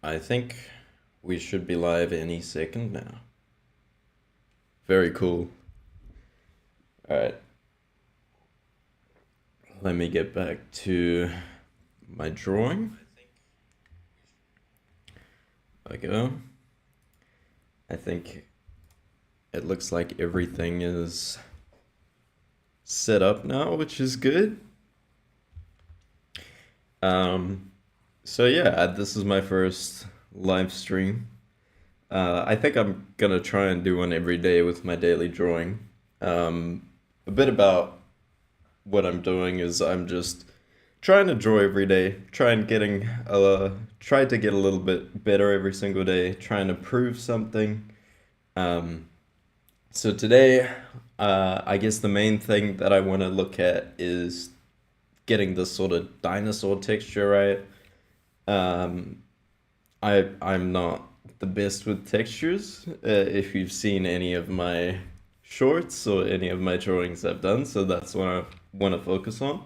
I think we should be live any second now. Very cool. All right, let me get back to my drawing. There we go. I think it looks like everything is set up now, which is good. Um, so yeah, this is my first live stream. I think I'm gonna try and do one every day with my daily drawing. A bit about what I'm doing is I'm just trying to draw every day, try to get a little bit better every single day, trying to prove something. Um, so today, I guess the main thing that I want to look at is getting this sort of dinosaur texture right. Um, I'm not the best with textures. If you've seen any of my shorts or any of my drawings I've done, so that's what I want to focus on.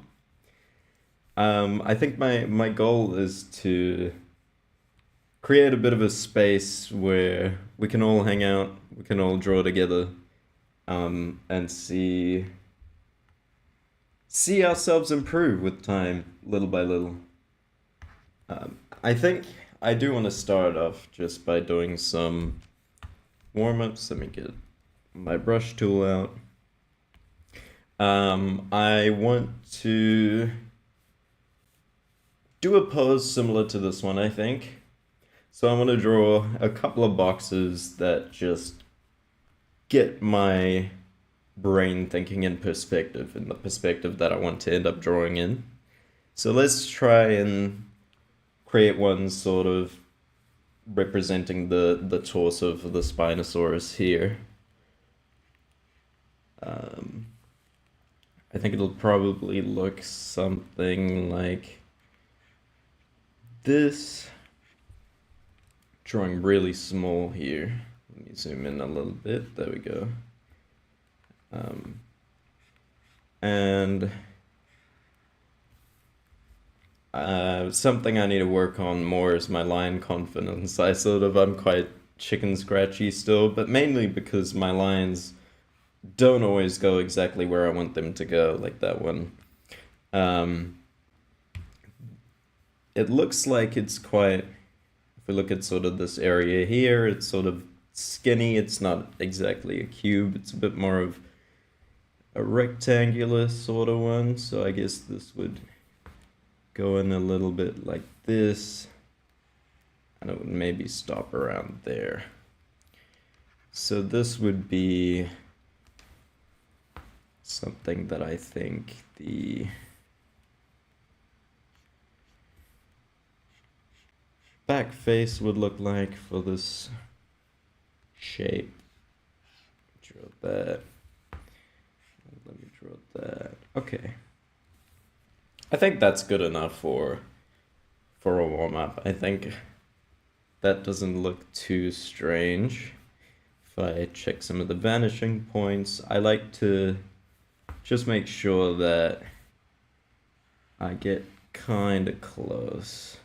I think my goal is to create a bit of a space where we can all hang out, we can all draw together, and see ourselves improve with time, little by little. I think I do want to start off just by doing some warm-ups. Let me get my brush tool out. I want to do a pose similar to this one, I think. So I'm going to draw a couple of boxes that just get my brain thinking in the perspective that I want to end up drawing in. So let's try and create one sort of representing the torso of the Spinosaurus here. I think it'll probably look something like this. Drawing really small here. Let me zoom in a little bit. There we go. And something I need to work on more is my line confidence. I'm quite chicken scratchy still, but mainly because my lines don't always go exactly where I want them to go, like that one. It looks like it's quite, if we look at sort of this area here, it's sort of skinny. It's not exactly a cube. It's a bit more of a rectangular sort of one. So I guess this would go in a little bit like this, and it would maybe stop around there. So this would be something that I think the back face would look like for this shape. Draw that. Let me draw that. Okay. I think that's good enough for a warm-up. I think that doesn't look too strange. If I check some of the vanishing points, I like to just make sure that I get kind of close.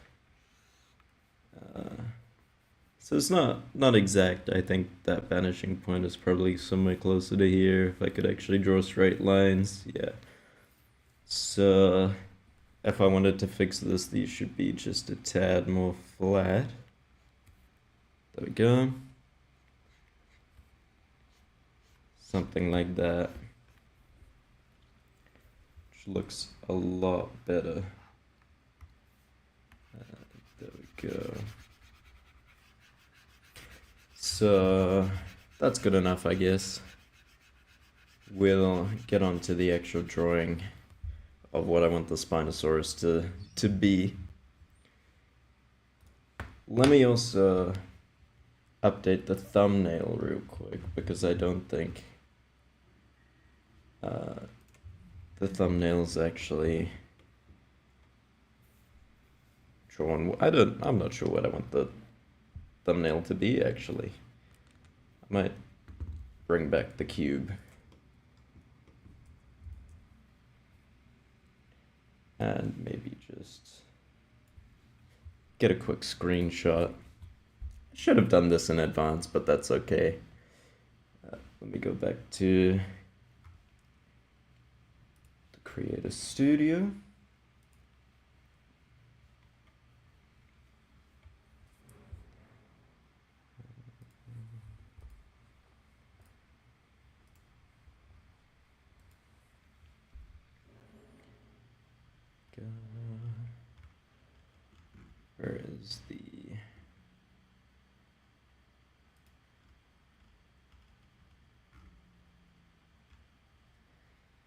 So it's not exact. I think that vanishing point is probably somewhere closer to here. If I could actually draw straight lines, yeah. So if I wanted to fix this, these should be just a tad more flat. There we go. Something like that. Which looks a lot better. There we go. So that's good enough, I guess. We'll get on to the actual drawing of what I want the Spinosaurus to be. Let me also update the thumbnail real quick, because I don't think the thumbnail's actually drawn. I'm not sure what I want the thumbnail to be, actually. I might bring back the cube. And maybe just get a quick screenshot. I should have done this in advance, but that's okay. Let me go back to the Creator Studio. Where is the...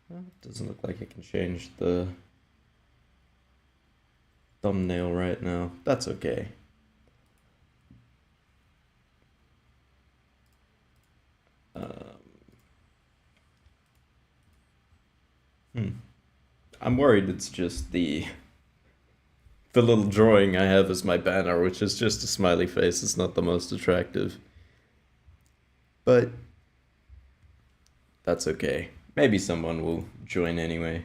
Well, it doesn't look like I can change the thumbnail right now. That's okay. I'm worried it's just the little drawing I have as my banner, which is just a smiley face. It's not the most attractive. But that's okay. Maybe someone will join anyway.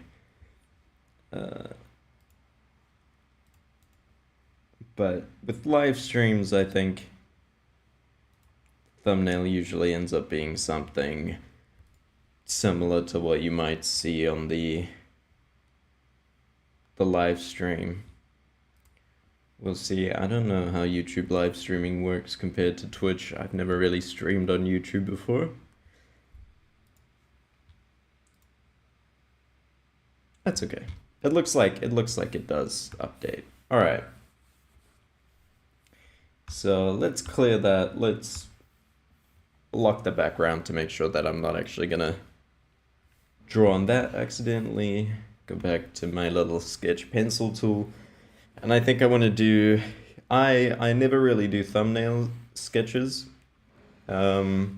But with live streams, I think thumbnail usually ends up being something similar to what you might see on the live stream. We'll see. I don't know how YouTube live streaming works compared to Twitch. I've never really streamed on YouTube before. That's okay. It looks like it does update. All right. So let's clear that. Let's lock the background to make sure that I'm not actually gonna draw on that accidentally. Go back to my little sketch pencil tool. And I think I want to do, I never really do thumbnail sketches. So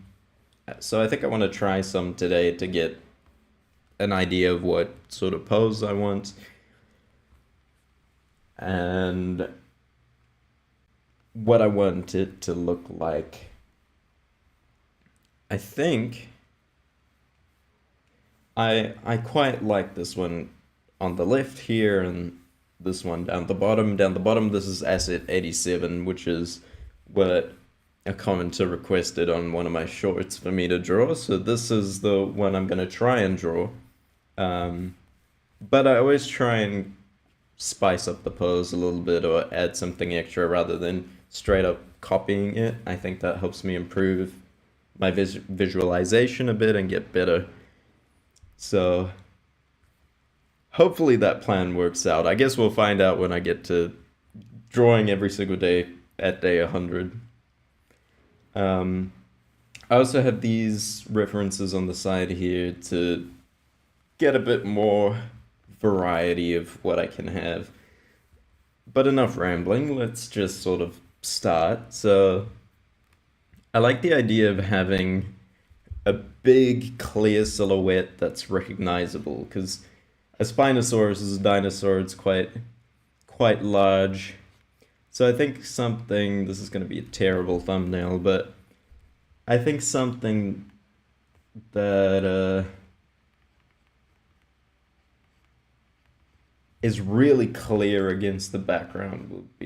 I think I want to try some today to get an idea of what sort of pose I want. And what I want it to look like. I think I quite like this one on the left here and this one down the bottom. Down the bottom, this is Asset 87, which is what a commenter requested on one of my shorts for me to draw. So this is the one I'm going to try and draw. But I always try and spice up the pose a little bit or add something extra rather than straight up copying it. I think that helps me improve my visualization a bit and get better. So hopefully that plan works out. I guess we'll find out when I get to drawing every single day at day 100. I also have these references on the side here to get a bit more variety of what I can have. But enough rambling, let's just sort of start. So I like the idea of having a big clear silhouette that's recognizable, because a Spinosaurus is a dinosaur. It's quite large. So I think something, this is going to be a terrible thumbnail, but I think something that is really clear against the background would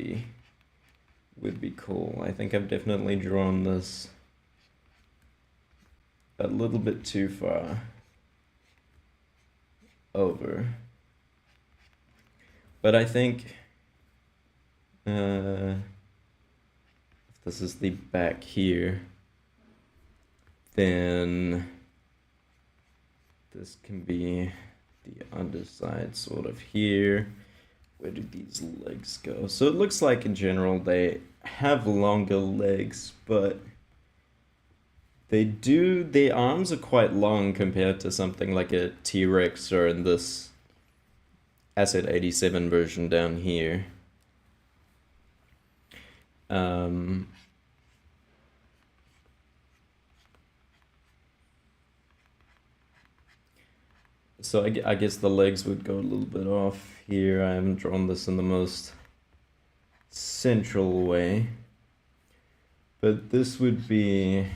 be cool. I think I've definitely drawn this a little bit too far over. But I think if this is the back here, then this can be the underside sort of here. Where do these legs go? So it looks like in general they have longer legs, but their arms are quite long compared to something like a T-Rex or in this Asset 87 version down here. So I guess the legs would go a little bit off here. I haven't drawn this in the most central way. But this would be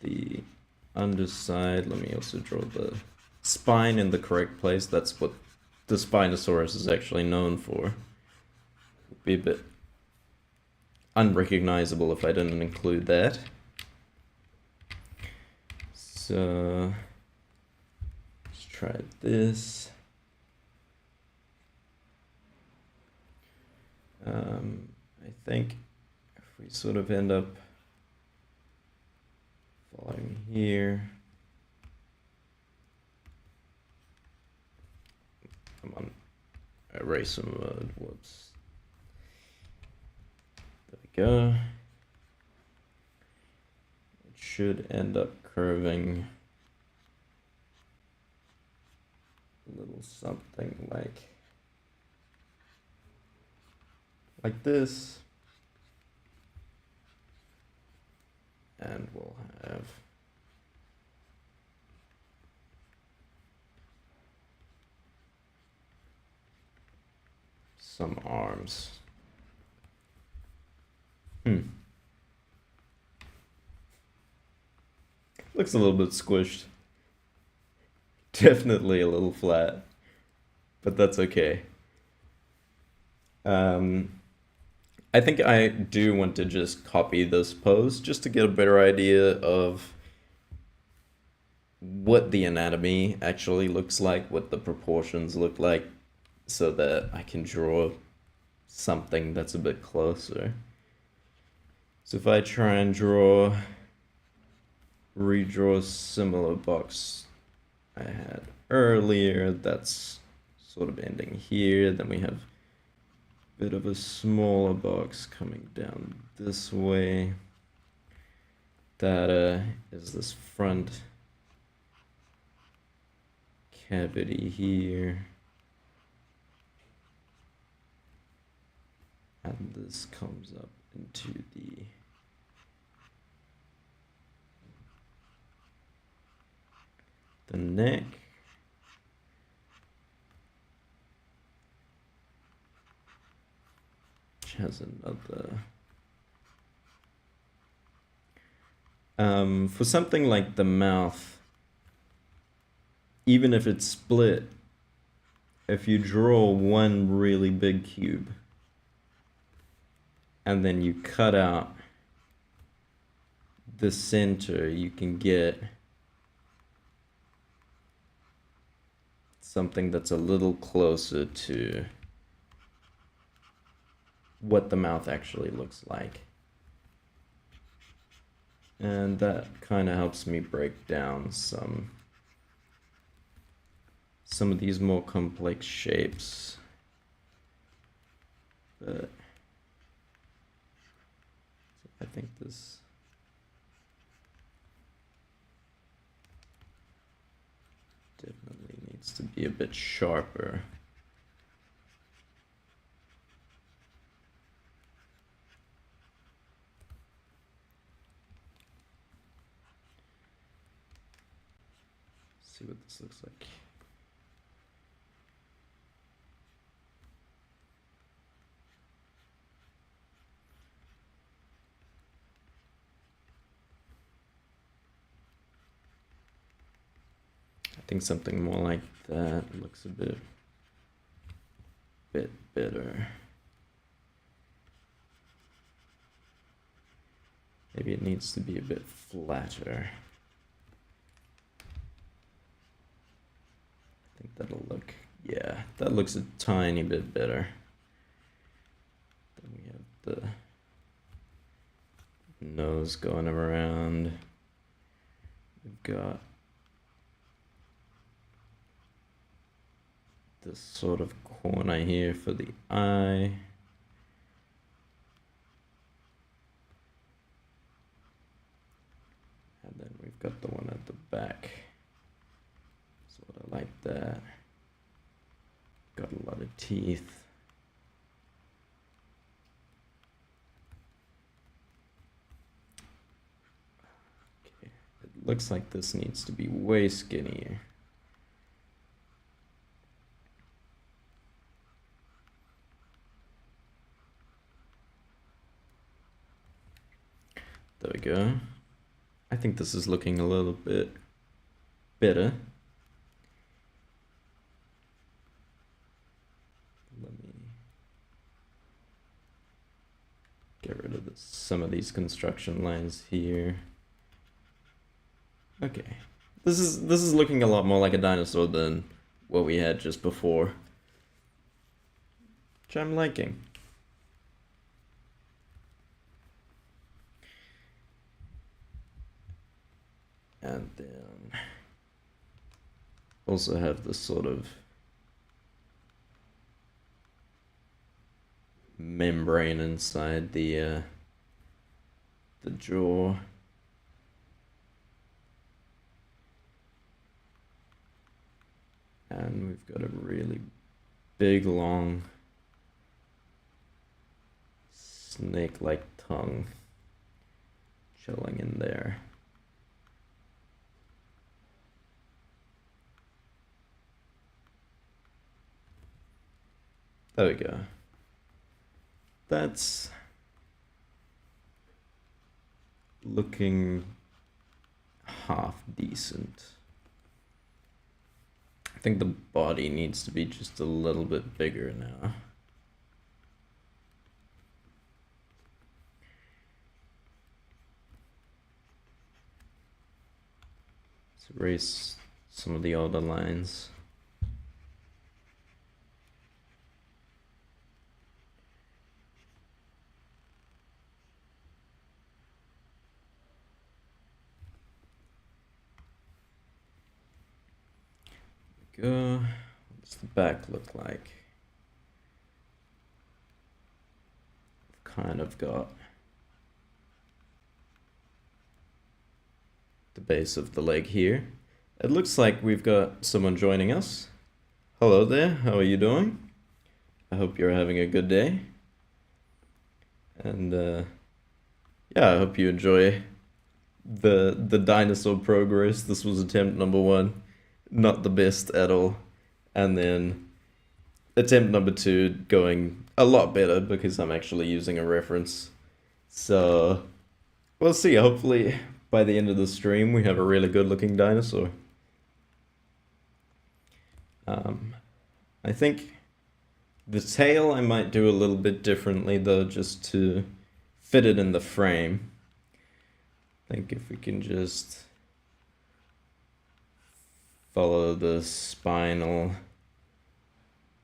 the underside. Let me also draw the spine in the correct place. That's what the Spinosaurus is actually known for. be a bit unrecognizable if I didn't include that. So let's try this. I think if we sort of end up following here, come on, eraser mode, whoops. There we go. It should end up curving a little something like this. And we'll have some arms. Looks a little bit squished. Definitely a little flat, but that's okay. I think I do want to just copy this pose just to get a better idea of what the anatomy actually looks like, what the proportions look like, so that I can draw something that's a bit closer. So if I try and redraw a similar box I had earlier, that's sort of ending here, then we have bit of a smaller box coming down this way. That is this front cavity here. And this comes up into the neck. Has another for something like the mouth, even if it's split, if you draw one really big cube and then you cut out the center, you can get something that's a little closer to what the mouth actually looks like. And that kind of helps me break down some of these more complex shapes. But I think this definitely needs to be a bit sharper. See what this looks like. I think something more like that looks a bit better. Maybe it needs to be a bit flatter. I think that'll look, yeah, that looks a tiny bit better. Then we have the nose going around. We've got this sort of corner here for the eye. And then we've got the one at the back. Sort of like that. Got a lot of teeth. Okay, it looks like this needs to be way skinnier. There we go. I think this is looking a little bit better. Let me some of these construction lines here. Okay. This is looking a lot more like a dinosaur than what we had just before, which I'm liking. And then also have this sort of membrane inside the jaw. And we've got a really big, long, snake-like tongue chilling in there. There we go. That's looking half decent. I think the body needs to be just a little bit bigger now. Let's erase some of the older lines. Go. What's the back look like? I've kind of got the base of the leg here. It looks like we've got someone joining us. Hello there, how are you doing? I hope you're having a good day. And yeah, I hope you enjoy the dinosaur progress. This was attempt number 1. Not the best at all. And then attempt number 2 going a lot better because I'm actually using a reference. So we'll see. Hopefully by the end of the stream we have a really good looking dinosaur. I think the tail I might do a little bit differently though, just to fit it in the frame. I think if we can just follow the spinal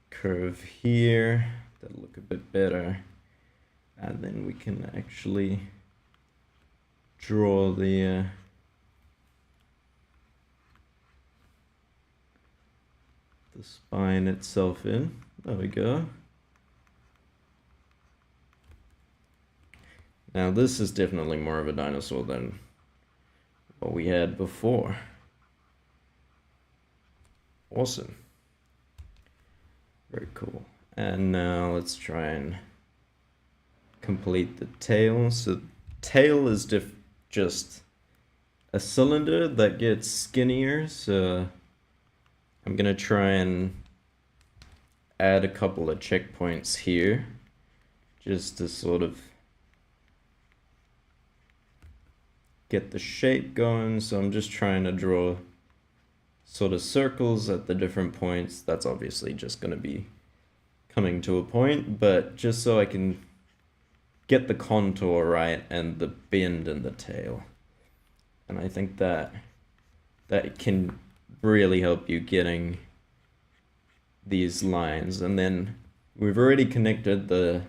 curve here, that'll look a bit better. And then we can actually draw the spine itself in. There we go. Now this is definitely more of a dinosaur than what we had before. Awesome. Very cool. And now let's try and complete the tail. So tail is just a cylinder that gets skinnier. So I'm gonna try and add a couple of checkpoints here just to sort of get the shape going. So I'm just trying to draw sort of circles at the different points. That's obviously just going to be coming to a point, but just so I can get the contour right and the bend in the tail. And I think that can really help you getting these lines. And then we've already connected the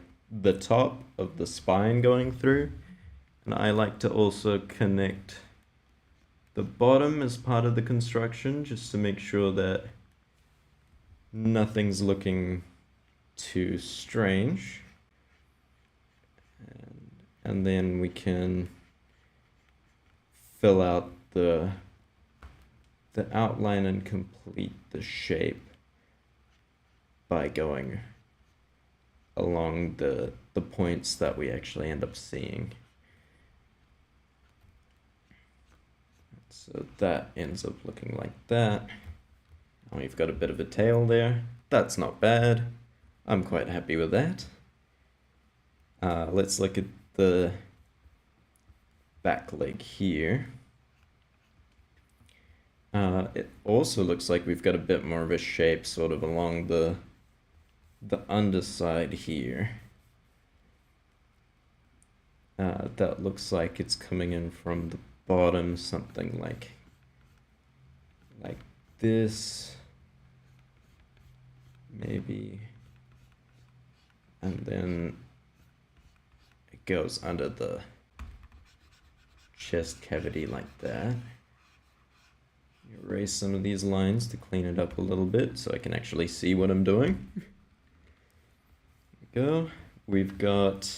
top of the spine going through, and I like to also connect the bottom as part of the construction, just to make sure that nothing's looking too strange. And then we can fill out the outline and complete the shape by going along the points that we actually end up seeing. So that ends up looking like that. Now we've got a bit of a tail there. That's not bad. I'm quite happy with that. Let's look at the back leg here. It also looks like we've got a bit more of a shape sort of along the underside here. that looks like it's coming in from the bottom, something like this, maybe, and then it goes under the chest cavity like that. Erase some of these lines to clean it up a little bit so I can actually see what I'm doing. There we go. We've got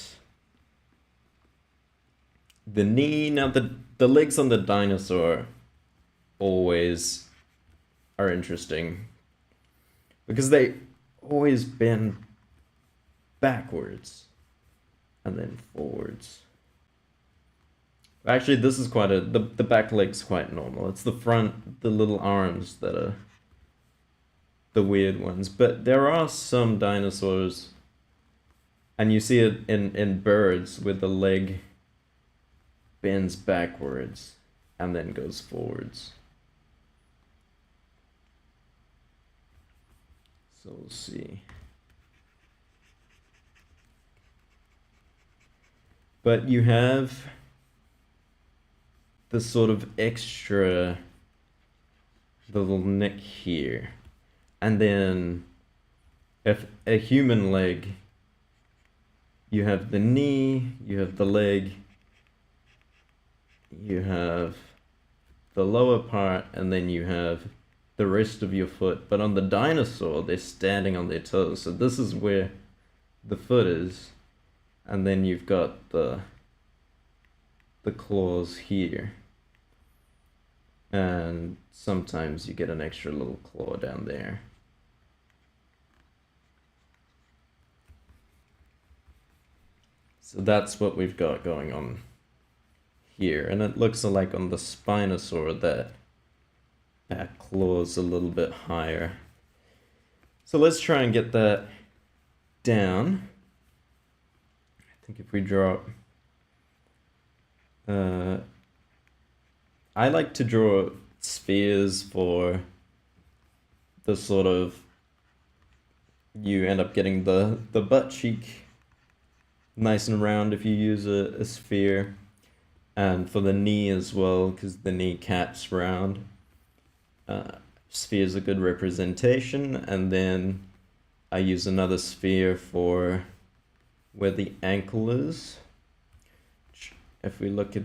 the knee. Now the legs on the dinosaur always are interesting because they always bend backwards and then forwards. Actually, this is quite the back leg's quite normal. It's the front, the little arms that are the weird ones. But there are some dinosaurs, and you see it in birds where the leg bends backwards and then goes forwards. So we'll see. But you have this sort of extra little neck here. And then if a human leg, you have the knee, you have the leg, you have the lower part, and then you have the rest of your foot. But on the dinosaur, they're standing on their toes. So this is where the foot is. And then you've got the claws here. And sometimes you get an extra little claw down there. So that's what we've got going on here. And it looks like on the Spinosaur that claw's a little bit higher. So let's try and get that down. I think if we draw, I like to draw spheres for the sort of, you end up getting the butt cheek nice and round if you use a sphere, and for the knee as well, because the kneecap's round. Sphere's a good representation, and then I use another sphere for where the ankle is. If we look at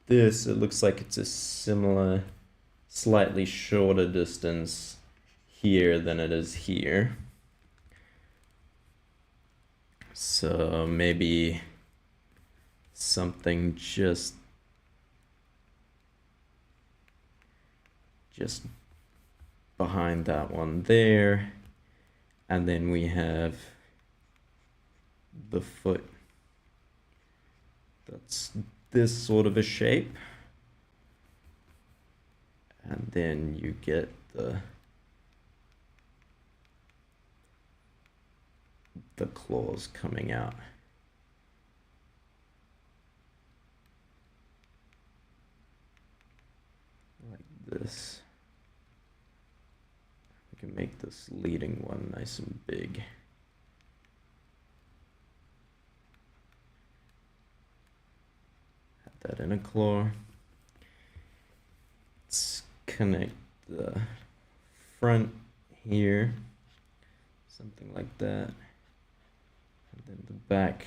this, it looks like it's a similar, slightly shorter distance here than it is here. So maybe something just behind that one there. And then we have the foot. That's this sort of a shape. And then you get the claws coming out. Like this. We can make this leading one nice and big. That in a claw. Let's connect the front here, something like that, and then the back.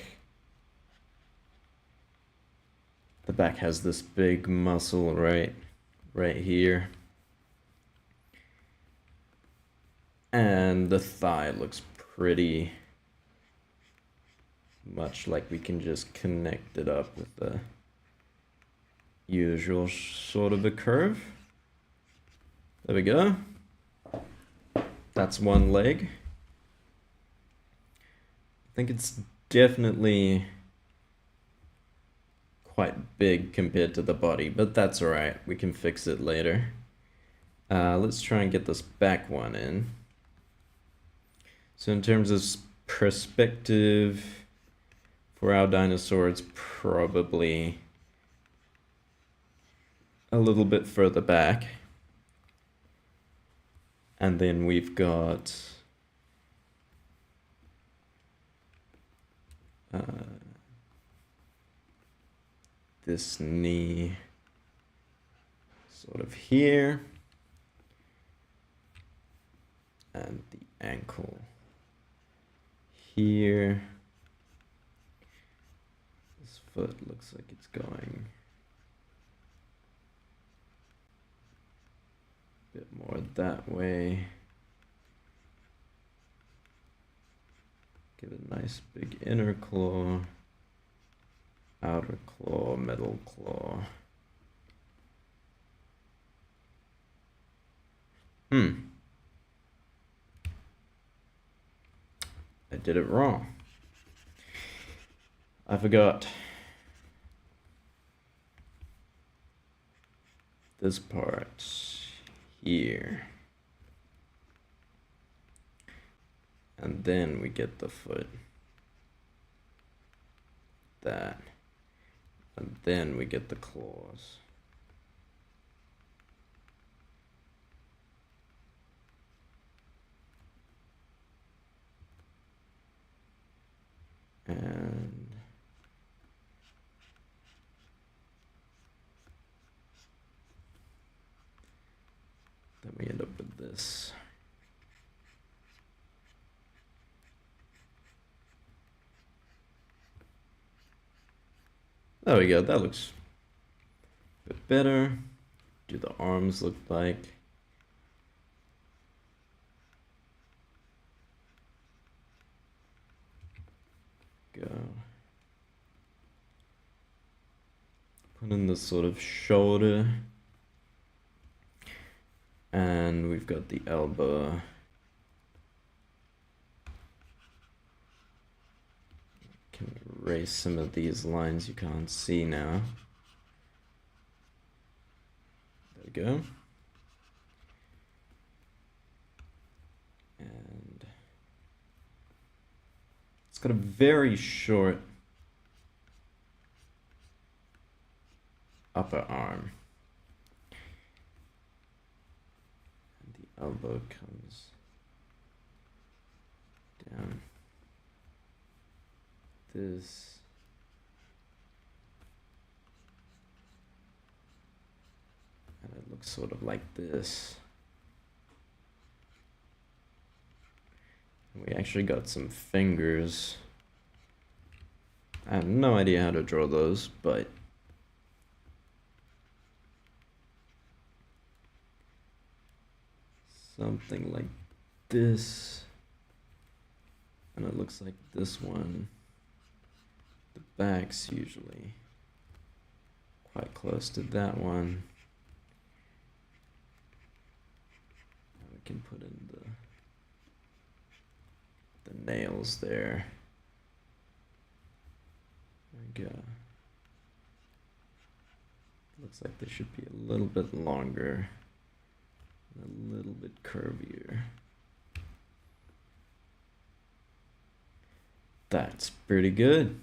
The back has this big muscle right here, and the thigh looks pretty much like we can just connect it up with the usual sort of a curve. There we go. That's one leg. I think it's definitely quite big compared to the body, but that's all right. We can fix it later. Let's try and get this back one in. So in terms of perspective for our dinosaur, it's probably a little bit further back. And then we've got this knee sort of here, and the ankle here. This foot looks like it's going a bit more that way. Get a nice big inner claw, outer claw, middle claw. I did it wrong. I forgot this part here. And then we get the foot. That. And then we get the claws. And then we end up with this. There we go, that looks a bit better. Do the arms look like? Go. Put in this sort of shoulder. And we've got the elbow. Can erase some of these lines you can't see now. There we go. And it's got a very short upper arm. And the elbow comes down. This. And it looks sort of like this. And we actually got some fingers. I have no idea how to draw those, but something like this. And it looks like this one. The back's usually quite close to that one. And we can put in the nails there. There we go. Looks like they should be a little bit longer, and a little bit curvier. That's pretty good.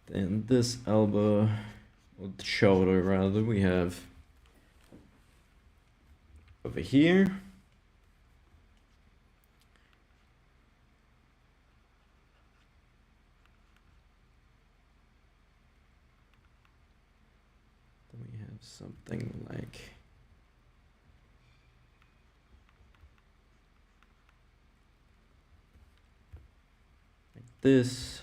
Then this elbow, or the shoulder rather, we have over here. Then we have something like this.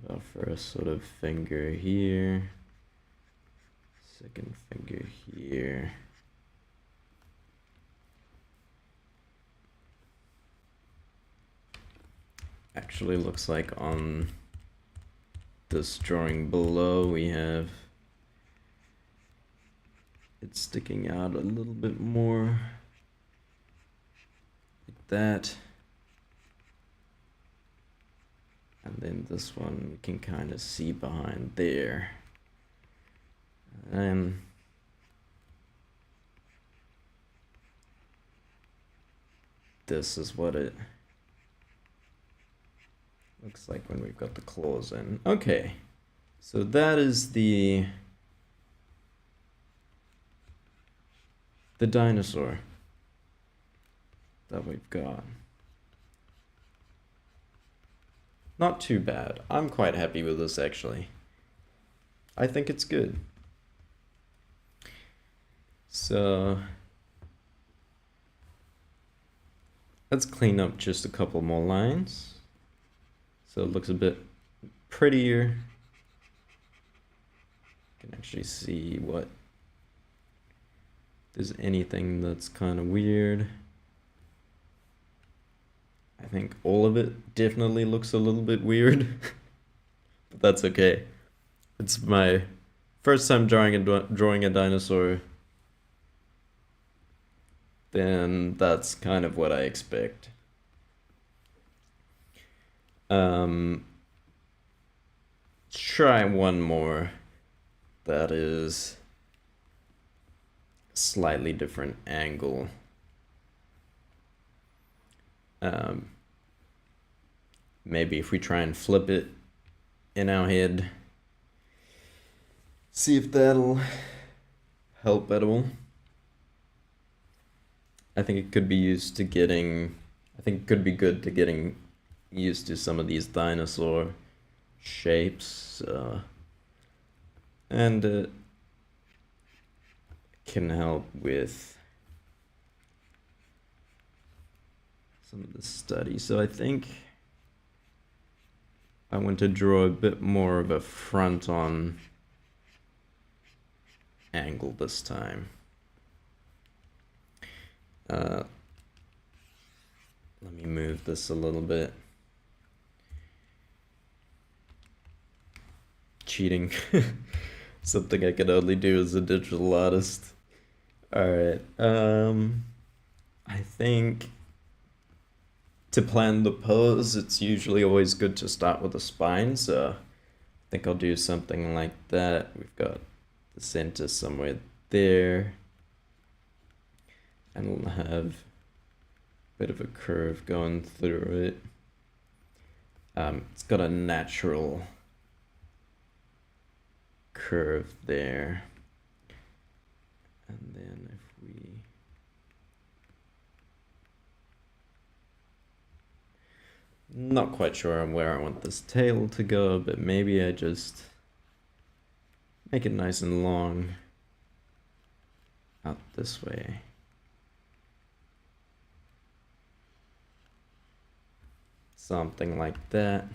Our first sort of finger here, second finger here. Actually looks like on this drawing below we have it sticking out a little bit more like that. And then this one we can kind of see behind there. And this is what it Looks like when we've got the claws in. Okay, so that is the dinosaur that we've got. Not too bad. I'm quite happy with this, actually. I think it's good. So let's clean up just a couple more lines so it looks a bit prettier. You can actually see what there's anything that's kind of weird. I think all of it definitely looks a little bit weird, but that's okay. It's my first time drawing a dinosaur, then that's kind of what I expect. Let's try one more that is a slightly different angle. Maybe if we try and flip it in our head, see if that'll help at all. I think it could be used to getting, I think it could be good to getting used to some of these dinosaur shapes, and it can help with some of the study. So I think I want to draw a bit more of a front-on angle this time. Let me move this a little bit. Cheating. Something I can only do as a digital artist. Alright, I think to plan the pose, it's usually always good to start with the spine, so I think I'll do something like that. We've got the center somewhere there, and we'll have a bit of a curve going through it. It's got a natural curve there, and then if we not quite sure on where I want this tail to go, but maybe I just make it nice and long out this way. Something like that.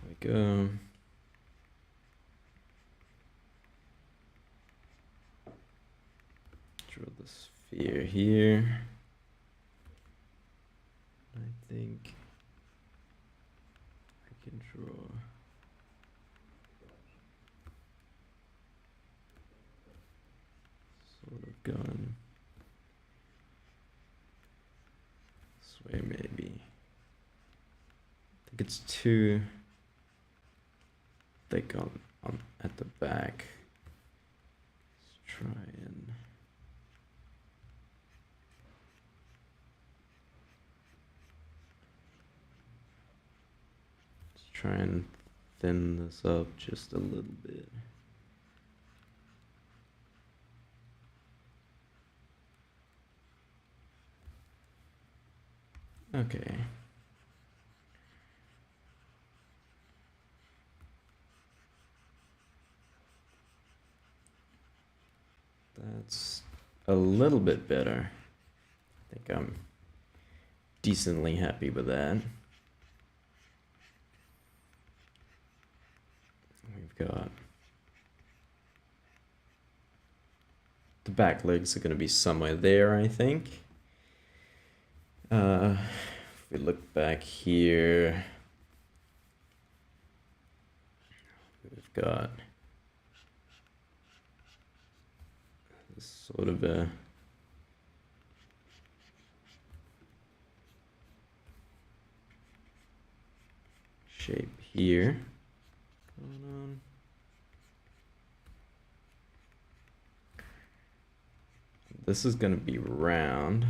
There we go. Draw the sphere here. I think I can draw sort of going this way maybe. I think it's too thick on at the back. Let's try and try and thin this up just a little bit. Okay. That's a little bit better. I think I'm decently happy with that. We've got the back legs are going to be somewhere there, I think. If we look back here, we've got this sort of a shape here going on. this is gonna be round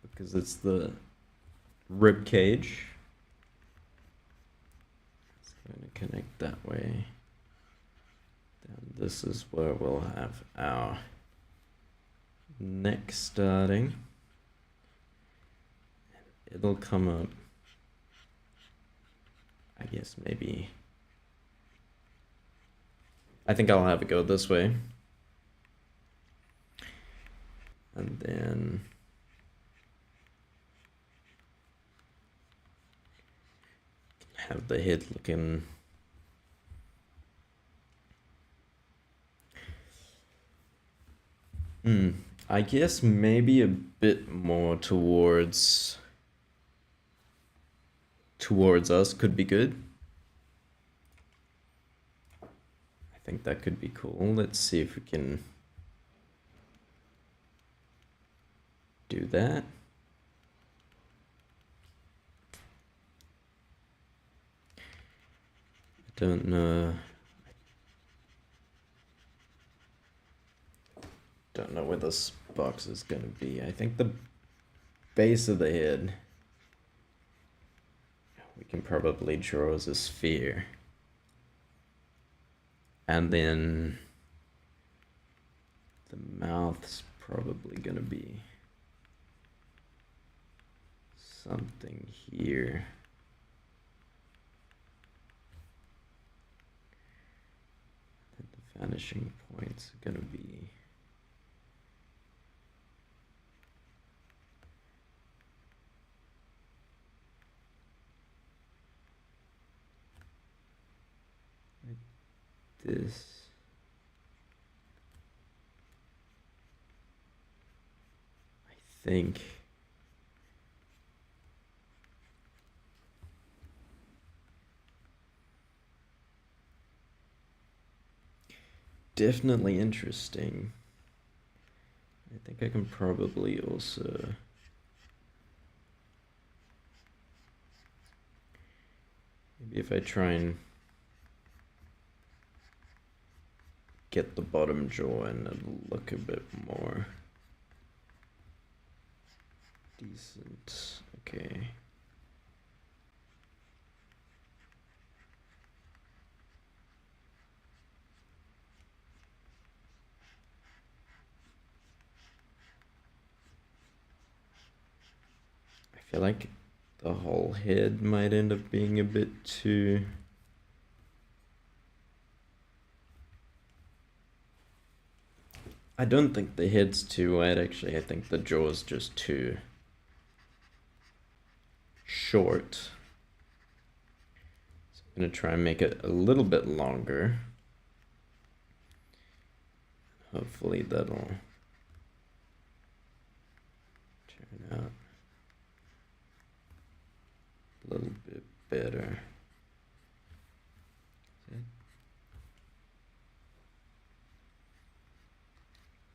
because it's the rib cage. It's going to connect that way. Then this is where we'll have our neck starting. It'll come up, I guess maybe, I think I'll have it go this way. And then have the head looking I guess maybe a bit more towards us could be good. I think that could be cool. Let's see if we can do that. I don't know. Don't know where this box is gonna be. I think the base of the head we can probably draw as a sphere. And then the mouth's probably gonna be something here. And the vanishing point's gonna be this. I think definitely interesting. I think I can probably also maybe if I try and get the bottom jaw and it'll look a bit more decent. Okay. I feel like the whole head might end up being a bit too I don't think the head's too wide, actually. I think the jaw's just too short. So I'm going to try and make it a little bit longer. Hopefully that'll turn out a little bit better.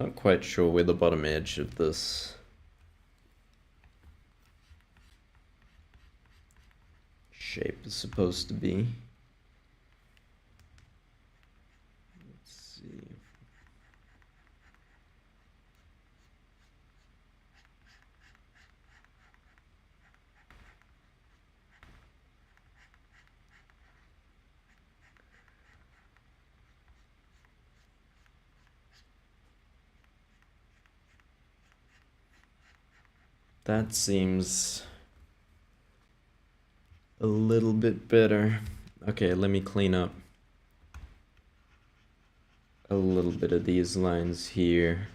Not quite sure where the bottom edge of this shape is supposed to be. Let's see. That seems a little bit better. Okay, let me clean up a little bit of these lines here.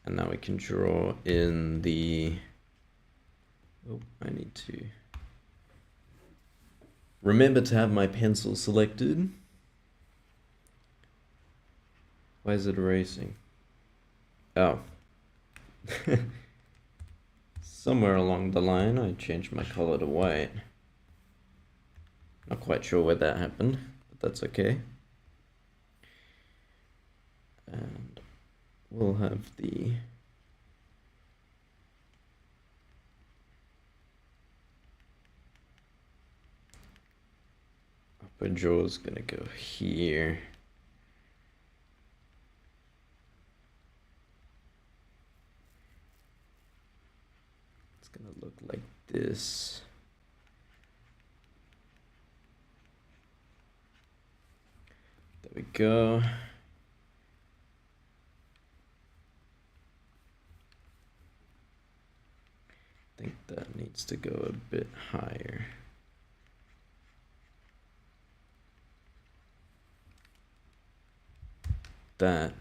And now we can draw in the, oh, I need to remember to have my pencil selected. Why is it erasing? Oh. Somewhere along the line, I changed my color to white. Not quite sure where that happened, but that's okay. And we'll have the Our jaw's gonna go here. It's gonna look like this. There we go. I think that needs to go a bit higher. That.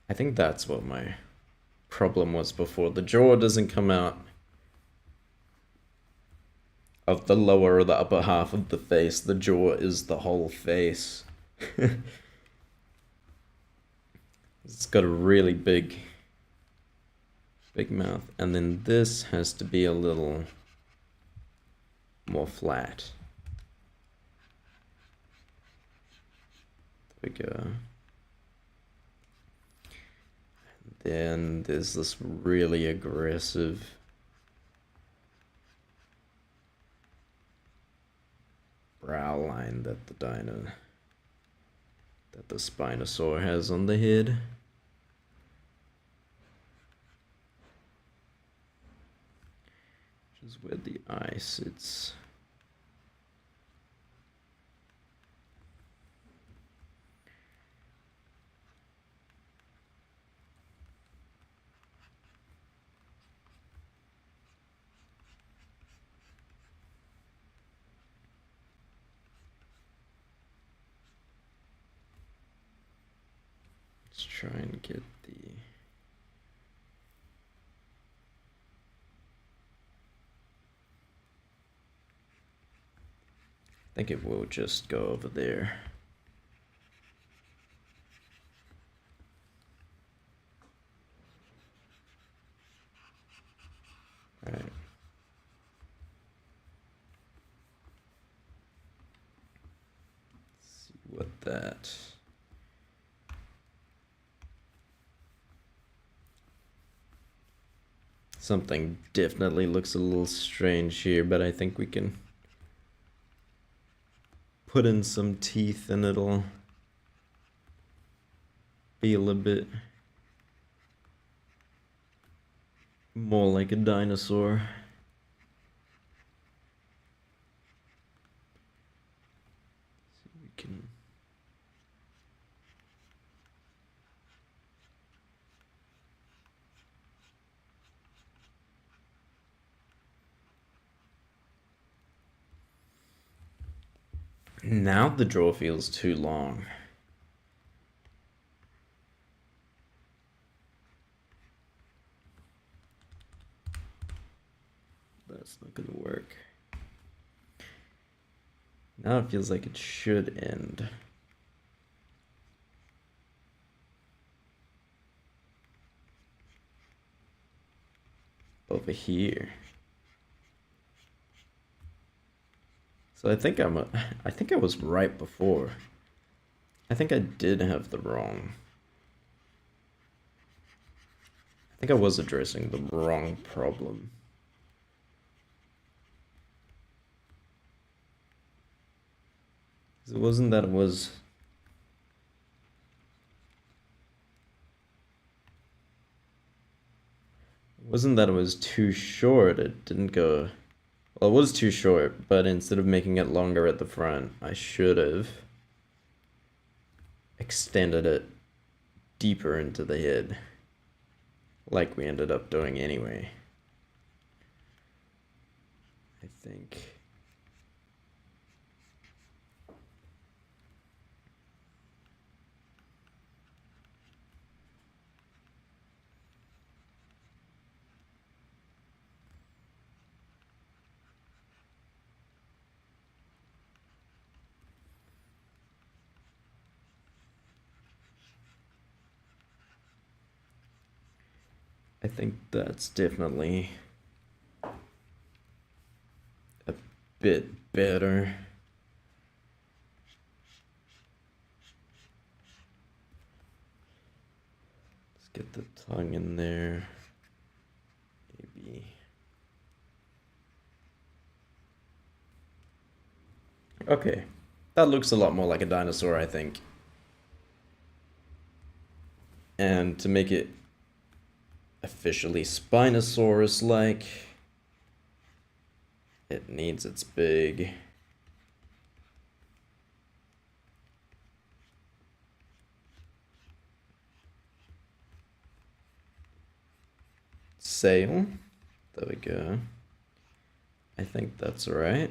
I think that's what my problem was before. The jaw doesn't come out of the lower or the upper half of the face. The jaw is the whole face. It's got a really big mouth, and then this has to be a little more flat. There we go. Then there's this really aggressive brow line that the Spinosaur has on the head. Which is where the eye sits. Let's try and get the... I think it will just go over there. All right. Let's see what that... Something definitely looks a little strange here, but I think we can put in some teeth and it'll feel a bit more like a dinosaur. See if we can... Now the jaw feels too long. That's not gonna work. Now it feels like it should end. Over here. So I think I was right before. I think I did have the wrong. I think I was addressing the wrong problem. It wasn't that it was... It wasn't that it was too short, it didn't go... Well, it was too short, but instead of making it longer at the front, I should have extended it deeper into the head, like we ended up doing anyway. I think. I think that's definitely a bit better. Let's get the tongue in there. Maybe. Okay. That looks a lot more like a dinosaur, I think. And to make it officially Spinosaurus-like, it needs its big sail. There we go. I think that's right.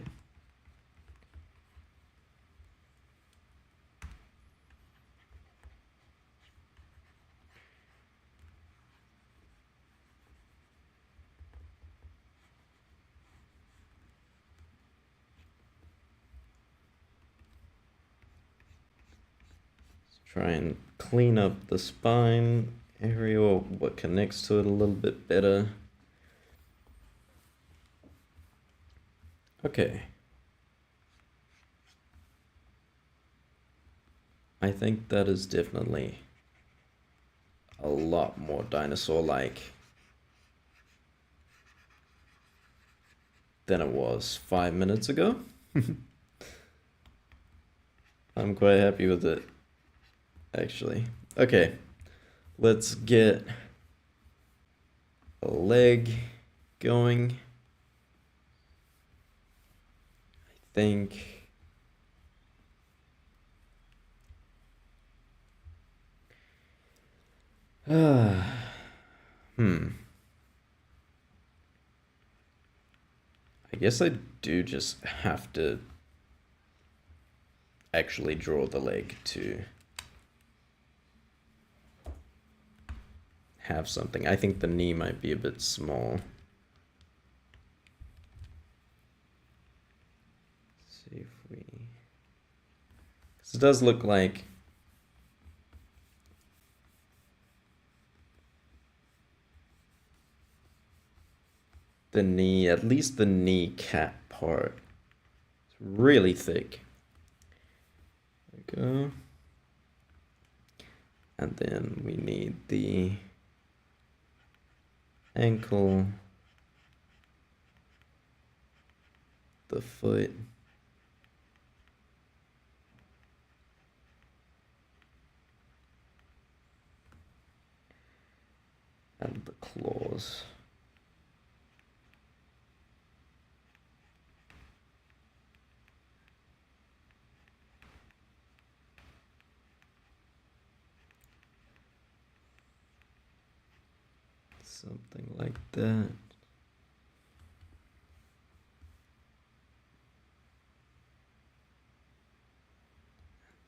Try and clean up the spine area, or what connects to it a little bit better. Okay. I think that is definitely a lot more dinosaur-like than it was 5 minutes ago. I'm quite happy with it, actually. Okay, let's get a leg going. I think I guess I do just have to actually draw the leg to have something. I think the knee might be a bit small. Let's see if we... 'cause it does look like the knee, at least the kneecap part, it's really thick. There we go. And then we need the ankle, the foot, and the claws. Something like that.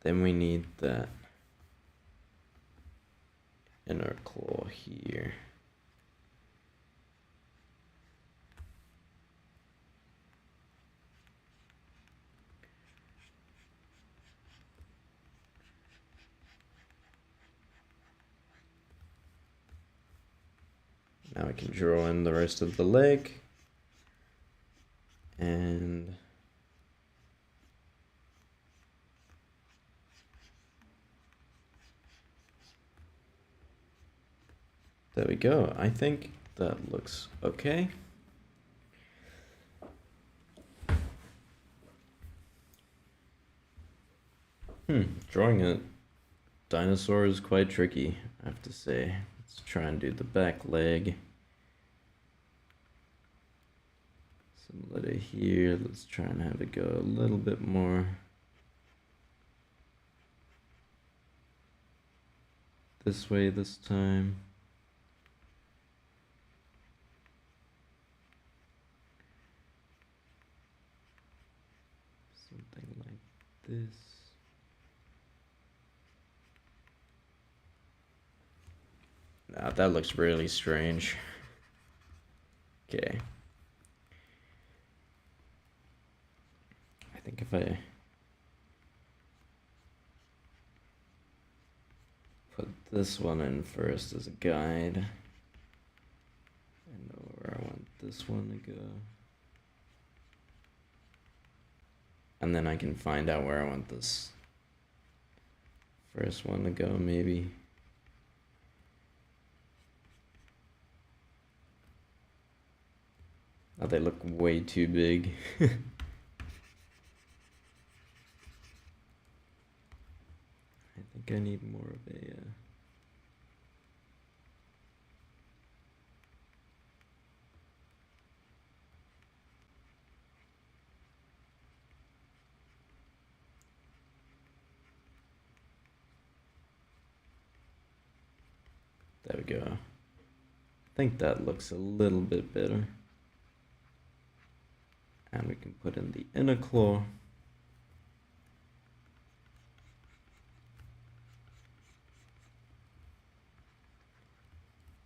Then we need that inner claw here. Now I can draw in the rest of the leg. And there we go. I think that looks okay. Drawing a dinosaur is quite tricky, I have to say. Let's try and do the back leg. Similar to here, let's try and have it go a little bit more this way this time. Something like this. Nah, that looks really strange. Okay. I think if I put this one in first as a guide, I know where I want this one to go. And then I can find out where I want this first one to go, maybe. Oh, they look way too big. think I need more of a... There we go. I think that looks a little bit better. And we can put in the inner claw.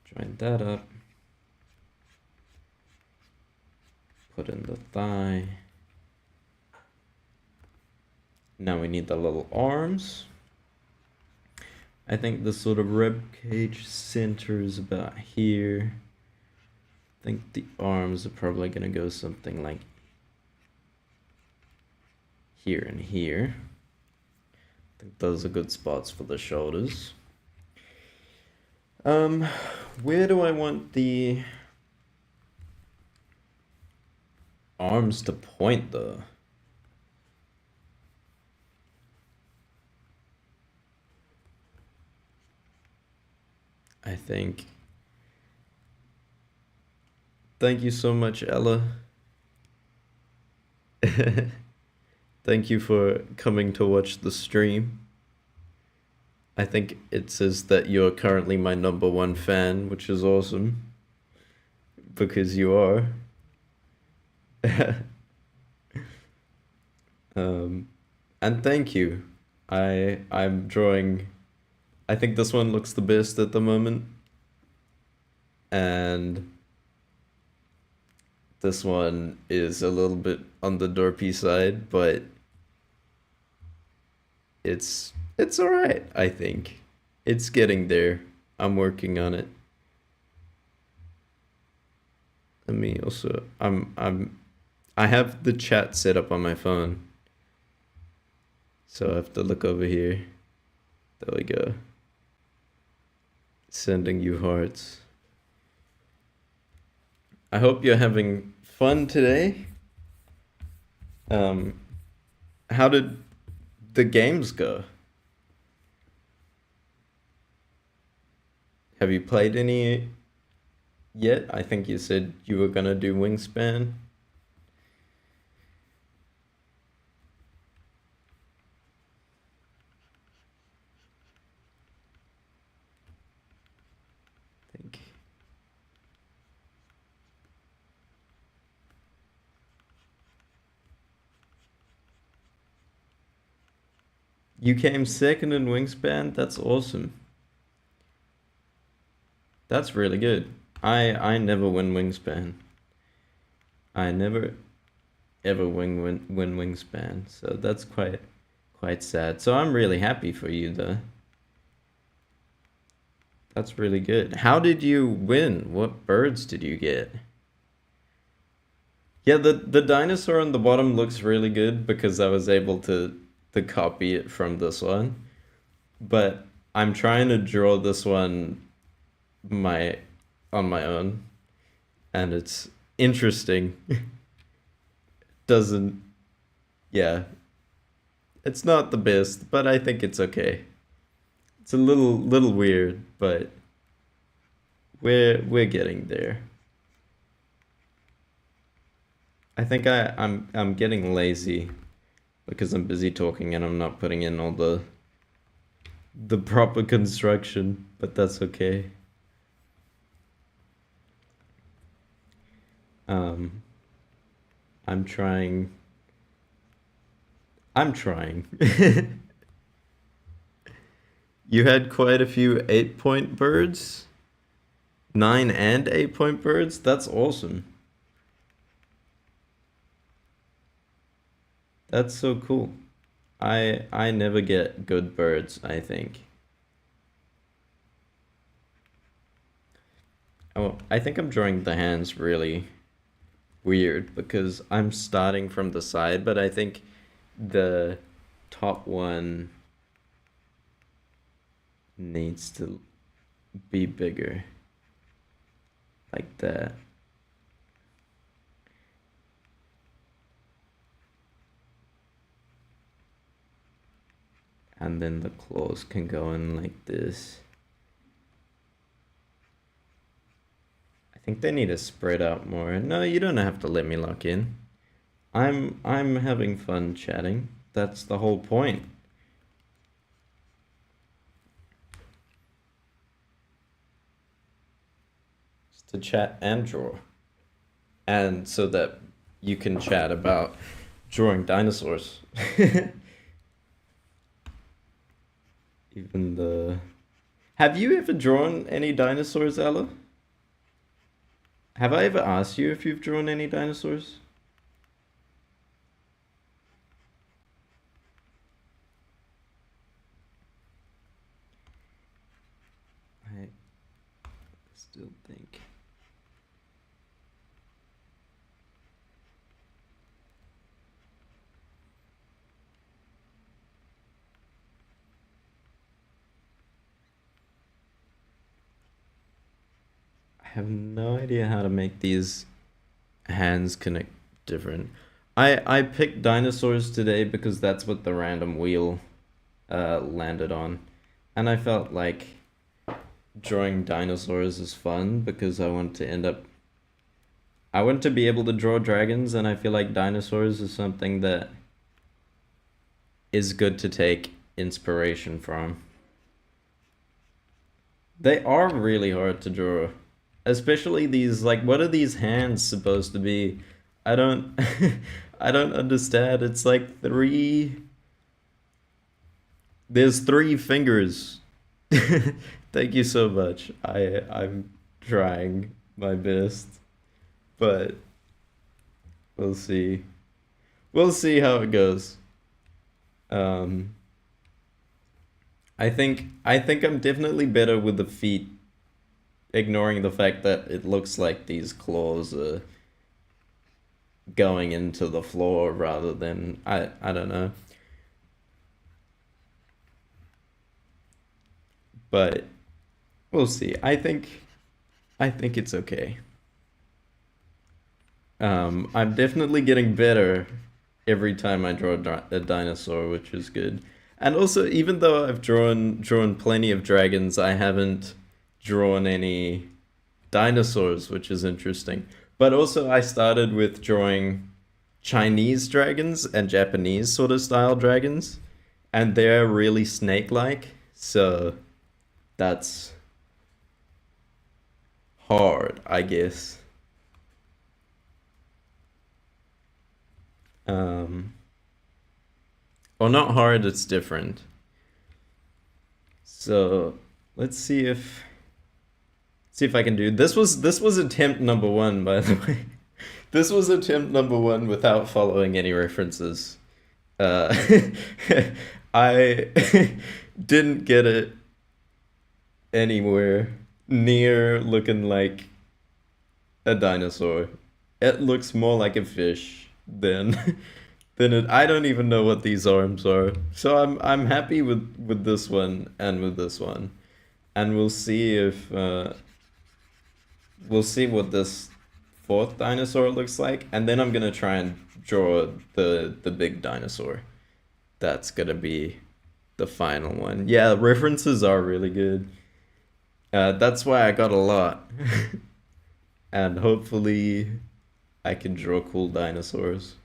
Join that up. Put in the thigh. Now we need the little arms. I think the sort of rib cage centers about here. I think the arms are probably gonna go something like here and here. I think those are good spots for the shoulders. Where do I want the arms to point though? I think. Thank you so much, Ella. Thank you for coming to watch the stream. I think it says that you're currently my #1 fan, which is awesome. Because you are. And thank you. I'm drawing... I think this one looks the best at the moment. And this one is a little bit on the derpy side, but it's all right, I think. It's getting there. I'm working on it. Let me also I have the chat set up on my phone. So I have to look over here. There we go. Sending you hearts. I hope you're having fun today. How did the games go? Have you played any yet? I think you said you were gonna do Wingspan. I think. You came second in Wingspan? That's awesome. That's really good. I never win Wingspan. I never ever win Wingspan, so that's quite sad. So I'm really happy for you though. That's really good. How did you win? What birds did you get? Yeah, the dinosaur on the bottom looks really good because I was able to copy it from this one. But I'm trying to draw this one on my own, and it's interesting. Doesn't, yeah, it's not the best, but I think it's okay. It's a little weird, but we're getting there. I think I'm getting lazy because I'm busy talking and I'm not putting in all the proper construction, but that's okay. I'm trying. I'm trying. You had quite a few 8-point birds? 9 and 8-point birds? That's awesome. That's so cool. I never get good birds, I think. Oh, I think I'm drawing the hands really weird because I'm starting from the side, but I think the top one needs to be bigger. Like that. And then the claws can go in like this. I think they need to spread out more. No, you don't have to let me lock in. I'm having fun chatting. That's the whole point. It's to chat and draw. And so that you can chat about drawing dinosaurs. Even the... Have you ever drawn any dinosaurs, Ella? Have I ever asked you if you've drawn any dinosaurs? I still think... I have no idea how to make these hands connect different. I picked dinosaurs today because that's what the random wheel landed on. And I felt like drawing dinosaurs is fun because I want to be able to draw dragons, and I feel like dinosaurs is something that is good to take inspiration from. They are really hard to draw. Especially these, like, what are these hands supposed to be? I don't I don't understand. It's like there's three fingers. Thank you so much. I'm trying my best, but we'll see. We'll see how it goes. Um, I think I'm definitely better with the feet, ignoring the fact that it looks like these claws are going into the floor rather than I don't know. But we'll see. I think it's okay. I'm definitely getting better every time I draw a dinosaur, which is good. And also, even though I've drawn plenty of dragons, I haven't drawn any dinosaurs, which is interesting. But also, I started with drawing Chinese dragons and Japanese sort of style dragons, and they're really snake-like, so that's hard, I guess. Um, or not hard, it's different. So let's see if I can do. This was attempt number one, by the way. This was attempt number one without following any references. Uh, I didn't get it anywhere near looking like a dinosaur. It looks more like a fish than than it. I don't even know what these arms are. So I'm happy with this one and with this one, and we'll see what this fourth dinosaur looks like, and then I'm gonna try and draw the big dinosaur. That's gonna be the final one. Yeah, references are really good. That's why I got a lot, and hopefully I can draw cool dinosaurs.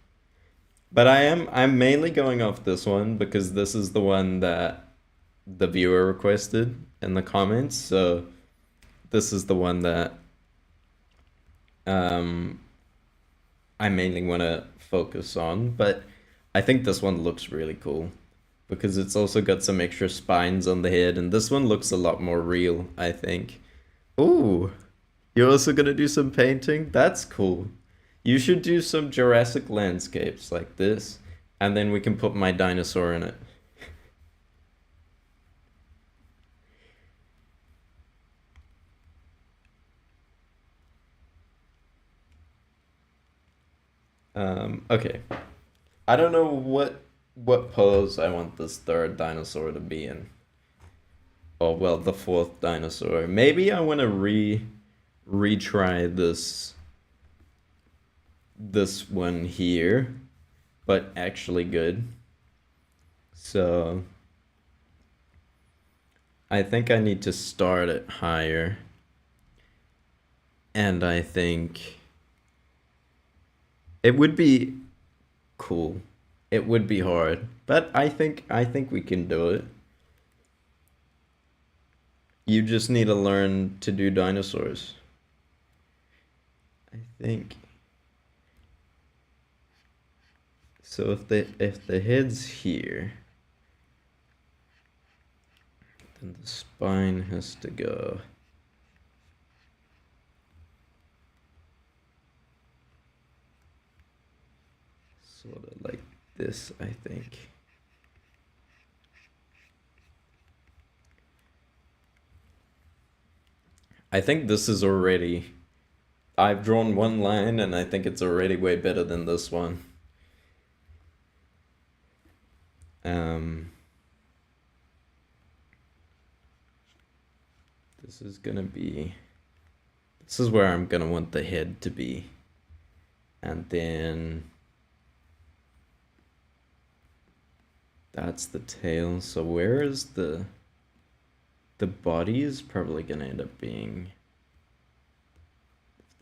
But I'm mainly going off this one because this is the one that the viewer requested in the comments. So this is the one that um, I mainly want to focus on. But I think this one looks really cool because it's also got some extra spines on the head, and this one looks a lot more real, I think. Ooh, you're also gonna do some painting? That's cool. You should do some Jurassic landscapes like this, and then we can put my dinosaur in it. Okay. I don't know what pose I want this third dinosaur to be in. Or well, the fourth dinosaur. Maybe I want to retry this one here, but actually good. So I think I need to start it higher. And I think it would be cool. It would be hard, but I think we can do it. You just need to learn to do dinosaurs. I think so if the head's here, then the spine has to go sort of like this, I think. I think this is already. I've drawn one line and I think it's already way better than this one. Um, this is gonna be. This is where I'm gonna want the head to be. And then that's the tail. So where is the body is probably gonna end up being.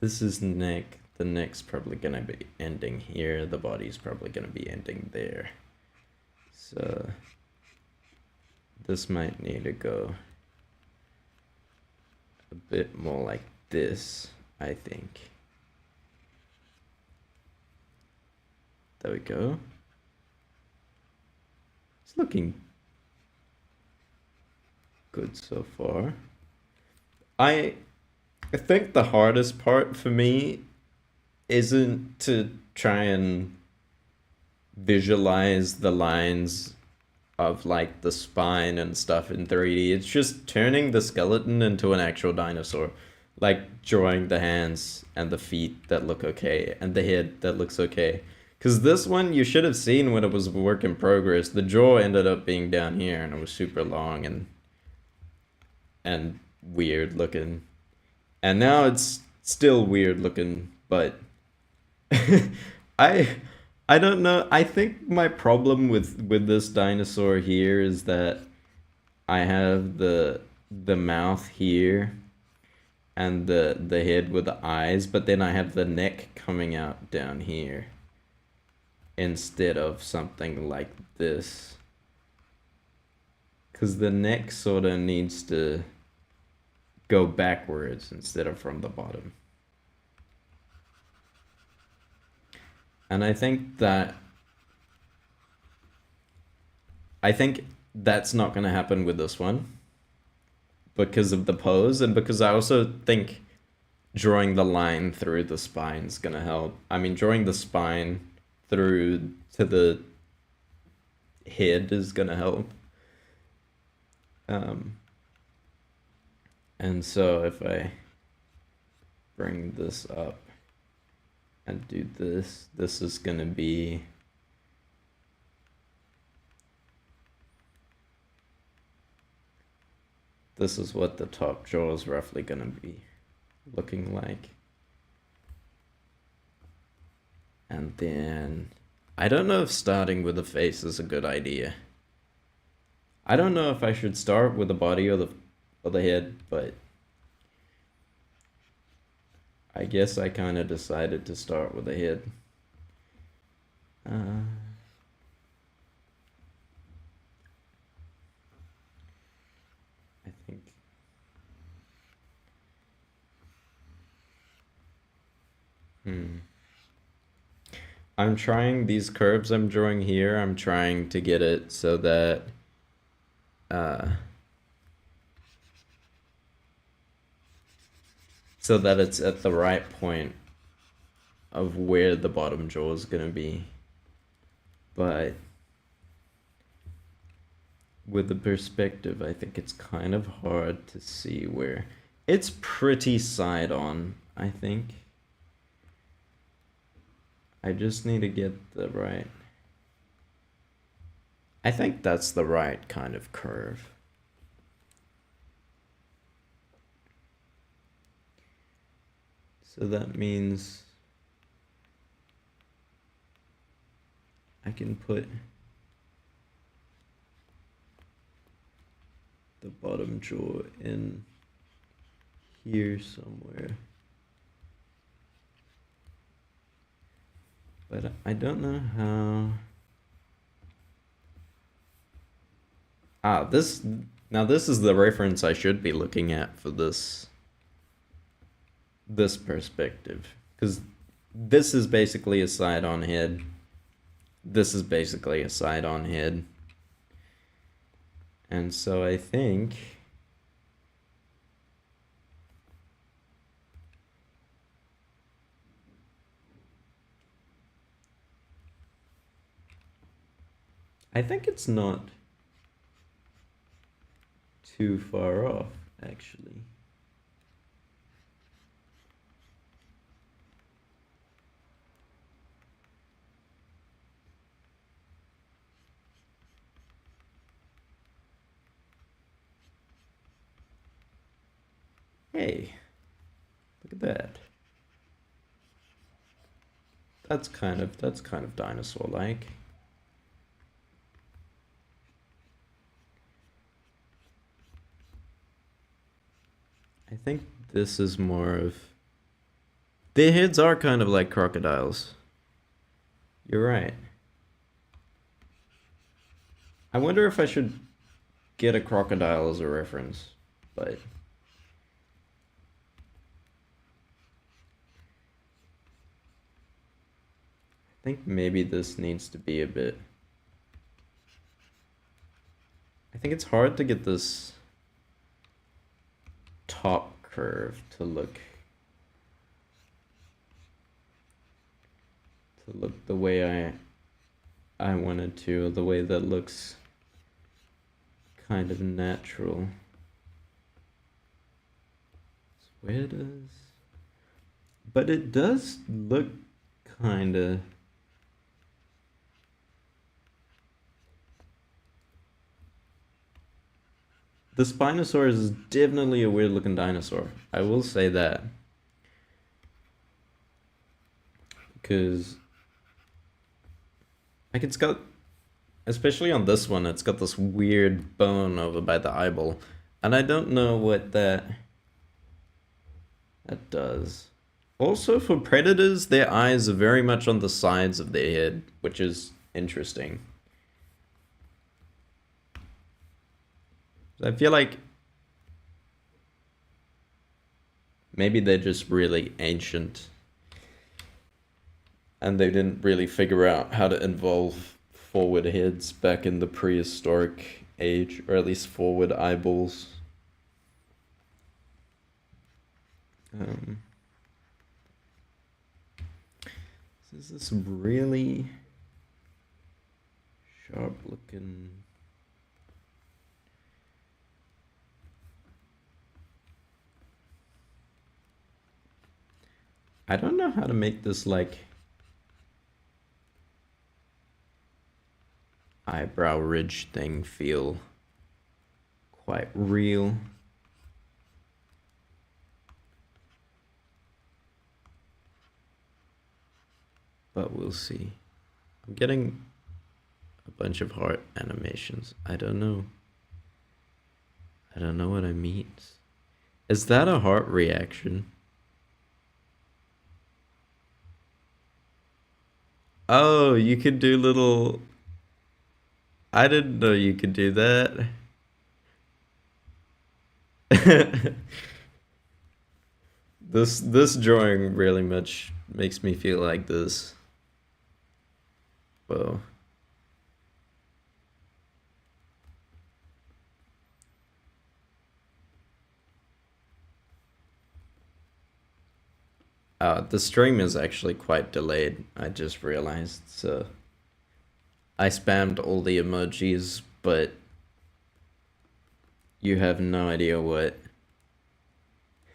This is neck. The neck's probably gonna be ending here. The body's probably gonna be ending there. So this might need to go a bit more like this, I think. There we go. It's looking good so far. I think the hardest part for me isn't to try and visualize the lines of like the spine and stuff in 3D. It's just turning the skeleton into an actual dinosaur. Like drawing the hands and the feet that look okay and the head that looks okay. Because this one you should have seen when it was a work in progress. The jaw ended up being down here and it was super long and weird looking. And now it's still weird looking, but I I don't know. I think my problem with this dinosaur here is that I have the mouth here and the head with the eyes, but then I have the neck coming out down here instead of something like this. Because the neck sort of needs to go backwards instead of from the bottom. And I think that's not going to happen with this one because of the pose and because I also think drawing the line through the spine is going to help. I mean, drawing the spine through to the head is going to help. Um, and so if I bring this up and do this, this is going to be. This is what the top jaw is roughly going to be looking like. And then I don't know if starting with the face is a good idea. I don't know if I should start with the body or the head, but I guess I kind of decided to start with the head. Uh, I think. Hmm. I'm trying these curves I'm drawing here. I'm trying to get it uh, so that it's at the right point of where the bottom jaw is gonna be. But with the perspective, I think it's kind of hard to see where it's pretty side on, I think. I just need to get the right. I think that's the right kind of curve. So that means I can put the bottom jaw in here somewhere. But I don't know how. Now this is the reference I should be looking at for this perspective, because this is basically a side-on head. This is basically a side-on head. And so I think it's not too far off, actually. Hey, look at that. That's kind of dinosaur-like. I think this is more of... Their heads are kind of like crocodiles. You're right. I wonder if I should get a crocodile as a reference, but... I think maybe this needs to be a bit... I think it's hard to get this top curve to look the way I wanted to, the way that looks kind of natural. So where does... But it does look kind of... The Spinosaurus is definitely a weird looking dinosaur. I will say that. Because... Like, it's got... Especially on this one, it's got this weird bone over by the eyeball. And I don't know what that does. Also, for predators, their eyes are very much on the sides of their head, which is interesting. I feel like maybe they're just really ancient and they didn't really figure out how to involve forward heads back in the prehistoric age, or at least forward eyeballs. Is this really sharp looking? I don't know how to make this like eyebrow ridge thing feel quite real. But we'll see. I'm getting a bunch of heart animations. I don't know what I mean. Is that a heart reaction? Oh, you could do little... I didn't know you could do that. This drawing really much makes me feel like this. Whoa. The stream is actually quite delayed, I just realized, so I spammed all the emojis, but you have no idea what.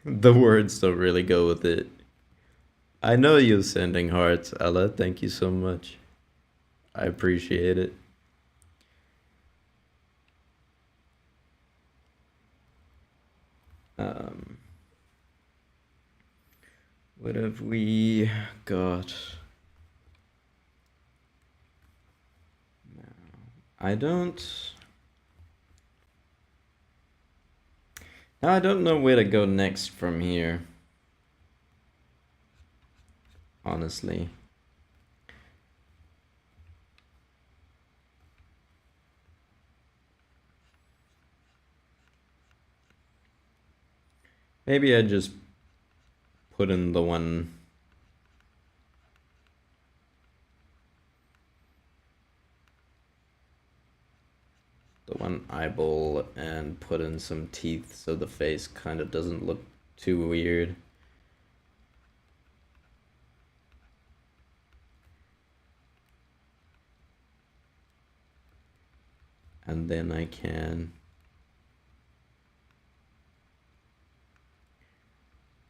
The words don't really go with it. I know you're sending hearts, Ella, thank you so much. I appreciate it. What have we got? No, I don't... I don't know where to go next from here, honestly. Maybe I just put in the one eyeball and put in some teeth so the face kind of doesn't look too weird. And then I can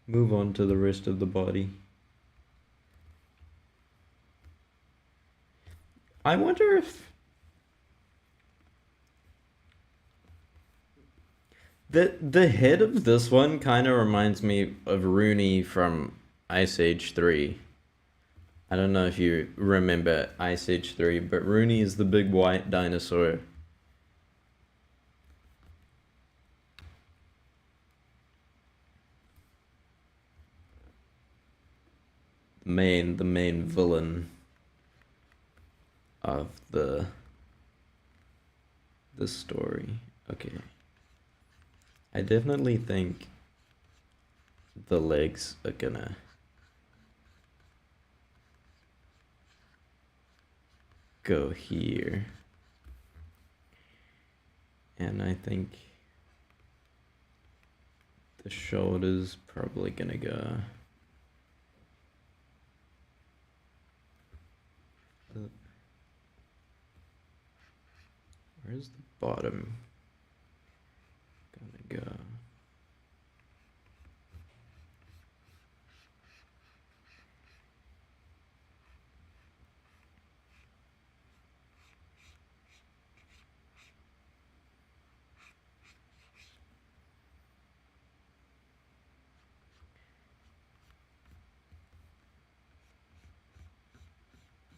move on to the rest of the body. I wonder if the head of this one kind of reminds me of Rooney from Ice Age 3. I don't know if you remember Ice Age 3, but Rooney is the big white dinosaur. The main villain of the story. Okay. I definitely think the legs are gonna go here. And I think the shoulder's probably gonna go. Where's the bottom gonna go?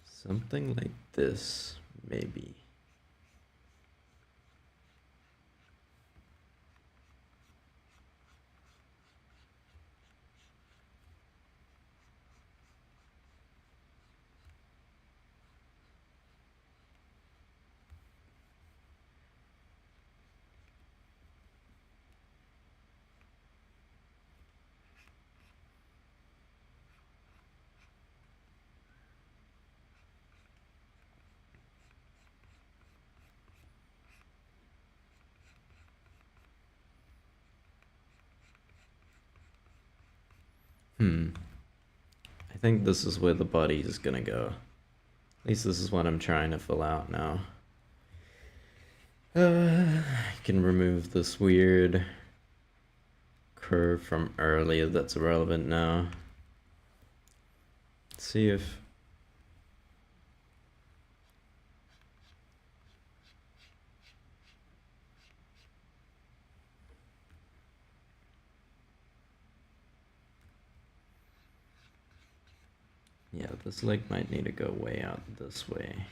Something like this, maybe. I think this is where the body is gonna go. At least this is what I'm trying to fill out now. I can remove this weird curve from earlier that's irrelevant now. Let's see if... Yeah, this leg might need to go way out this way.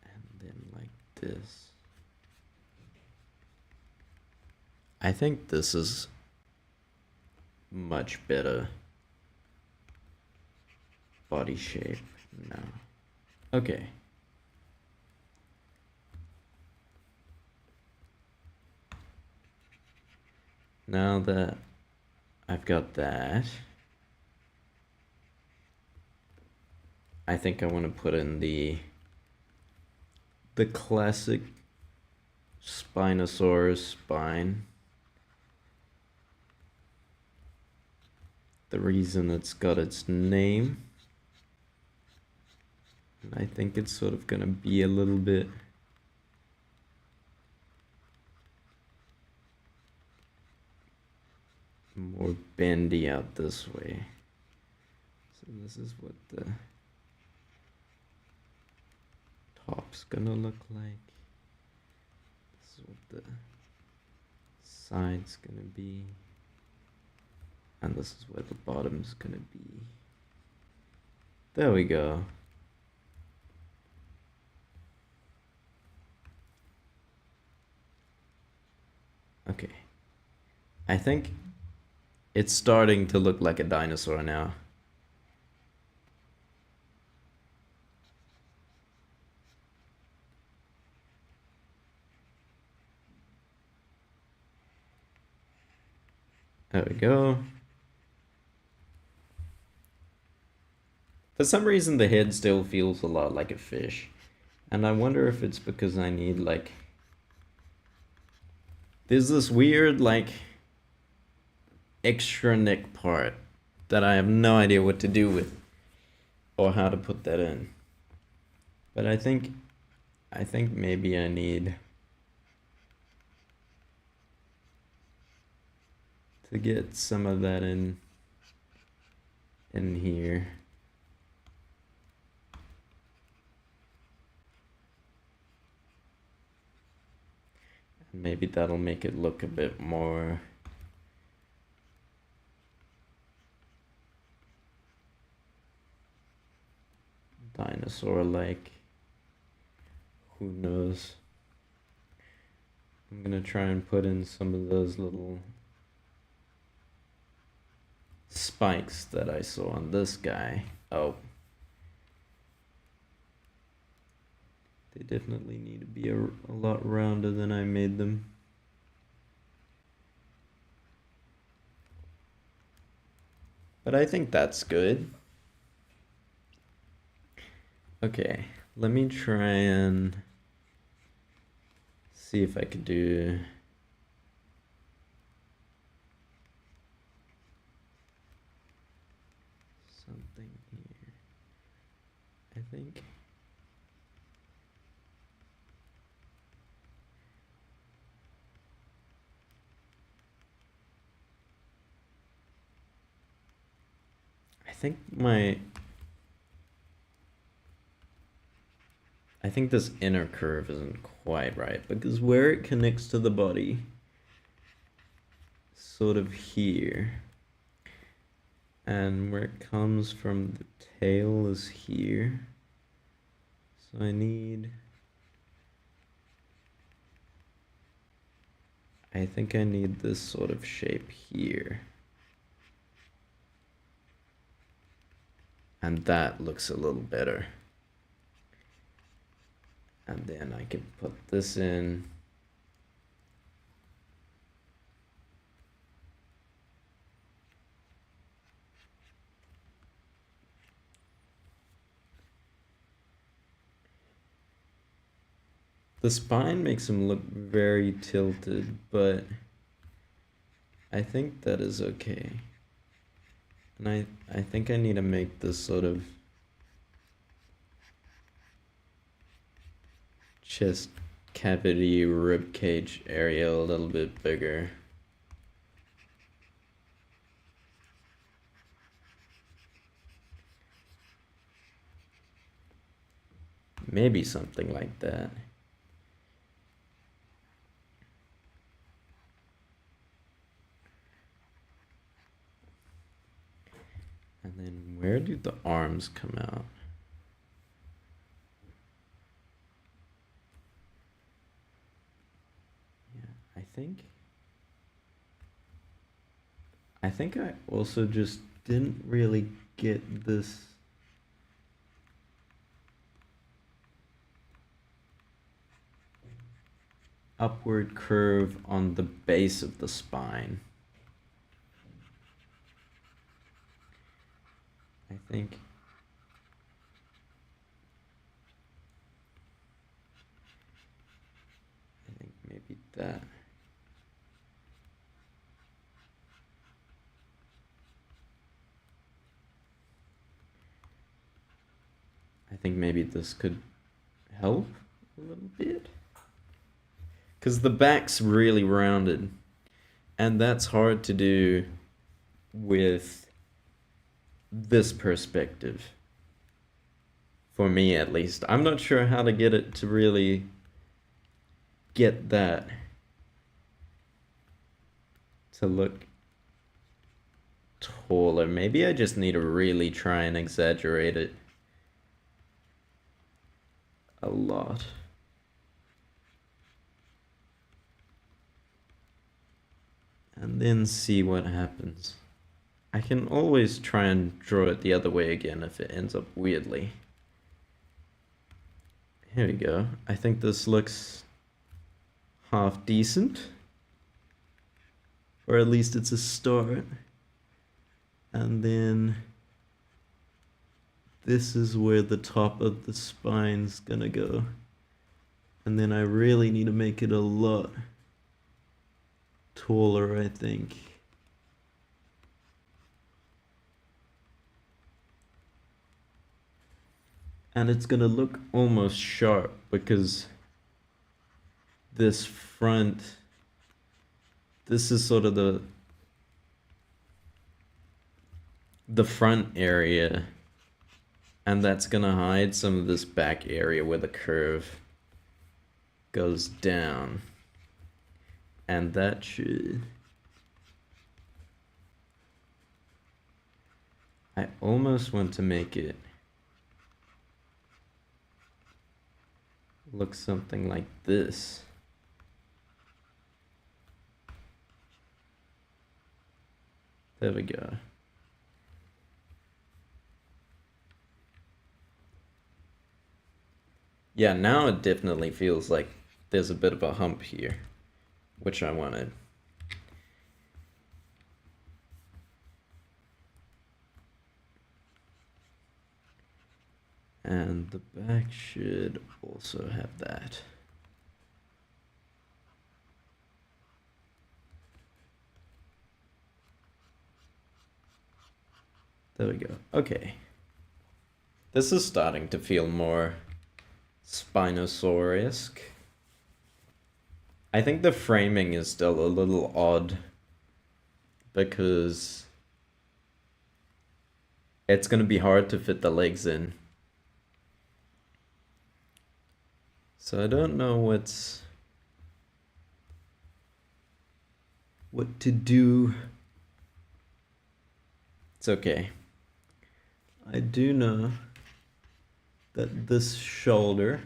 And then like this. I think this is much better body shape now. Okay. Now that I've got that, I think I want to put in the classic Spinosaurus spine. The reason it's got its name. And I think it's sort of gonna be a little bit more bendy out this way. So this is what the top's gonna look like. This is what the side's gonna be. And this is where the bottom's gonna be. There we go. Okay. I think it's starting to look like a dinosaur now. There we go. For some reason, the head still feels a lot like a fish. And I wonder if it's because I need, like... There's this weird, like, extra neck part that I have no idea what to do with. Or how to put that in. But I think maybe I need to get some of that in here. Maybe that'll make it look a bit more dinosaur-like. Who knows? I'm gonna try and put in some of those little spikes that I saw on this guy. Oh. They definitely need to be a lot rounder than I made them. But I think that's good. Okay, let me try and see if I could do something here. I think I think this inner curve isn't quite right, because where it connects to the body, sort of here, and where it comes from the tail is here. So I think I need this sort of shape here. And that looks a little better. And then I can put this in. The spine makes him look very tilted, but I think that is okay. And I think I need to make this sort of chest cavity rib cage area a little bit bigger. Maybe something like that. And then where do the arms come out? Yeah, I think I also just didn't really get this upward curve on the base of the spine. I think maybe that. I think maybe this could help a little bit. Because the back's really rounded. And that's hard to do with this perspective. For me, at least. I'm not sure how to get it to really get that to look taller. Maybe I just need to really try and exaggerate it. a lot. And then see what happens. I can always try and draw it the other way again if it ends up weirdly. Here we go. I think this looks half decent. Or at least it's a start. And then this is where the top of the spine's gonna go. And then I really need to make it a lot taller, I think. And it's gonna look almost sharp because this front, this is sort of the front area, and that's gonna hide some of this back area where the curve goes down. And that should... I almost want to make it look something like this. There we go. Yeah, now it definitely feels like there's a bit of a hump here, which I wanted. And the back should also have that. There we go. Okay. This is starting to feel more Spinosaurus-esque. I think the framing is still a little odd because it's going to be hard to fit the legs in. So I don't know what to do. It's okay. I do know that this shoulder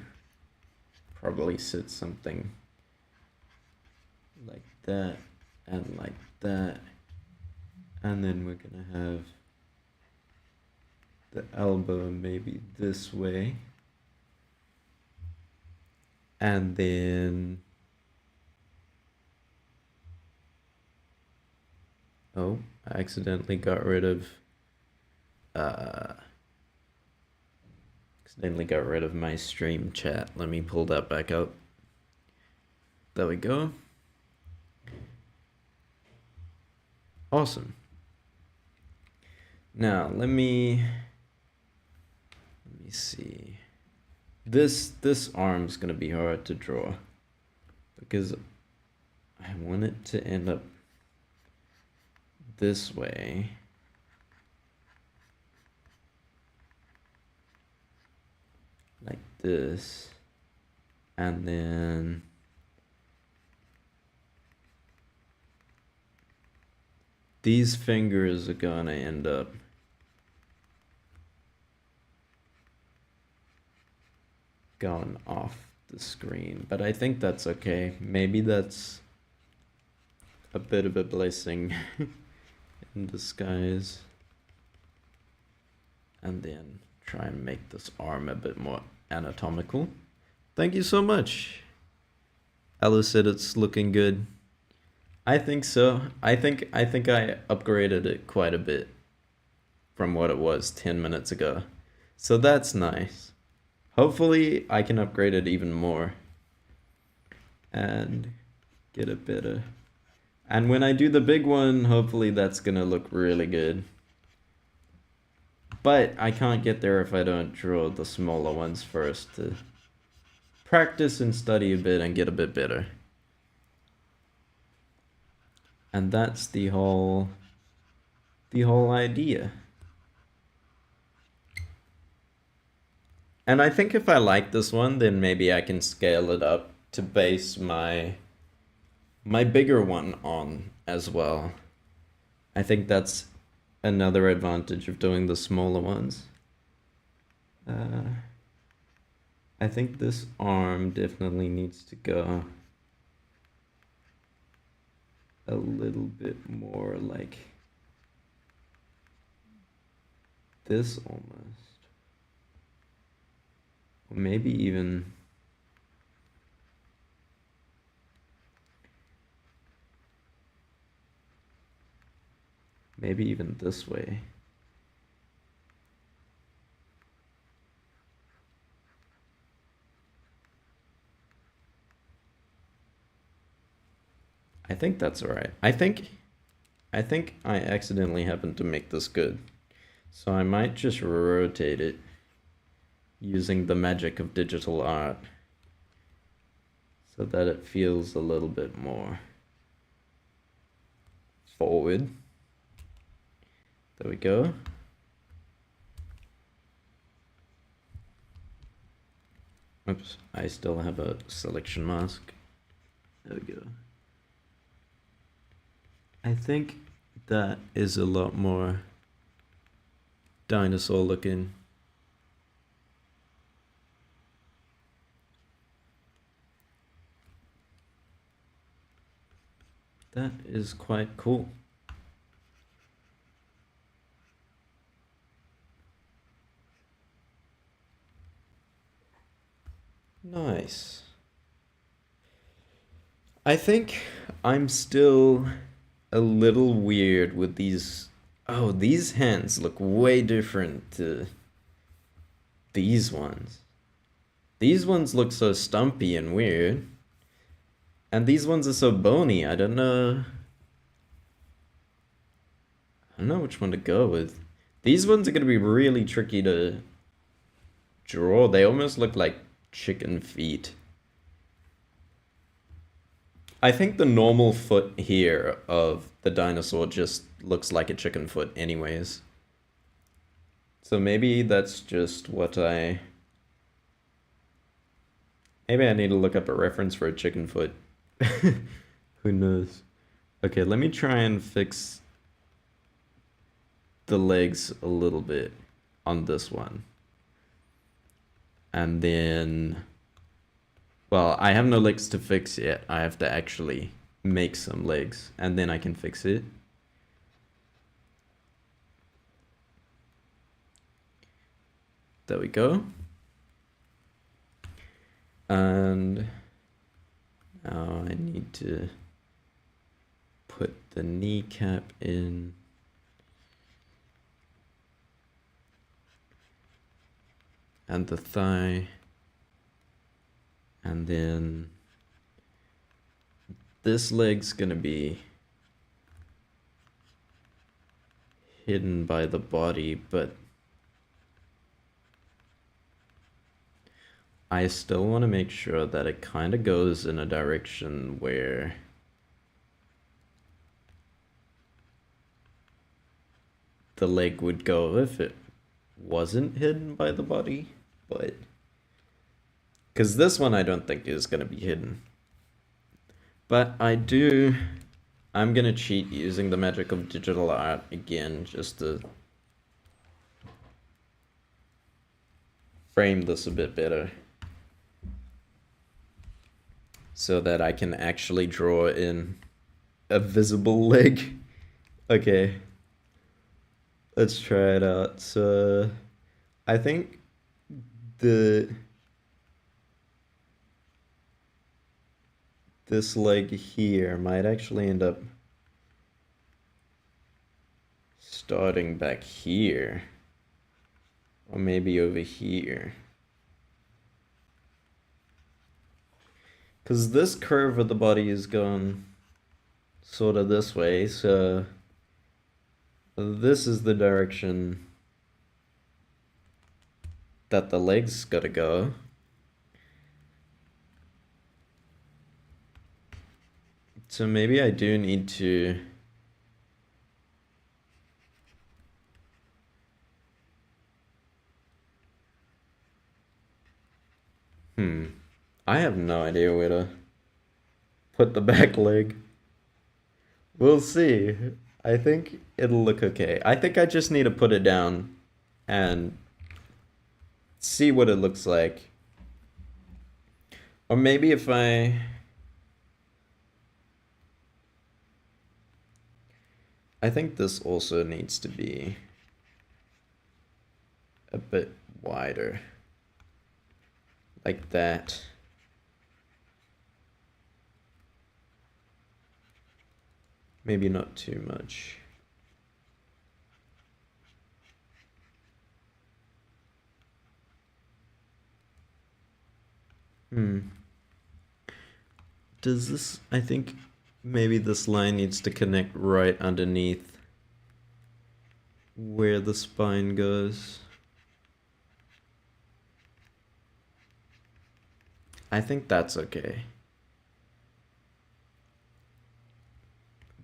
probably sits something like that and like that. And then we're gonna have the elbow maybe this way. And then, oh, I accidentally got rid of my stream chat. Let me pull that back up. There we go. Awesome. Now let me see. This arm's gonna be hard to draw because I want it to end up this way. Like this. And then these fingers are gonna end up going off the screen, but I think that's okay. Maybe that's a bit of a blessing in disguise. And then try and make this arm a bit more anatomical. Thank you so much. Alice said it's looking good. I think so. I think I upgraded it quite a bit from what it was 10 minutes ago. So that's nice. Hopefully I can upgrade it even more and get it better. And when I do the big one, hopefully that's gonna look really good. But I can't get there if I don't draw the smaller ones first to practice and study a bit and get a bit better. And that's the whole idea. And I think if I like this one, then maybe I can scale it up to base my bigger one on as well. I think that's another advantage of doing the smaller ones. I think this arm definitely needs to go a little bit more like this almost. Or maybe even this way. I think that's all right. I think I accidentally happened to make this good. So I might just rotate it using the magic of digital art so that it feels a little bit more forward. There we go. Oops, I still have a selection mask. There we go. I think that is a lot more dinosaur looking. That is quite cool. Nice. I think I'm still a little weird with these. Oh, these hands look way different to these ones. These ones look so stumpy and weird. And these ones are so bony. I don't know. I don't know which one to go with. These ones are going to be really tricky to draw. They almost look like chicken feet. I think the normal foot here of the dinosaur just looks like a chicken foot anyways. So maybe that's just what maybe I need to look up a reference for a chicken foot. Who knows? Okay, let me try and fix the legs a little bit on this one. And then, well, I have no legs to fix yet. I have to actually make some legs and then I can fix it. There we go. And now I need to put the kneecap in. And the thigh. And then this leg's gonna be hidden by the body, but I still want to make sure that it kind of goes in a direction where the leg would go if it wasn't hidden by the body, but because this one I don't think is going to be hidden. But I'm going to cheat using the magic of digital art again just to frame this a bit better so that I can actually draw in a visible leg. Okay, let's try it out. So I think this leg here might actually end up starting back here, or maybe over here. Because this curve of the body is going sort of this way, so this is the direction that the legs gotta go. So maybe I do need to I have no idea where to put the back leg. We'll see. I think it'll look okay. I think I just need to put it down and see what it looks like. Or maybe if I think this also needs to be a bit wider. Like that. Maybe not too much. Does this, I think maybe this line needs to connect right underneath where the spine goes. I think that's okay.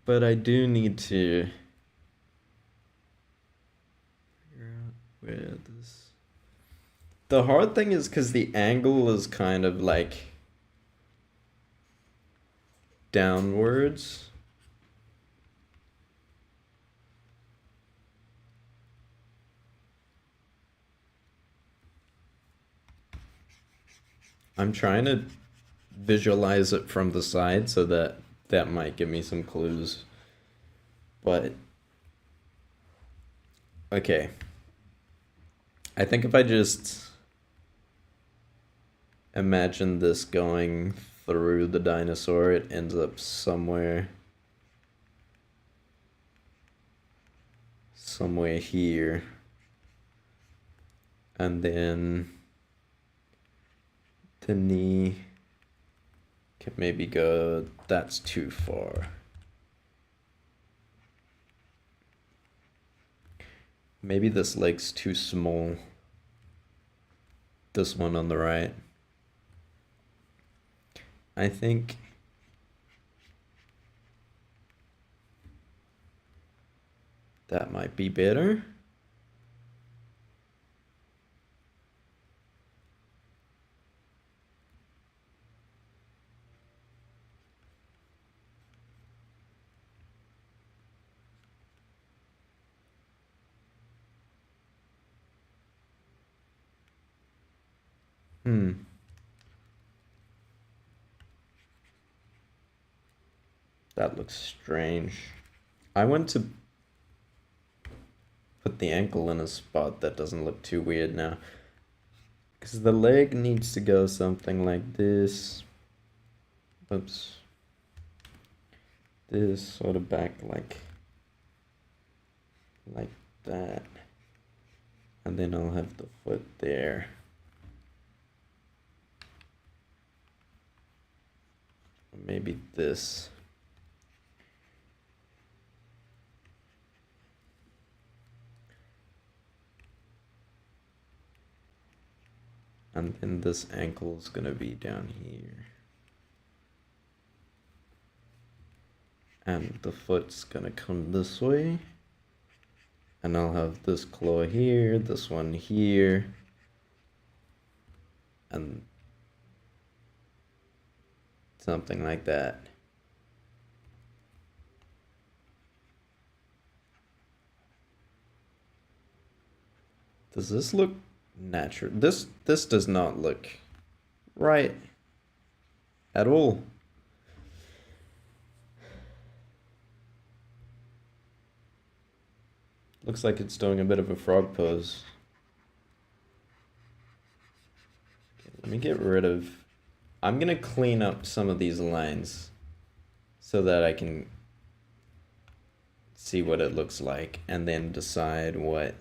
But I do need to figure out where this... The hard thing is because the angle is kind of like downwards. I'm trying to visualize it from the side so that might give me some clues. But okay. I think if I just imagine this going through the dinosaur, it ends up somewhere here. And then the knee can maybe go, that's too far. Maybe this leg's too small. This one on the right. I think that might be better. That looks strange. I want to put the ankle in a spot that doesn't look too weird now. Because the leg needs to go something like this. Oops. This sort of back like that. And then I'll have the foot there. Maybe this. And then this ankle is gonna be down here. And the foot's gonna come this way. And I'll have this claw here, this one here. And something like that. Does this look natural? This does not look right at all. Looks like it's doing a bit of a frog pose. Okay, let me get rid of... I'm gonna clean up some of these lines so that I can see what it looks like and then decide what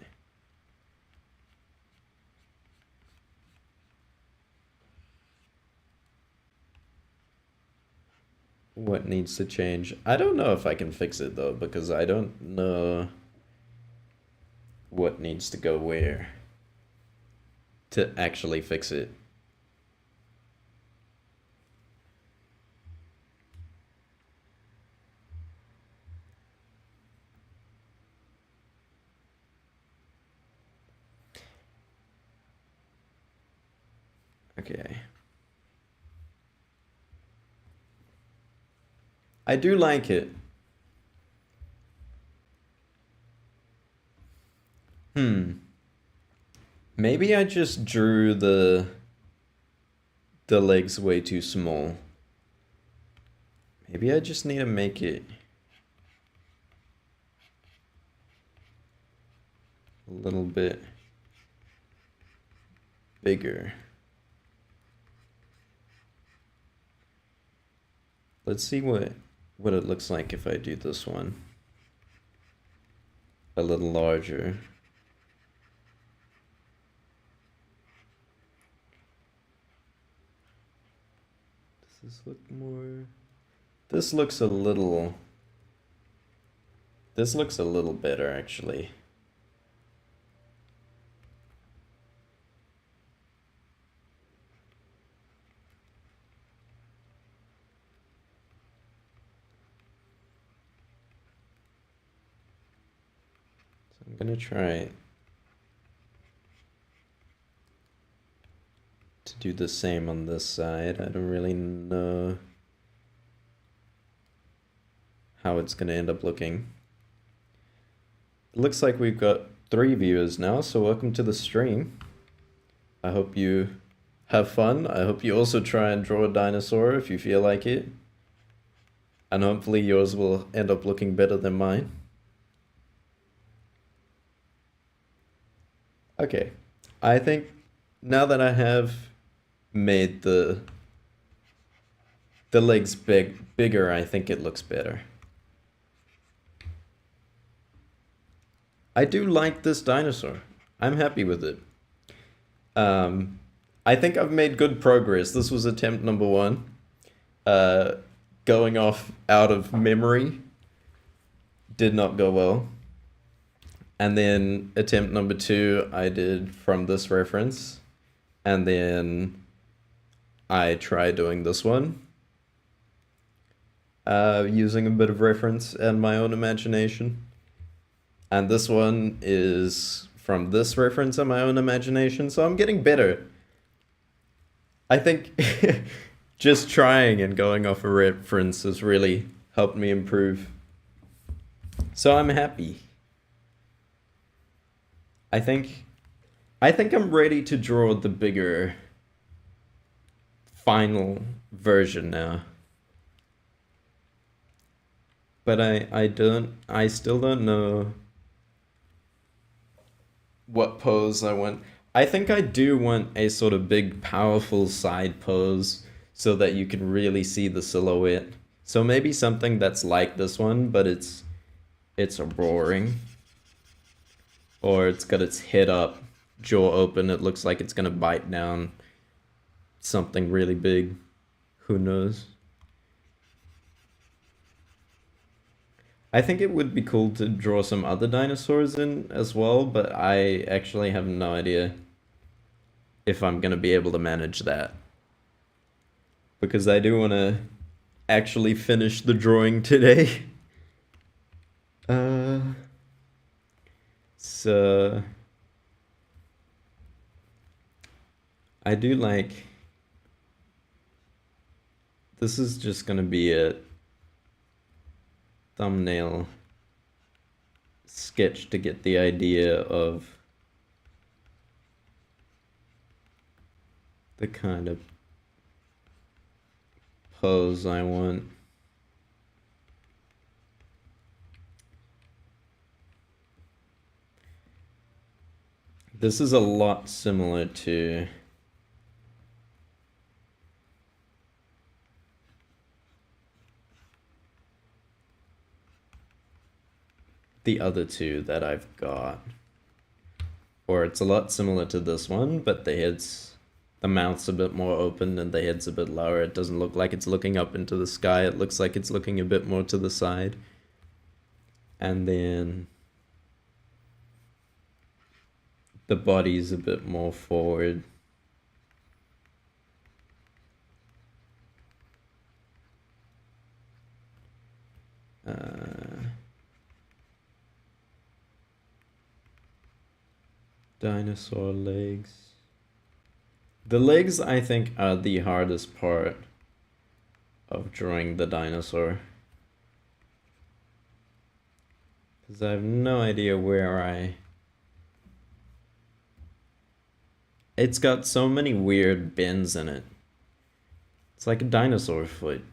needs to change. I don't know if I can fix it though, because I don't know what needs to go where to actually fix it. Okay. I do like it. Maybe I just drew the the legs way too small. Maybe I just need to make it a little bit bigger. Let's see what it looks like if I do this one a little larger. Does this look more? This looks a little better actually. I'm gonna try to do the same on this side. I don't really know how it's gonna end up looking. It looks like we've got 3 viewers now, so welcome to the stream. I hope you have fun. I hope you also try and draw a dinosaur if you feel like it. And hopefully yours will end up looking better than mine. Okay, I think now that I have made the legs bigger, I think it looks better. I do like this dinosaur. I'm happy with it. I think I've made good progress. This was attempt number 1. Going off out of memory did not go well. And then attempt number 2, I did from this reference. And then I tried doing this one. Using a bit of reference and my own imagination. And this one is from this reference and my own imagination. So I'm getting better. I think just trying and going off a reference has really helped me improve. So I'm happy. I think I'm ready to draw the bigger final version now. But I still don't know what pose I want. I think I do want a sort of big, powerful side pose so that you can really see the silhouette. So maybe something that's like this one, but it's roaring. Or it's got its head up, jaw open. It looks like it's gonna bite down something really big. Who knows? I think it would be cool to draw some other dinosaurs in as well, but I actually have no idea if I'm gonna be able to manage that. Because I do want to actually finish the drawing today. So I do like, this is just gonna be a thumbnail sketch to get the idea of the kind of pose I want. This is a lot similar to the other two that I've got. Or it's a lot similar to this one, but the mouth's a bit more open and the head's a bit lower. It doesn't look like it's looking up into the sky. It looks like it's looking a bit more to the side. And then the body's a bit more forward. Dinosaur legs. The legs, I think, are the hardest part of drawing the dinosaur. Because I have no idea where It's got so many weird bends in it. It's like a dinosaur foot.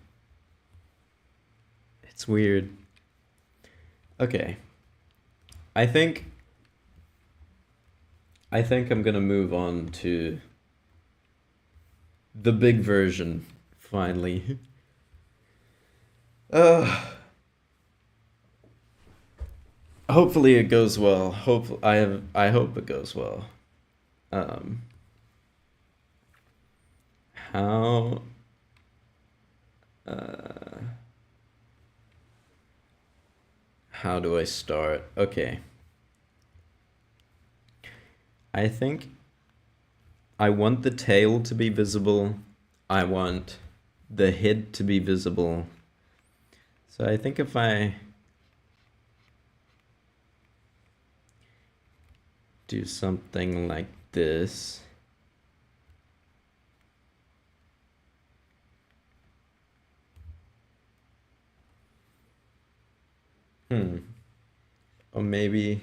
It's weird. Okay. I think I'm gonna move on to the big version finally. Uh Hopefully it goes well. I hope it goes well. Um how uh how do I start? Okay. I think I want the tail to be visible. I want the head to be visible. So I think if I do something like this. Or maybe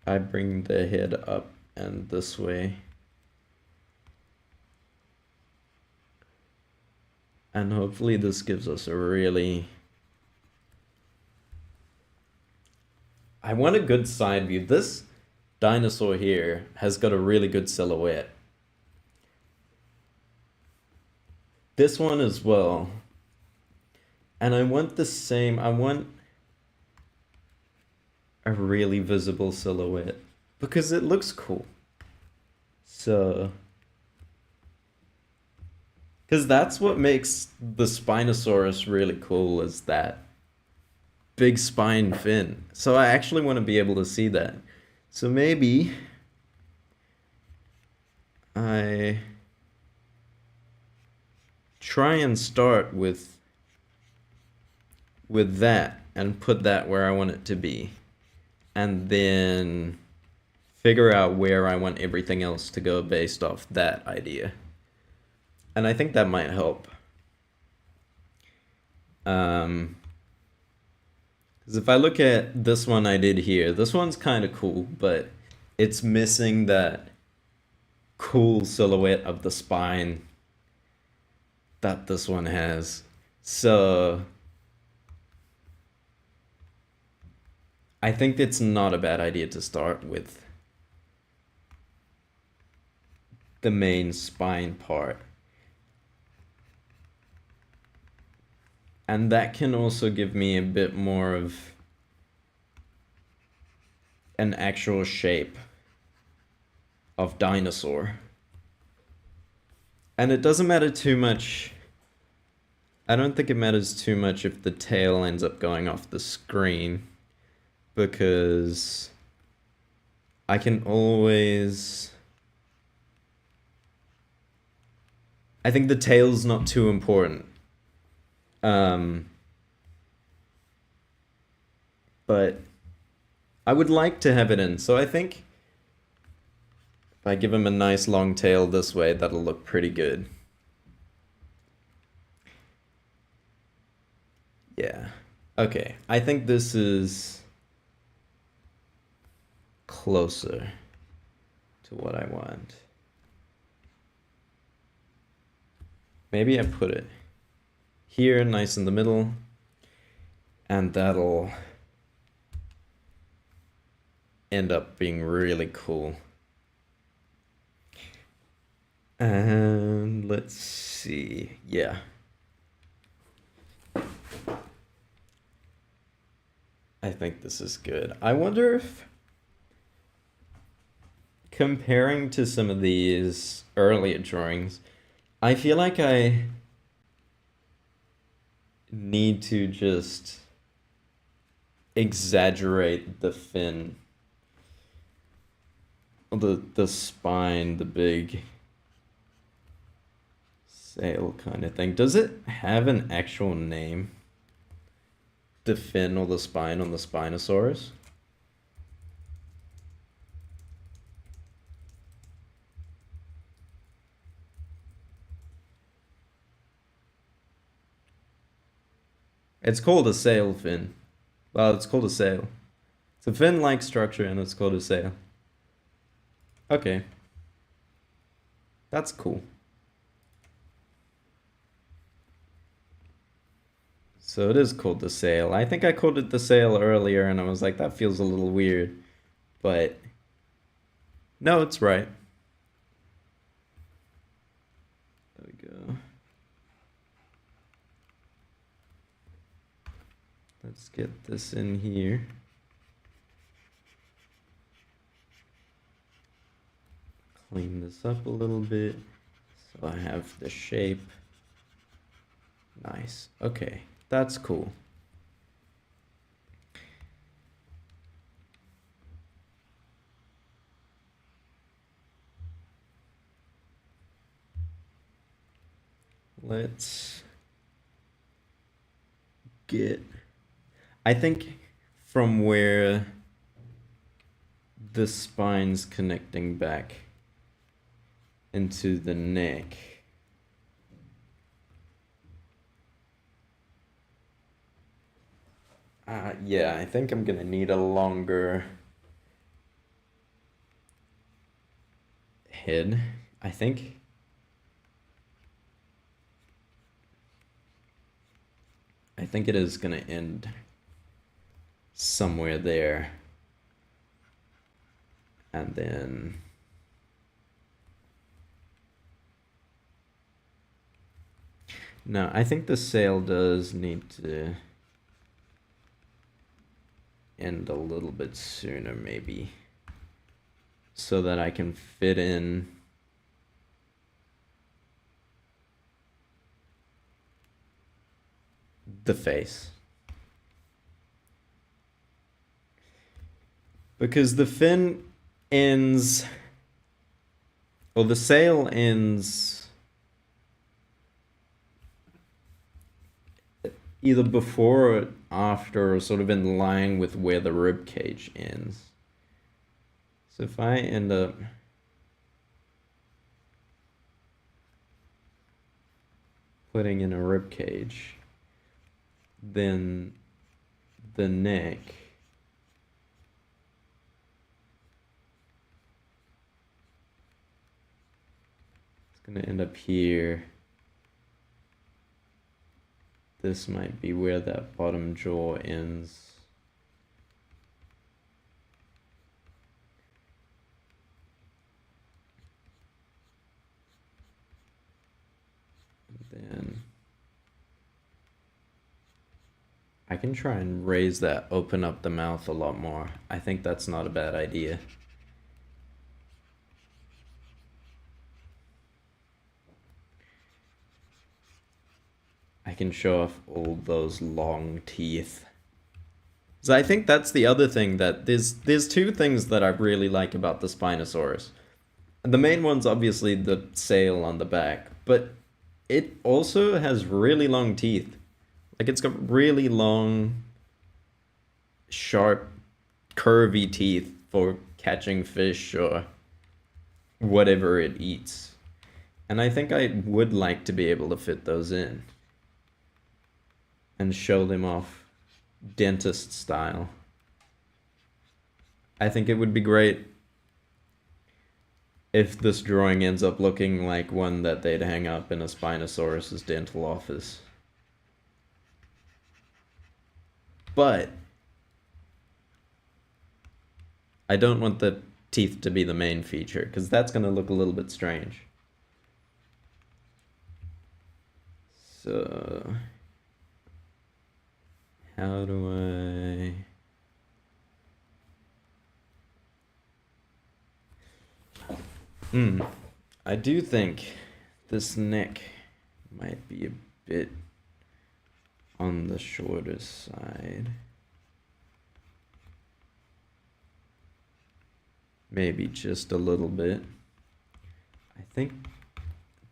I bring the head up and this way. And hopefully this gives us a really... I want a good side view. This dinosaur here has got a really good silhouette. This one as well. And I want the same, I want a really visible silhouette because it looks cool. So, because that's what makes the Spinosaurus really cool, is that big spine fin. So I actually want to be able to see that. So maybe I try and start with that and put that where I want it to be. And then figure out where I want everything else to go based off that idea. And I think that might help. Because if I look at this one I did here, this one's kind of cool, but it's missing that cool silhouette of the spine that this one has. So I think it's not a bad idea to start with the main spine part. And that can also give me a bit more of an actual shape of dinosaur. And it doesn't matter too much. I don't think it matters too much if the tail ends up going off the screen, because I can always... I think the tail's not too important. But I would like to have it in, so I think if I give him a nice long tail this way, that'll look pretty good. Yeah. Okay, I think this is closer to what I want. Maybe I put it here, nice in the middle, and that'll end up being really cool. And let's see, yeah. I think this is good. I wonder if, comparing to some of these earlier drawings, I feel like I need to just exaggerate the fin, the spine, the big sail kind of thing. Does it have an actual name? The fin or the spine on the Spinosaurus? It's called a sail fin. Well, it's called a sail. It's a fin-like structure and it's called a sail. Okay. That's cool. So it is called the sail. I think I called it the sail earlier and I was like, that feels a little weird. But no, it's right. There we go. Let's get this in here. Clean this up a little bit so I have the shape. Nice. Okay, that's cool. Let's get, I think from where the spine's connecting back into the neck. Yeah, I think I'm gonna need a longer head, I think. I think it is gonna end somewhere there. And then no, I think the sail does need to end a little bit sooner, maybe, so that I can fit in the face. Because the fin ends, or the sail ends either before or after, or sort of in line with where the rib cage ends. So if I end up putting in a rib cage, then the neck is going to end up here. This might be where that bottom jaw ends. And then I can try and raise that, open up the mouth a lot more. I think that's not a bad idea. I can show off all those long teeth. So I think that's the other thing, that there's two things that I really like about the Spinosaurus. The main one's obviously the sail on the back, but it also has really long teeth. Like, it's got really long, sharp, curvy teeth for catching fish or whatever it eats. And I think I would like to be able to fit those in and show them off dentist style. I think it would be great if this drawing ends up looking like one that they'd hang up in a Spinosaurus's dental office. But I don't want the teeth to be the main feature, because that's going to look a little bit strange. So how do I do think this neck might be a bit on the shorter side. Maybe just a little bit. I think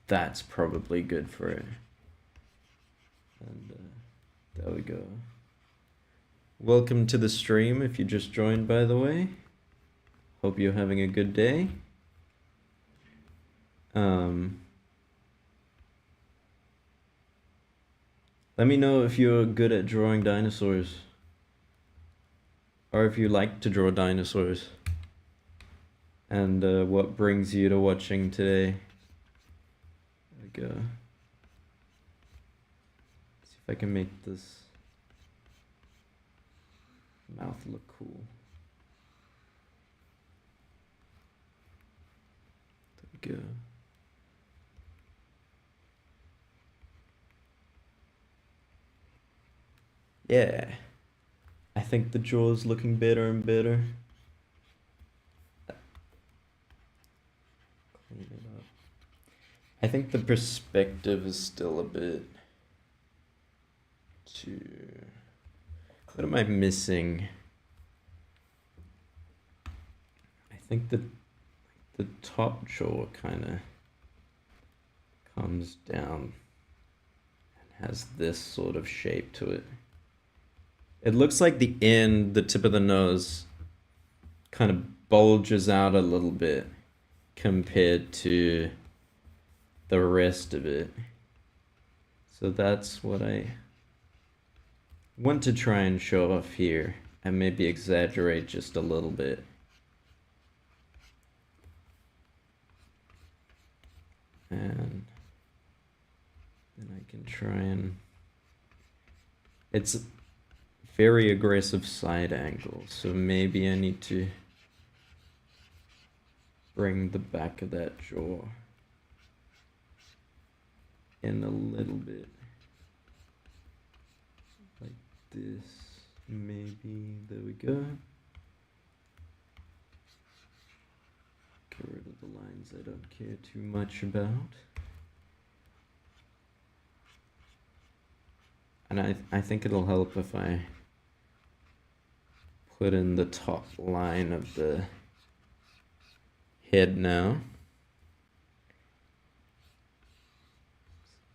that's probably good for it. And there we go. Welcome to the stream if you just joined, by the way. Hope you're having a good day. Let me know if you're good at drawing dinosaurs, or if you like to draw dinosaurs, and what brings you to watching today. There we go. See if I can make this Mouth look cool. There we go. Yeah. I think the jaw's looking better and better. Clean it up. I think the perspective is still a bit too... What am I missing? I think the top jaw kind of comes down and has this sort of shape to it. It looks like the tip of the nose kind of bulges out a little bit compared to the rest of it. So that's what I want to try and show off here and maybe exaggerate just a little bit. And then I can try and... It's very aggressive side angle, so maybe I need to bring the back of that jaw in a little bit. Like this, maybe. There we go. Get rid of the lines I don't care too much about. And I think it'll help if I put in the top line of the head now.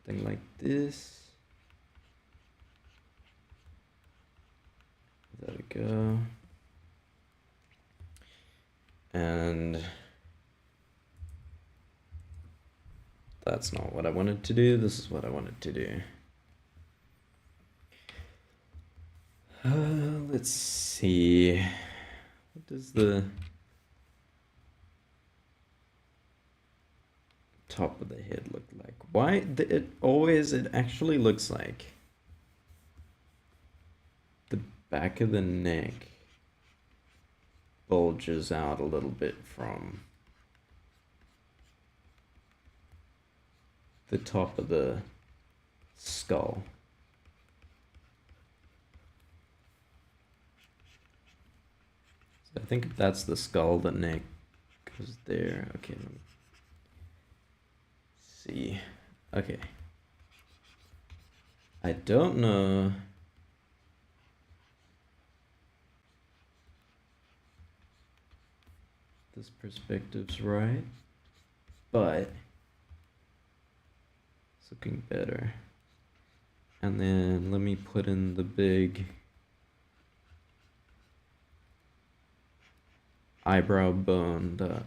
Something like this. There we go. And that's not what I wanted to do. This is what I wanted to do. Let's see. What does the top of the head look like? Why it actually looks like the back of the neck bulges out a little bit from the top of the skull. So I think if that's the skull, the neck goes there. Okay, let me see. Okay. I don't know. This perspective's right, but it's looking better. And then let me put in the big eyebrow bone that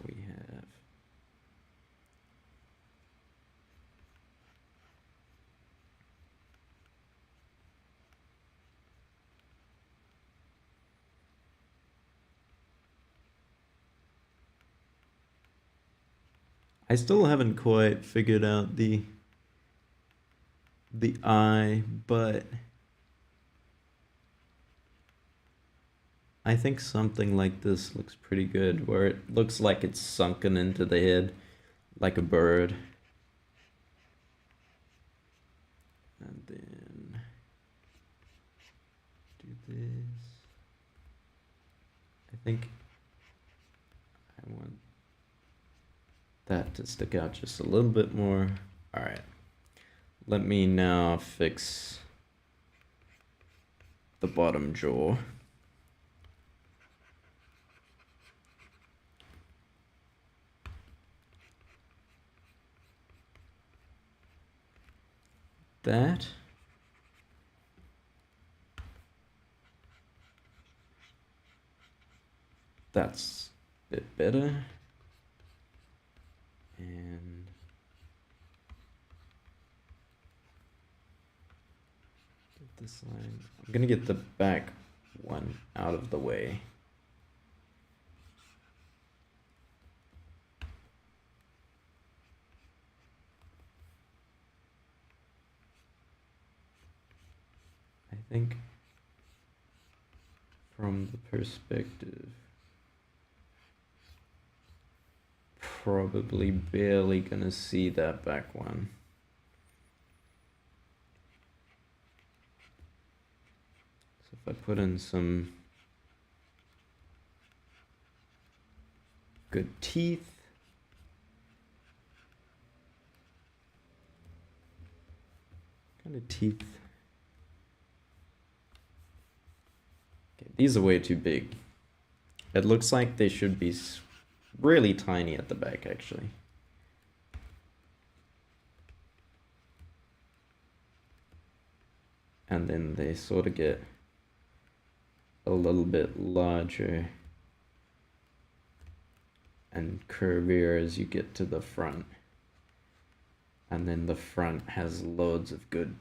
we have. I still haven't quite figured out the eye, but I think something like this looks pretty good, where it looks like it's sunken into the head like a bird. And then do this. I think I want that to stick out just a little bit more. All right, let me now fix the bottom jaw. That's a bit better. And get this line. I'm gonna get the back one out of the way. I think from the perspective. Probably barely gonna see that back one. So if I put in some good teeth, what kind of teeth? Okay, these are way too big. It looks like they should be really tiny at the back, actually. And then they sort of get a little bit larger and curvier as you get to the front. And then the front has loads of good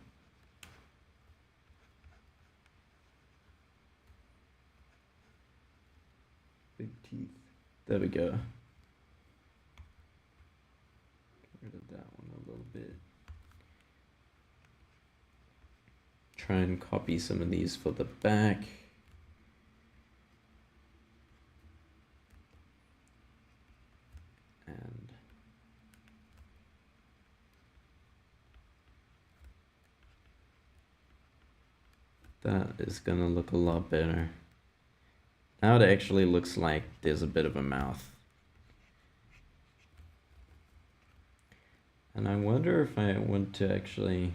big teeth. There we go. Get rid of that one a little bit. Try and copy some of these for the back. And that is gonna look a lot better. Now it actually looks like there's a bit of a mouth. And I wonder if I want to actually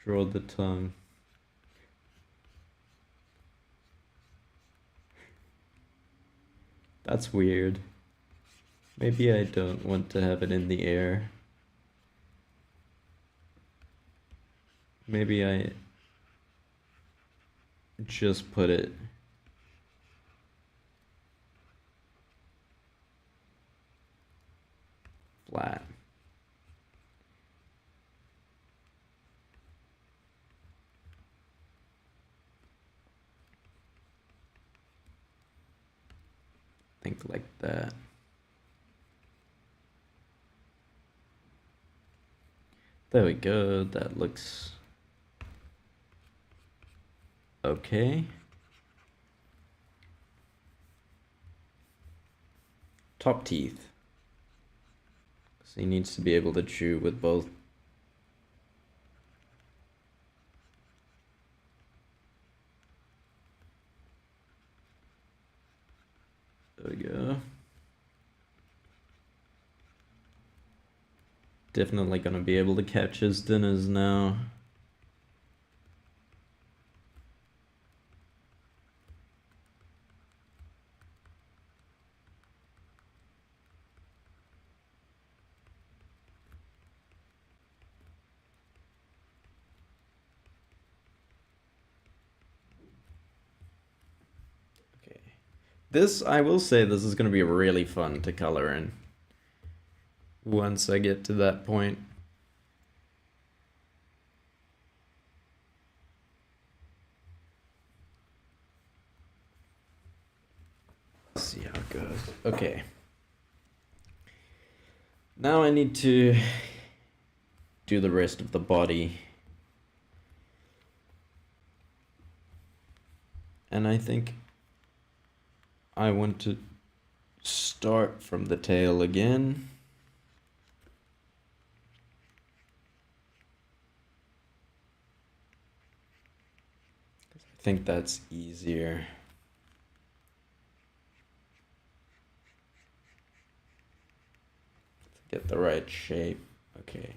draw the tongue. That's weird. Maybe I don't want to have it in the air. Maybe I just put it flat. Think like that. There we go. That looks okay. Top teeth. So he needs to be able to chew with both. There we go. Definitely gonna be able to catch his dinners now. Okay. This, I will say, this is gonna be really fun to color in. Once I get to that point. Let's see how it goes. Okay. Now I need to do the rest of the body. And I think I want to start from the tail again. I think that's easier. To get the right shape. Okay.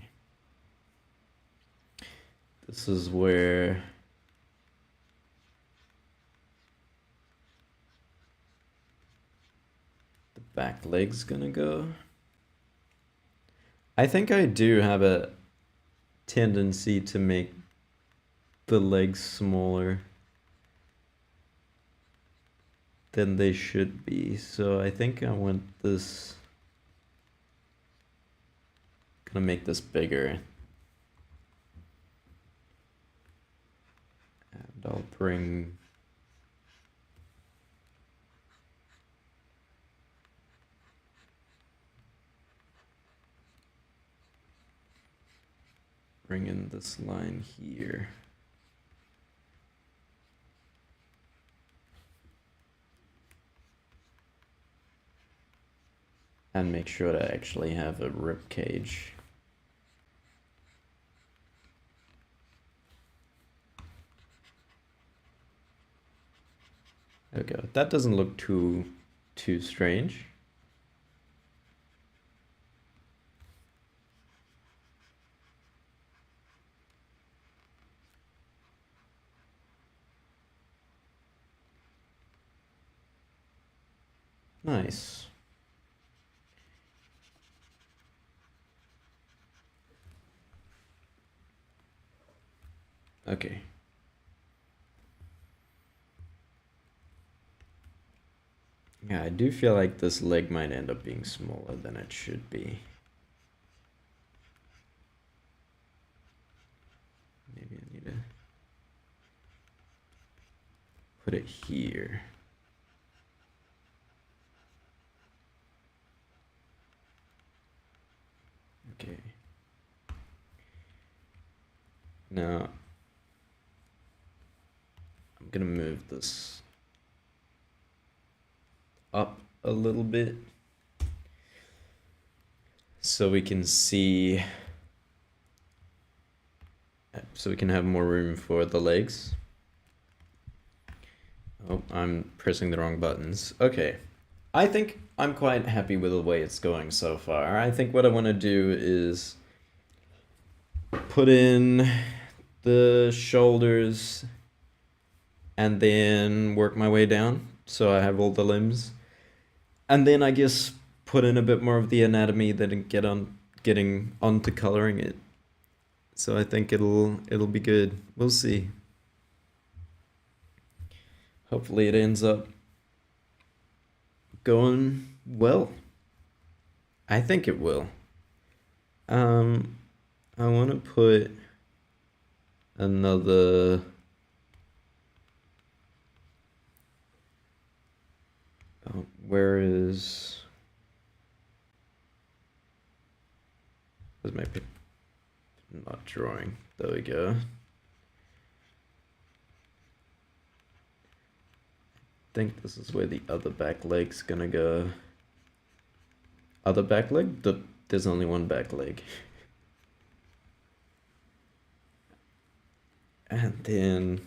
This is where the back leg's gonna go. I think I do have a tendency to make the legs smaller than they should be. So I think I want this, gonna make this bigger. And I'll bring bring in this line here. And make sure to actually have a rib cage. There we go. That doesn't look too strange. Nice. Okay. Yeah, I do feel like this leg might end up being smaller than it should be. Maybe I need to put it here. Okay. Now, I'm gonna move this up a little bit so we can see, so we can have more room for the legs. Oh, I'm pressing the wrong buttons. Okay. I think I'm quite happy with the way it's going so far. I think what I want to do is put in the shoulders and then work my way down so I have all the limbs. And then I guess put in a bit more of the anatomy that getting onto coloring it. So I think it'll be good. We'll see. Hopefully it ends up going well. I think it will. I want to put another where's my pic? Not drawing. There we go. I think this is where the other back leg's gonna go. Other back leg? There's only one back leg. And then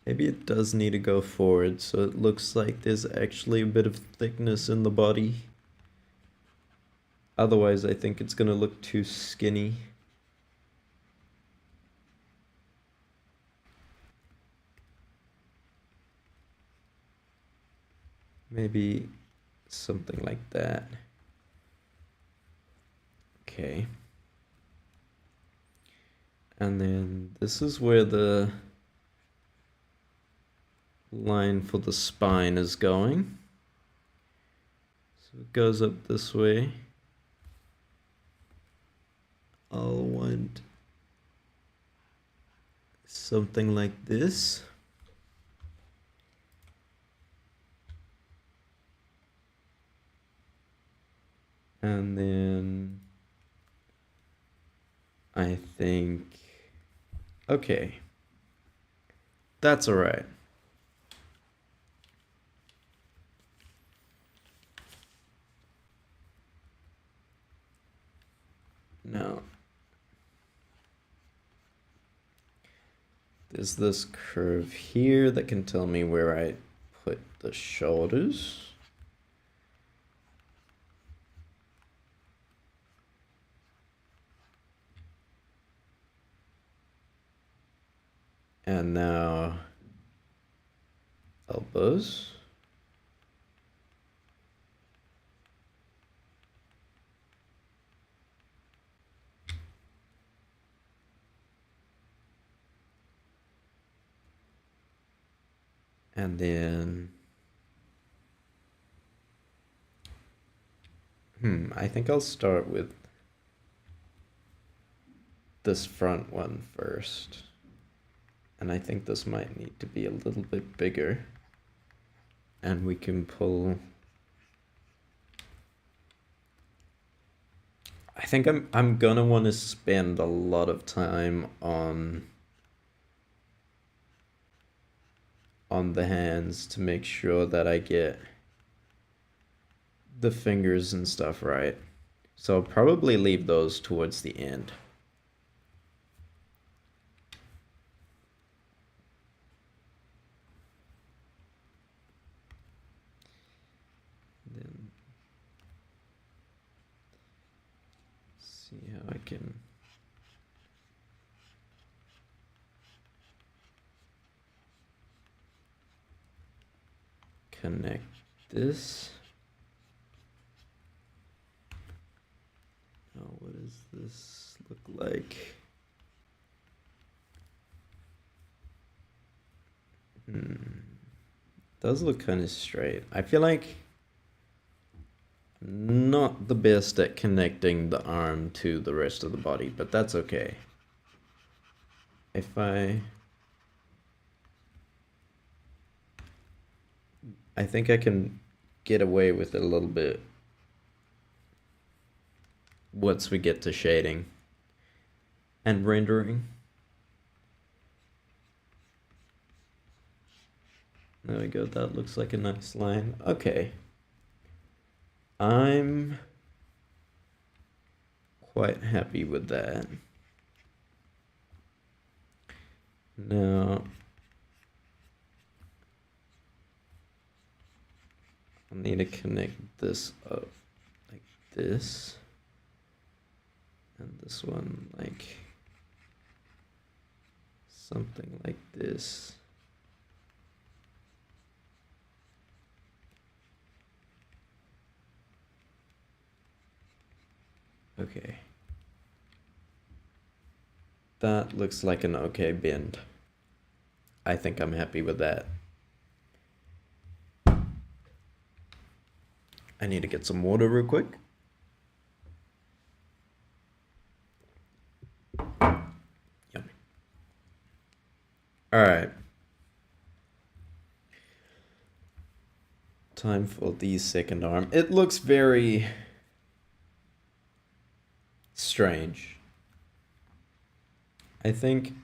maybe it does need to go forward, so it looks like there's actually a bit of thickness in the body. Otherwise, I think it's gonna look too skinny. Maybe something like that. Okay. And then this is where the line for the spine is going. So it goes up this way. I'll want something like this. And then I think, okay, that's all right. Now, there's this curve here that can tell me where I put the shoulders. And now elbows. And then, I think I'll start with this front one first. And I think this might need to be a little bit bigger. And we can pull think I'm gonna want to spend a lot of time on the hands to make sure that I get the fingers and stuff right. So I'll probably leave those towards the end. Then see how I can connect this. Now, what does this look like? Does look kind of straight. I feel like I'm not the best at connecting the arm to the rest of the body, but that's okay. If I think I can get away with it a little bit once we get to shading and rendering. There we go, that looks like a nice line. Okay. I'm quite happy with that. Now, I'll need to connect this up like this. And this one like something like this. Okay. That looks like an okay bend. I think I'm happy with that. I need to get some water real quick. Yummy. All right. Time for the second arm. It looks very strange. I think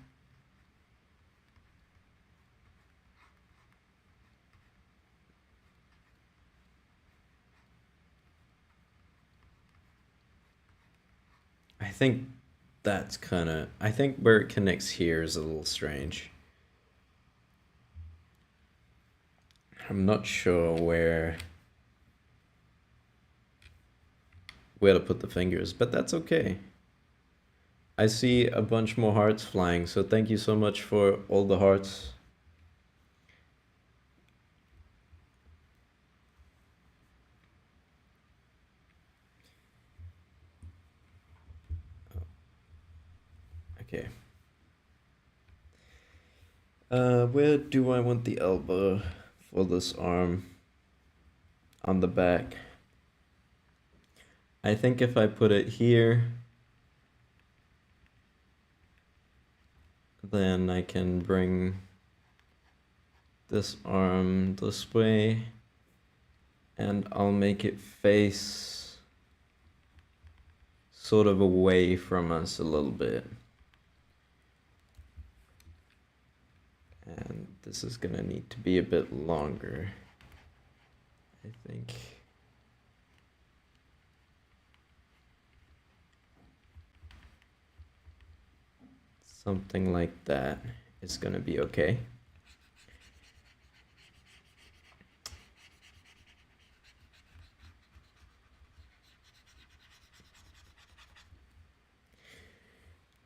that's kind of, I think where it connects here is a little strange. I'm not sure where to put the fingers, but that's okay. I see a bunch more hearts flying, so thank you so much for all the hearts. Okay. Where do I want the elbow for this arm? On the back. I think if I put it here, then I can bring this arm this way, and I'll make it face sort of away from us a little bit. And this is gonna need to be a bit longer, I think. Something like that is gonna be okay.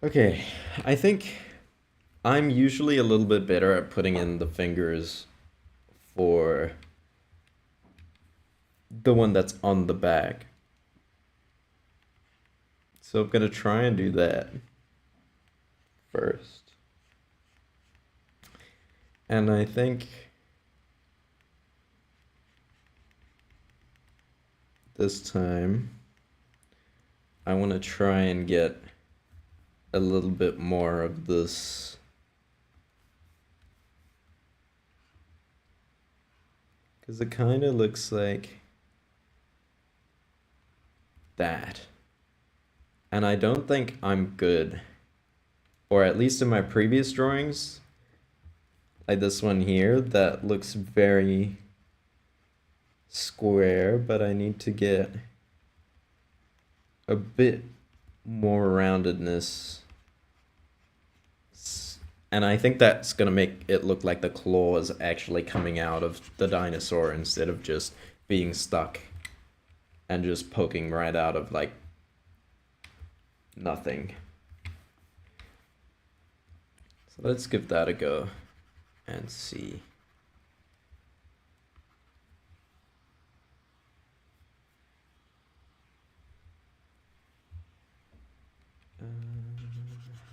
Okay, I think I'm usually a little bit better at putting in the fingers for the one that's on the back. So I'm gonna try and do that first. And I think this time I want to try and get a little bit more of this because it kind of looks like that. And I don't think I'm good, or at least in my previous drawings, like this one here, that looks very square, but I need to get a bit more roundedness. And I think that's gonna make it look like the claws actually coming out of the dinosaur instead of just being stuck and just poking right out of like nothing. So let's give that a go and see.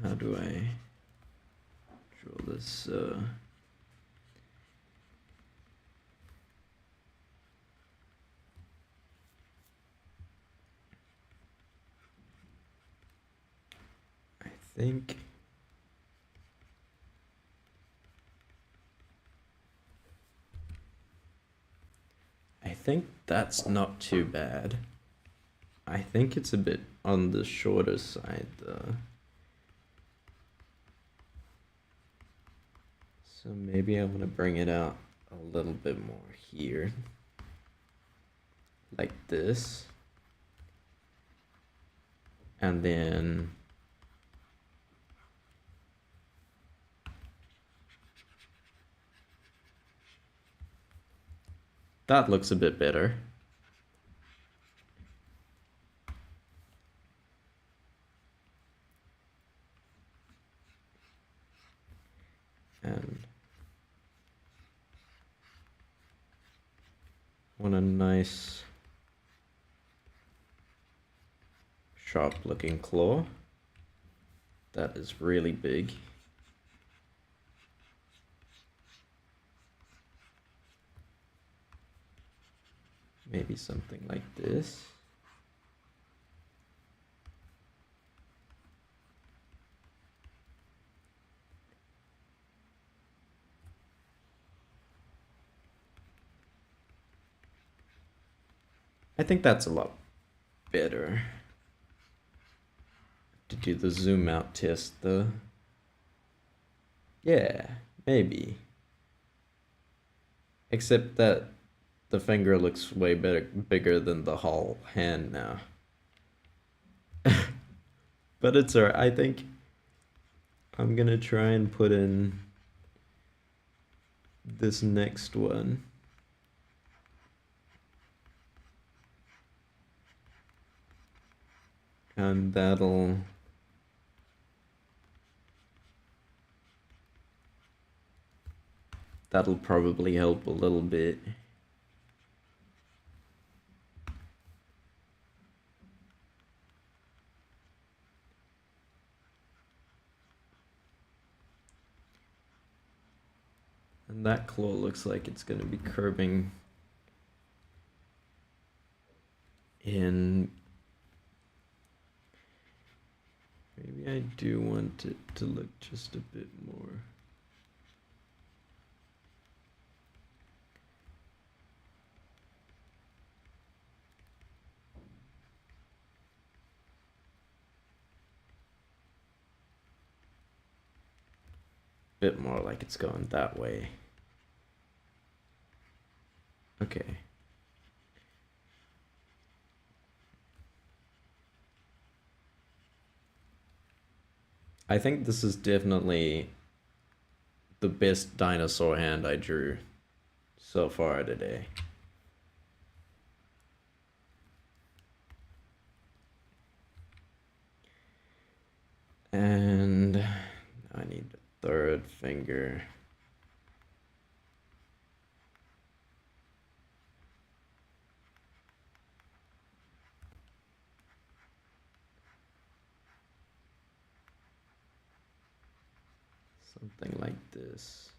How do I draw this? I think that's not too bad. I think it's a bit on the shorter side though. So maybe I want to bring it out a little bit more here. Like this. And then that looks a bit better. And want a nice sharp looking claw. That is really big. Maybe something like this. I think that's a lot better. To do the zoom out test though. Yeah, maybe. Except that the finger looks way bigger than the whole hand now. But it's alright. I think I'm gonna try and put in this next one. And that'll probably help a little bit. And that claw looks like it's going to be curving in. Maybe I do want it to look just a bit more. Bit more like it's going that way. Okay. I think this is definitely the best dinosaur hand I drew so far today. And I need the third finger. Something like this.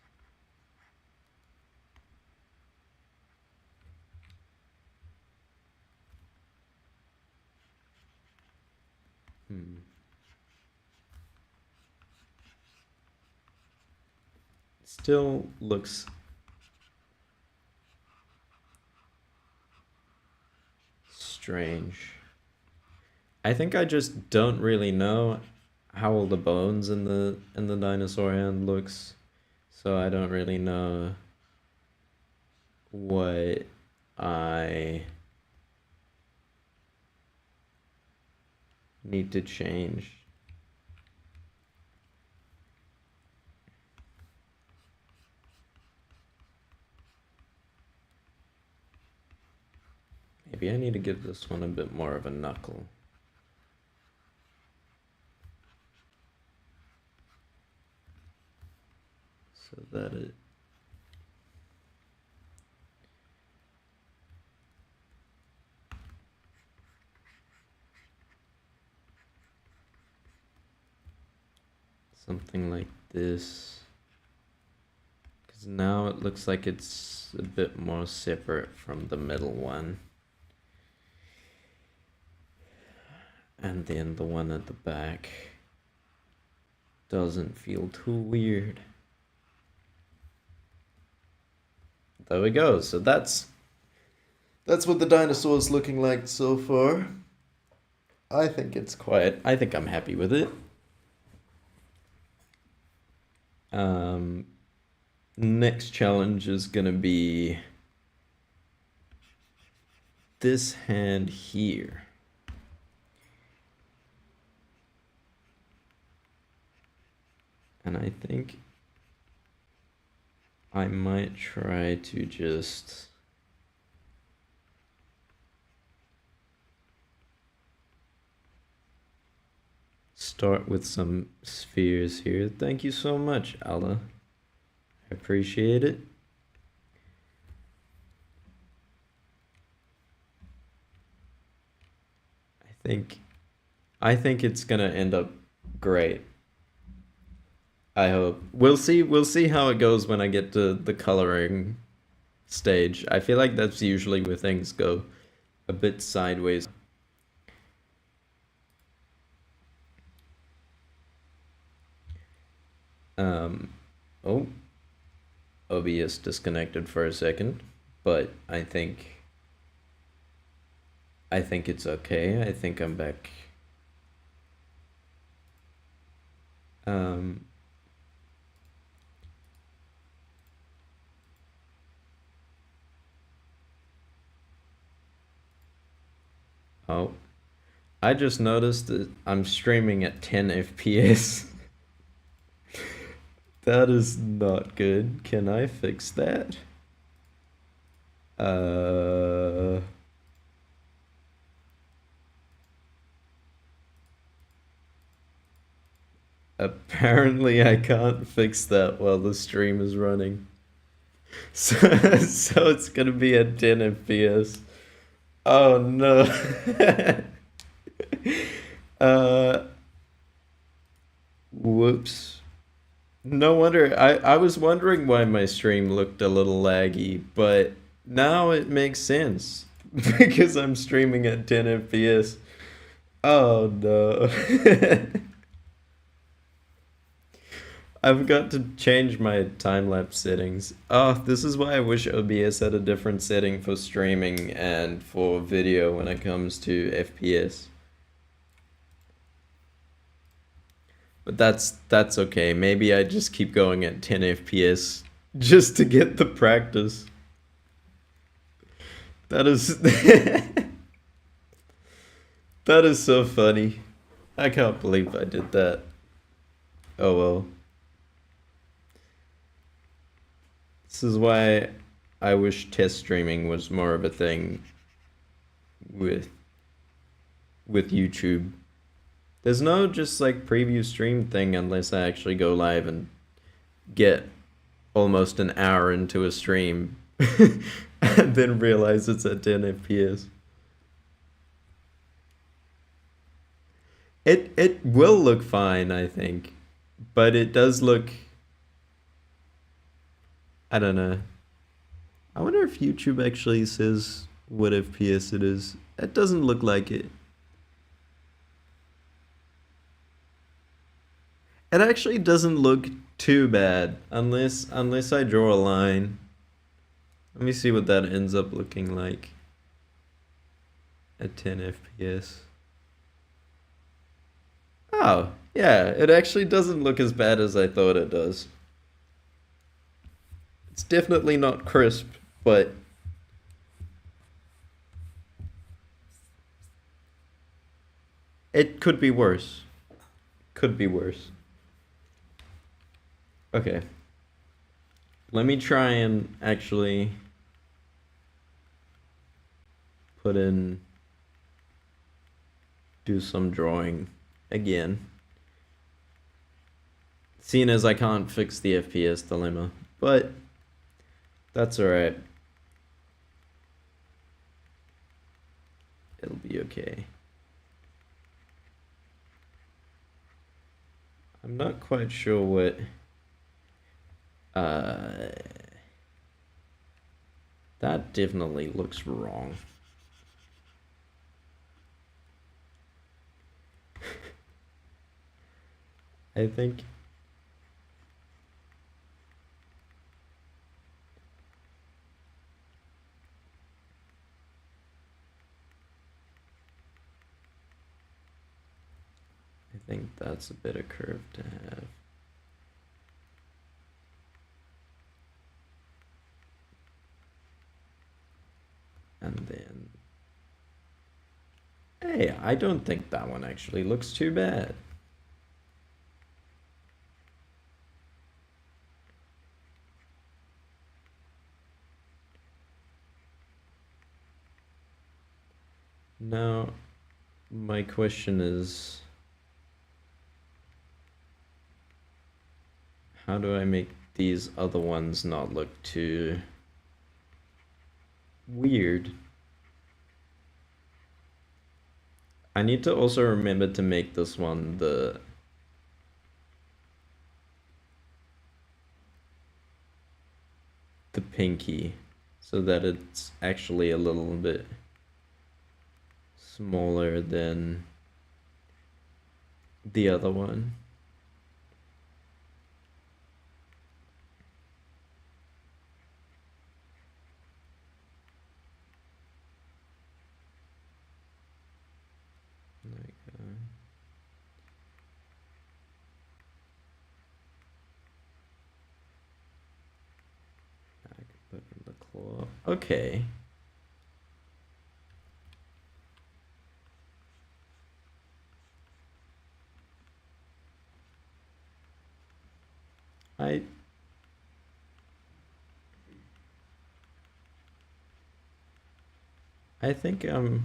Still looks strange. I think I just don't really know how all the bones in the dinosaur hand looks. So I don't really know what I need to change. Maybe I need to give this one a bit more of a knuckle. So that it... something like this. Because now it looks like it's a bit more separate from the middle one. And then the one at the back doesn't feel too weird. There we go. So that's what the dinosaur's looking like so far. I think I'm happy with it. Next challenge is gonna be this hand here. And I think I might try to just start with some spheres here. Thank you so much, Allah. I appreciate it. I think it's gonna end up great. I hope. We'll see how it goes when I get to the coloring stage. I feel like that's usually where things go a bit sideways. Oh, OBS disconnected for a second, but I think it's okay. I think I'm back. Oh, I just noticed that I'm streaming at 10 FPS. That is not good. Can I fix that? Apparently I can't fix that while the stream is running. So, so it's gonna be at 10 FPS. Oh no. Whoops. No wonder. I was wondering why my stream looked a little laggy, but now it makes sense because I'm streaming at 10 FPS. Oh no. I've got to change my time-lapse settings. Oh, this is why I wish OBS had a different setting for streaming and for video when it comes to FPS. But that's okay. Maybe I just keep going at 10 FPS just to get the practice. That is that is so funny. I can't believe I did that. Oh well. This is why I wish test streaming was more of a thing with YouTube. There's no just like preview stream thing unless I actually go live and get almost an hour into a stream and then realize it's at 10 FPS. It will look fine, I think, but it does look, I don't know. I wonder if YouTube actually says what FPS it is. It doesn't look like it. It actually doesn't look too bad unless I draw a line. Let me see what that ends up looking like at 10 FPS. Oh, yeah, it actually doesn't look as bad as I thought it does. It's definitely not crisp, but it could be worse. Could be worse. Okay. Let me try and actually put in, do some drawing again. Seeing as I can't fix the FPS dilemma, but that's alright. It'll be okay. I'm not quite sure what that definitely looks wrong. I think that's a bit of curve to have. And then, hey, I don't think that one actually looks too bad. Now, my question is, how do I make these other ones not look too weird? I need to also remember to make this one the pinky so that it's actually a little bit smaller than the other one. Like, I could put in the claw. Okay. I think I'm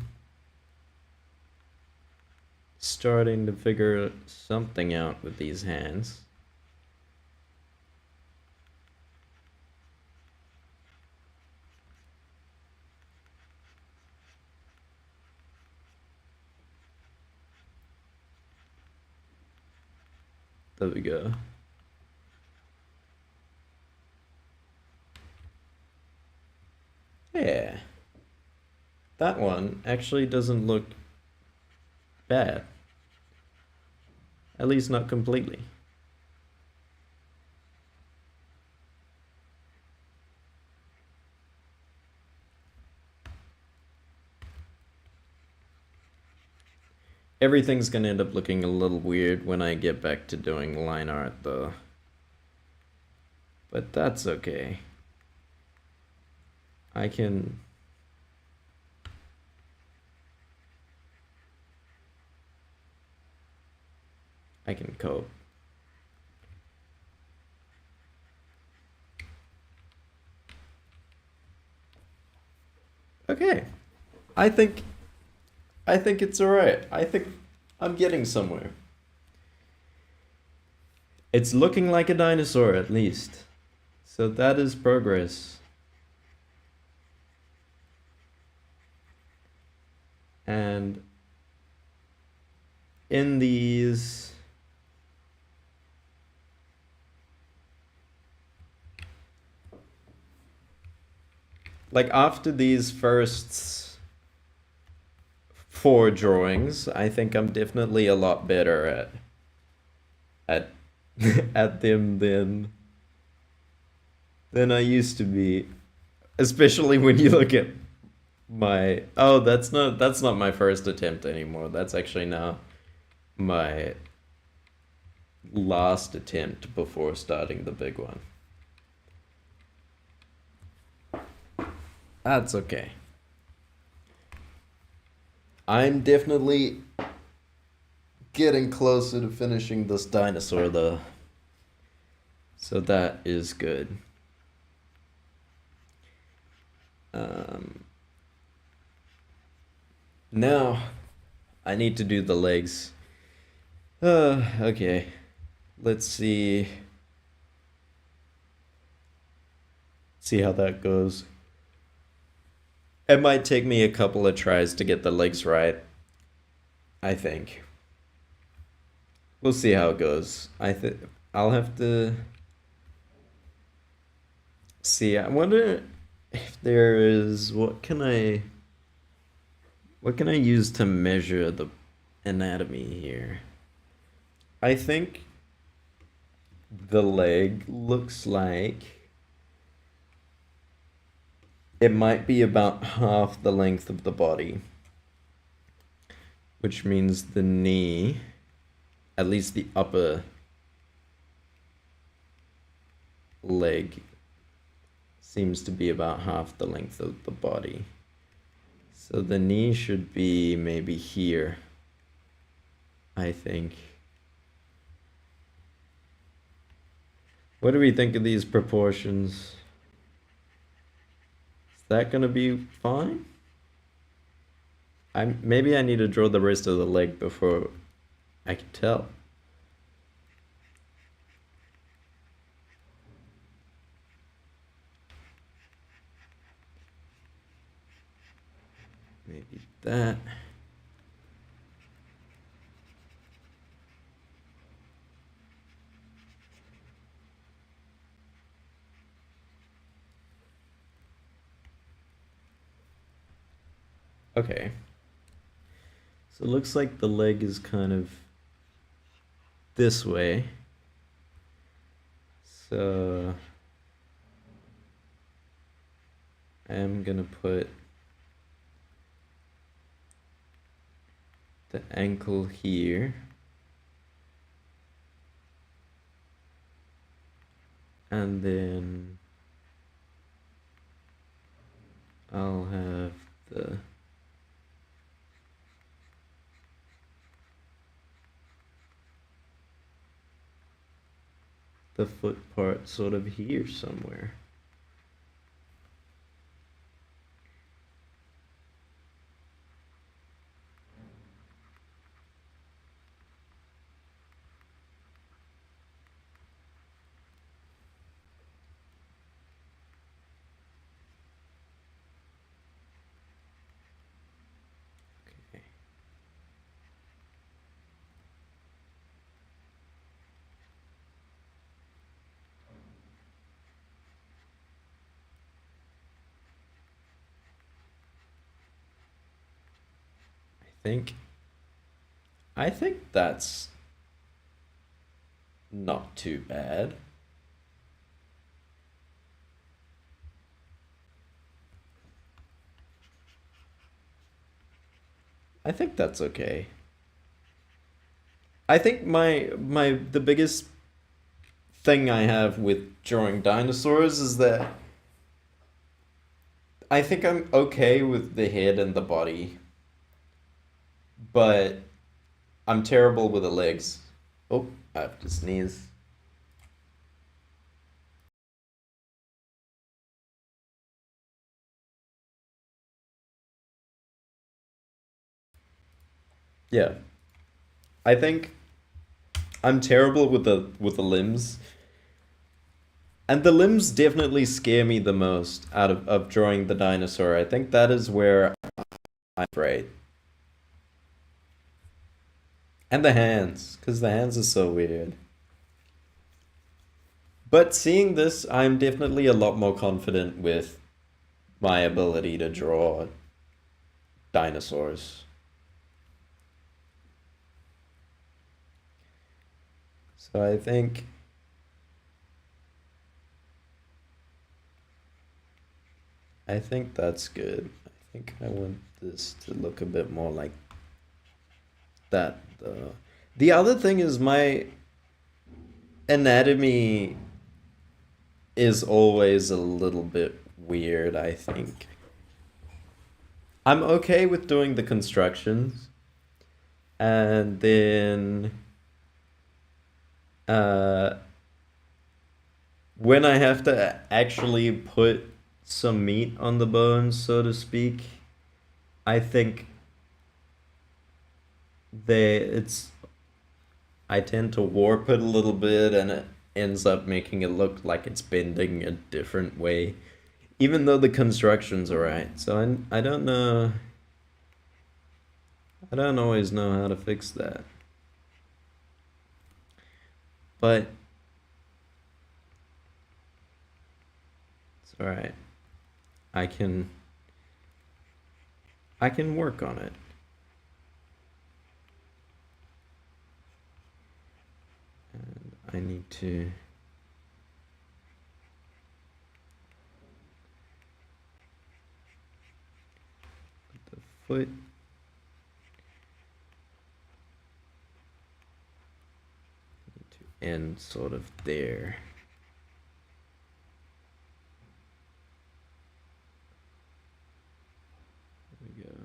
starting to figure something out with these hands. There we go. Yeah. That one actually doesn't look bad. At least not completely. Everything's gonna end up looking a little weird when I get back to doing line art though. But that's okay. I can cope. Okay. I think it's alright. I think I'm getting somewhere. It's looking like a dinosaur at least. So that is progress. And in these like after these first 4 drawings, I think I'm definitely a lot better at at them than I used to be. Especially when you look at my, oh, that's not my first attempt anymore. That's actually now my last attempt before starting the big one. That's okay. I'm definitely getting closer to finishing this dinosaur though. So that is good. Now I need to do the legs. Okay. Let's see how that goes. It might take me a couple of tries to get the legs right, I think. We'll see how it goes. I'll have to see. I wonder if there is what can I use to measure the anatomy here? I think the leg looks like it might be about half the length of the body, which means the knee, at least the upper leg, seems to be about half the length of the body. So the knee should be maybe here, I think. What do we think of these proportions? Is that gonna be fine? Maybe I need to draw the rest of the leg before I can tell. Maybe that. Okay. So it looks like the leg is kind of this way. So I'm gonna put the ankle here. And then I'll have the foot part sort of here somewhere. Okay. I think that's not too bad. I think that's okay. I think the biggest thing I have with drawing dinosaurs is that I think I'm okay with the head and the body, but I'm terrible with the legs. Oh, I have to sneeze. Yeah. I think I'm terrible with the limbs. And the limbs definitely scare me the most out of drawing the dinosaur. I think that is where I'm afraid. And the hands, because the hands are so weird. But seeing this, I'm definitely a lot more confident with my ability to draw dinosaurs. So I think that's good. I think I want this to look a bit more like that. The other thing is anatomy is always a little bit weird, I think. I'm okay with doing the constructions, and then uh, when I have to actually put some meat on the bones, so to speak, I think it's I tend to warp it a little bit, and it ends up making it look like it's bending a different way, even though the constructions are right. So I don't always know how to fix that. But it's all right. I can I can work on it. And I need to put the foot to end sort of there. There we go.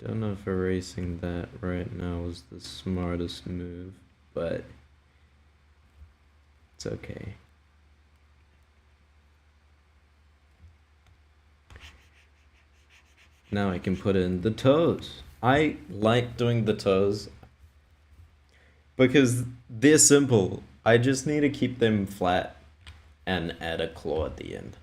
Don't know if erasing that right now was the smartest move, but it's okay. Now I can put in the toes. I like doing the toes because they're simple. I just need to keep them flat and add a claw at the end.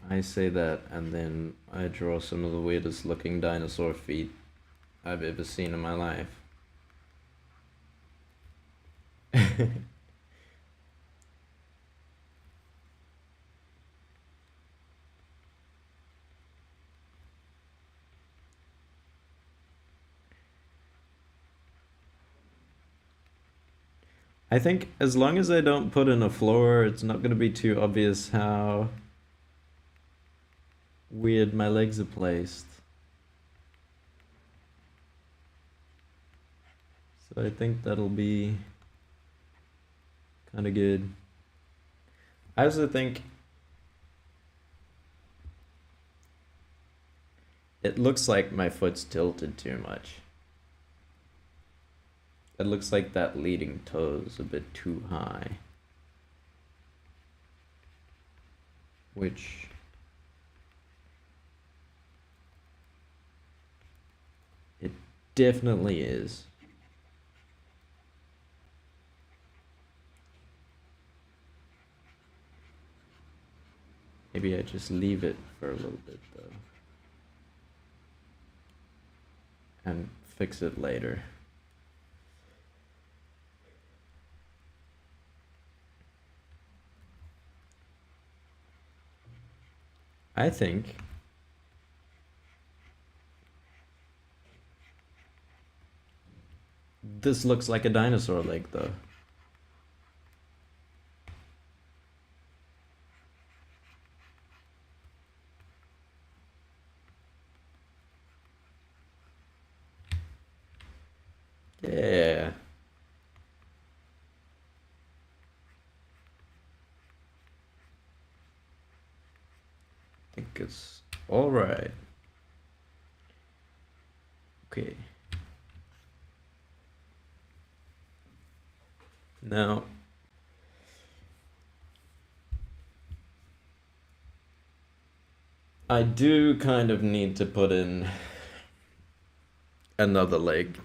I say that and then I draw some of the weirdest looking dinosaur feet I've ever seen in my life. I think as long as I don't put in a floor, it's not going to be too obvious how weird my legs are placed. So I think that'll be kind of good. I also think it looks like my foot's tilted too much. It looks like that leading toe's a bit too high. Which it definitely is. Maybe I just leave it for a little bit though. And fix it later. I think this looks like a dinosaur leg though. Yeah. I think it's all right. Okay. Now, I do kind of need to put in another leg.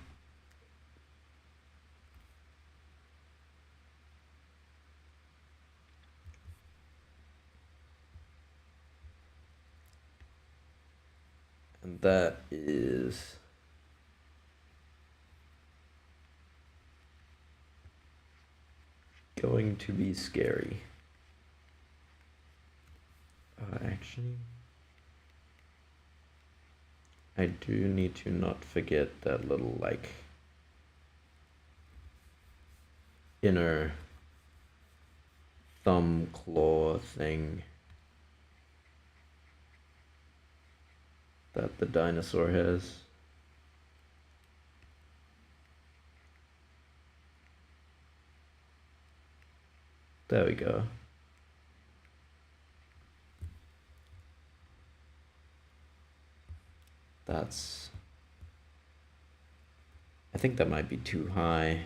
And that is going to be scary. Actually, I do need to not forget that little, like, inner thumb claw thing that the dinosaur has. There we go. That's... I think that might be too high.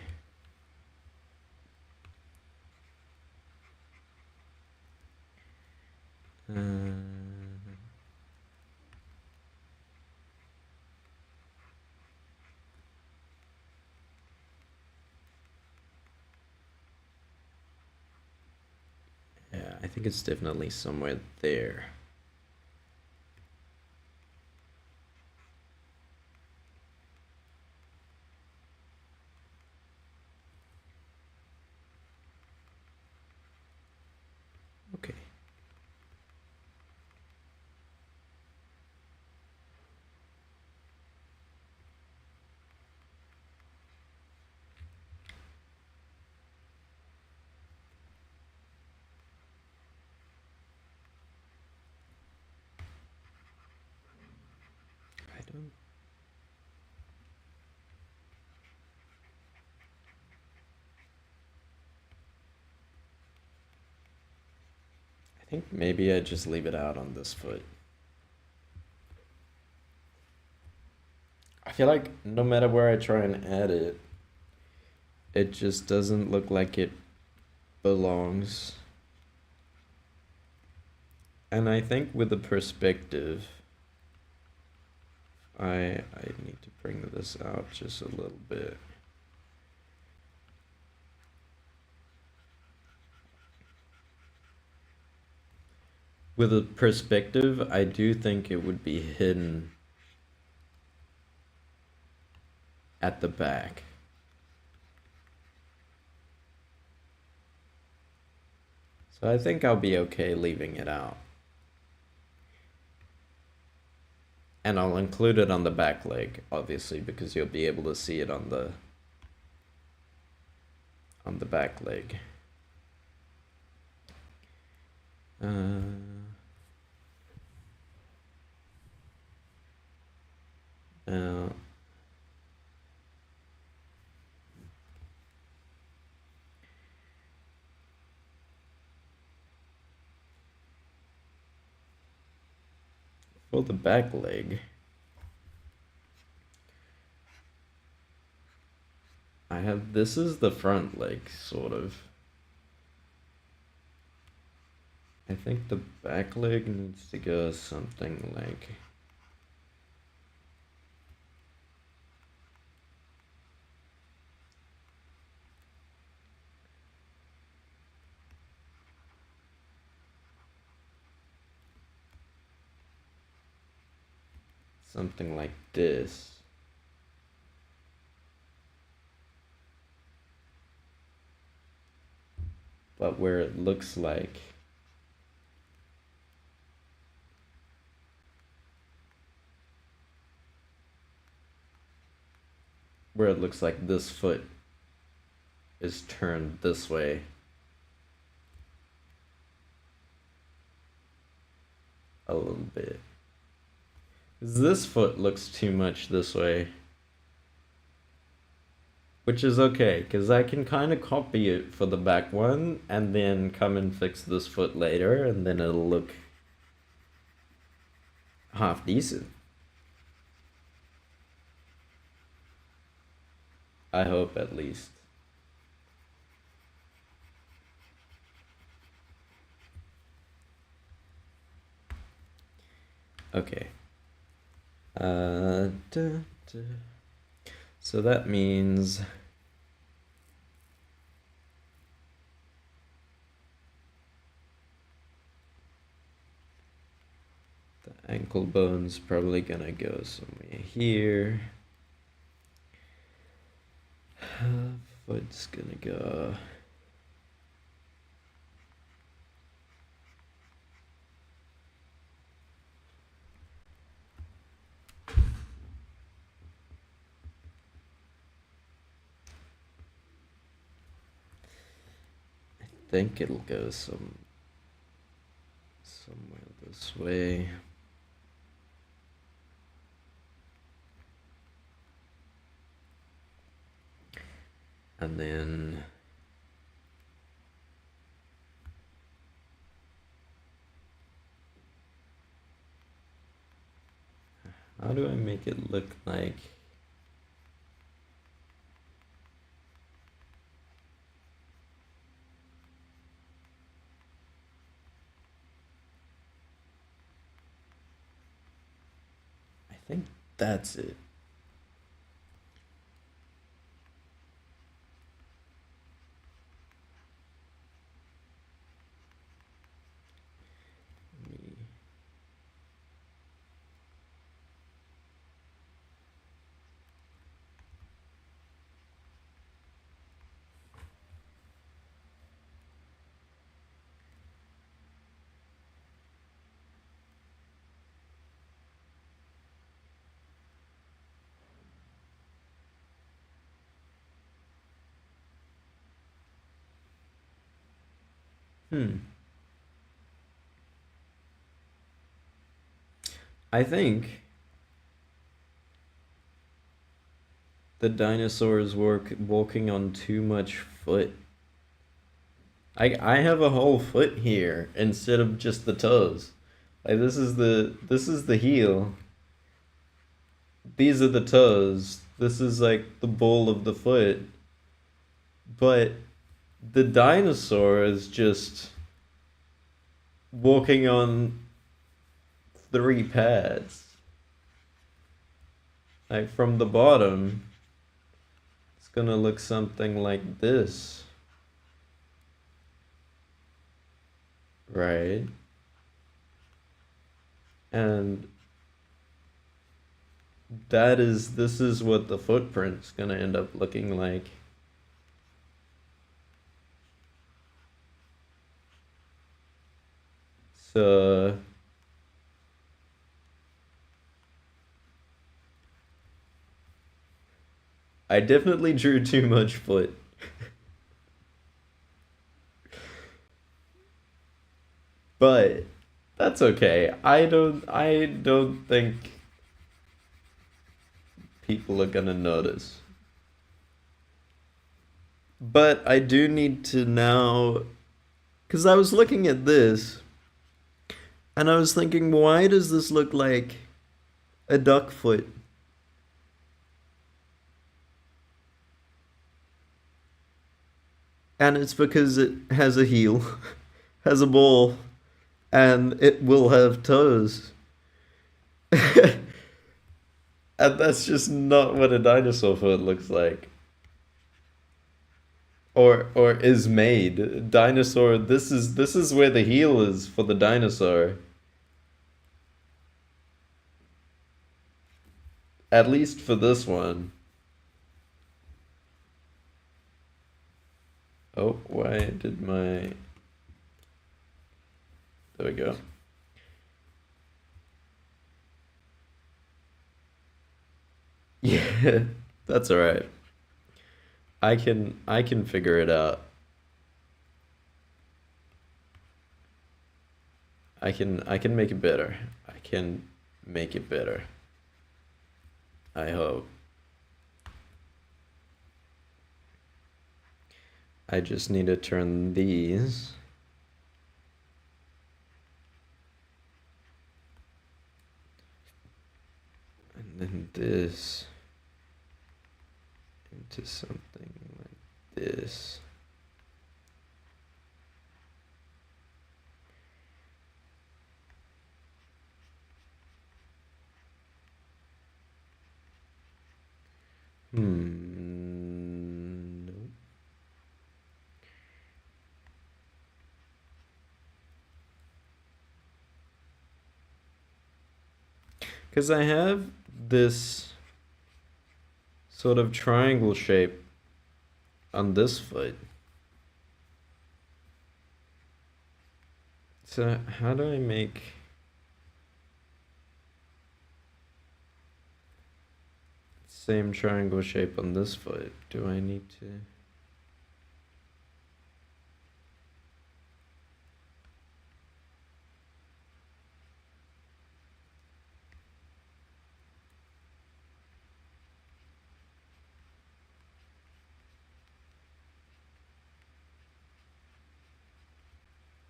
Yeah, I think it's definitely somewhere there. Okay. I don't... I think maybe I just leave it out on this foot. I feel like no matter where I try and add it, it just doesn't look like it belongs. And I think with the perspective, I need to bring this out just a little bit. With a perspective, I do think it would be hidden at the back. So I think I'll be okay leaving it out. And I'll include it on the back leg, obviously, because you'll be able to see it on the back leg. Now, for the back leg, I have, this is the front leg, sort of. I think the back leg needs to go something like... something like this. But where it looks like this foot is turned this way. A little bit. This foot looks too much this way. Which is okay, because I can kind of copy it for the back one, and then come and fix this foot later, and then it'll look half decent. I hope, at least. Okay. So that means that Ankle bone's probably gonna go somewhere here. Foot's gonna go. I think it'll go somewhere this way. And then how do I make it look like? I think that's it. I think the dinosaur is walking on too much foot. I have a whole foot here instead of just the toes. Like this is the heel. These are the toes. This is like the ball of the foot. But the dinosaur is just walking on 3 pads. Like from the bottom, it's gonna look something like this. Right? And this is what the footprint's gonna end up looking like. So I definitely drew too much foot. But that's okay. I don't think people are gonna notice. But I do need to now, because I was looking at this and I was thinking, why does this look like a duck foot? And it's because it has a heel, has a ball, and it will have toes. And that's just not what a dinosaur foot looks like. Or is made. Dinosaur, this is where the heel is for the dinosaur. At least for this one. Oh, why did my... There we go. Yeah, that's all right. I can figure it out. I can make it better. I can make it better. I hope. I just need to turn these. And then this into something like this. No. Because I have this sort of triangle shape on this foot. So how do I make same triangle shape on this foot? Do I need to?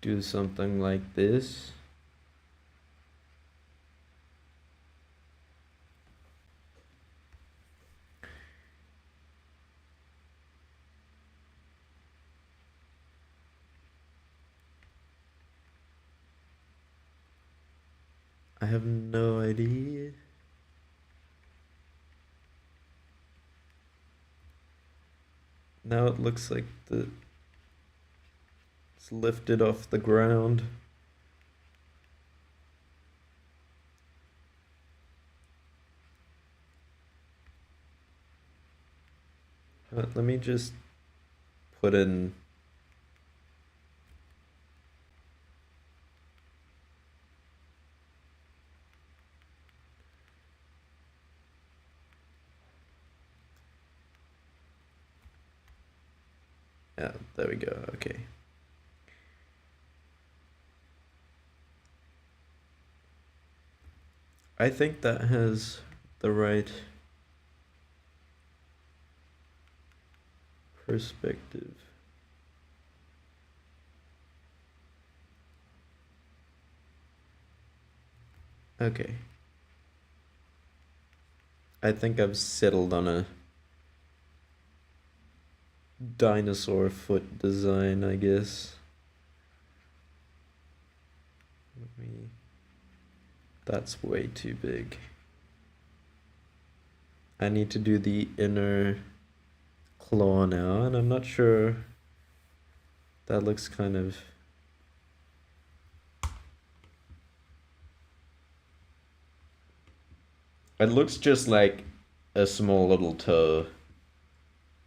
Do something like this? I have no idea. Now it looks like it's lifted off the ground. Let me just put in. Yeah, there we go. Okay. I think that has the right perspective. Okay. I think I've settled on a dinosaur foot design, I guess. That's way too big. I need to do the inner claw now, and I'm not sure. That looks kind of. It looks just like a small little toe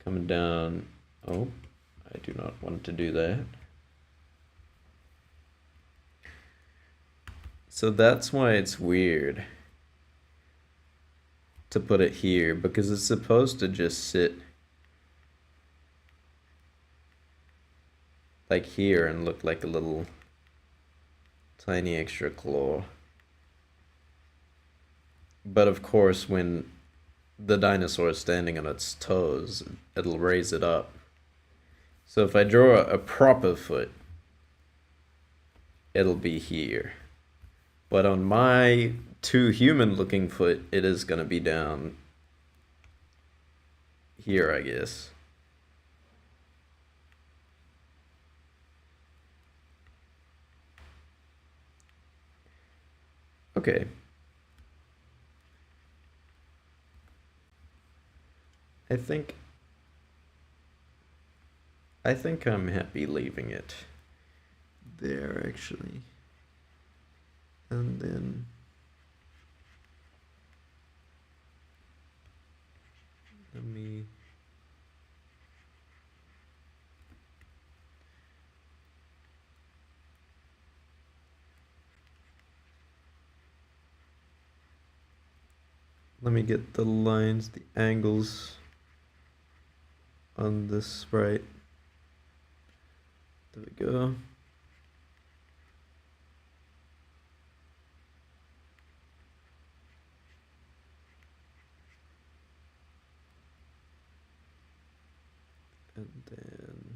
coming down. Oh, I do not want to do that. So that's why it's weird to put it here, because it's supposed to just sit like here and look like a little tiny extra claw. But of course, when the dinosaur is standing on its toes, it'll raise it up. So if I draw a proper foot, it'll be here. But on my too human looking foot, it is going to be down here, I guess. Okay. I think I'm happy leaving it there, actually. And then let me get the lines, the angles on this sprite. There we go. And then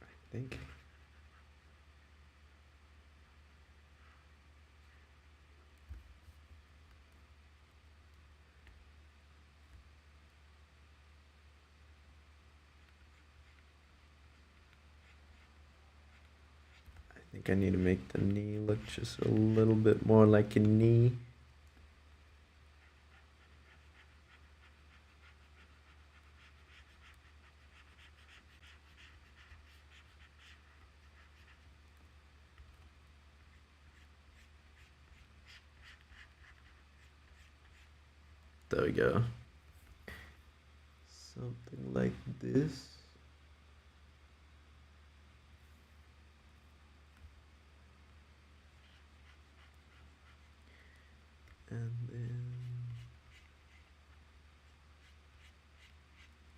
I think think I need to make the knee look just a little bit more like a knee. There we go. Something like this. And then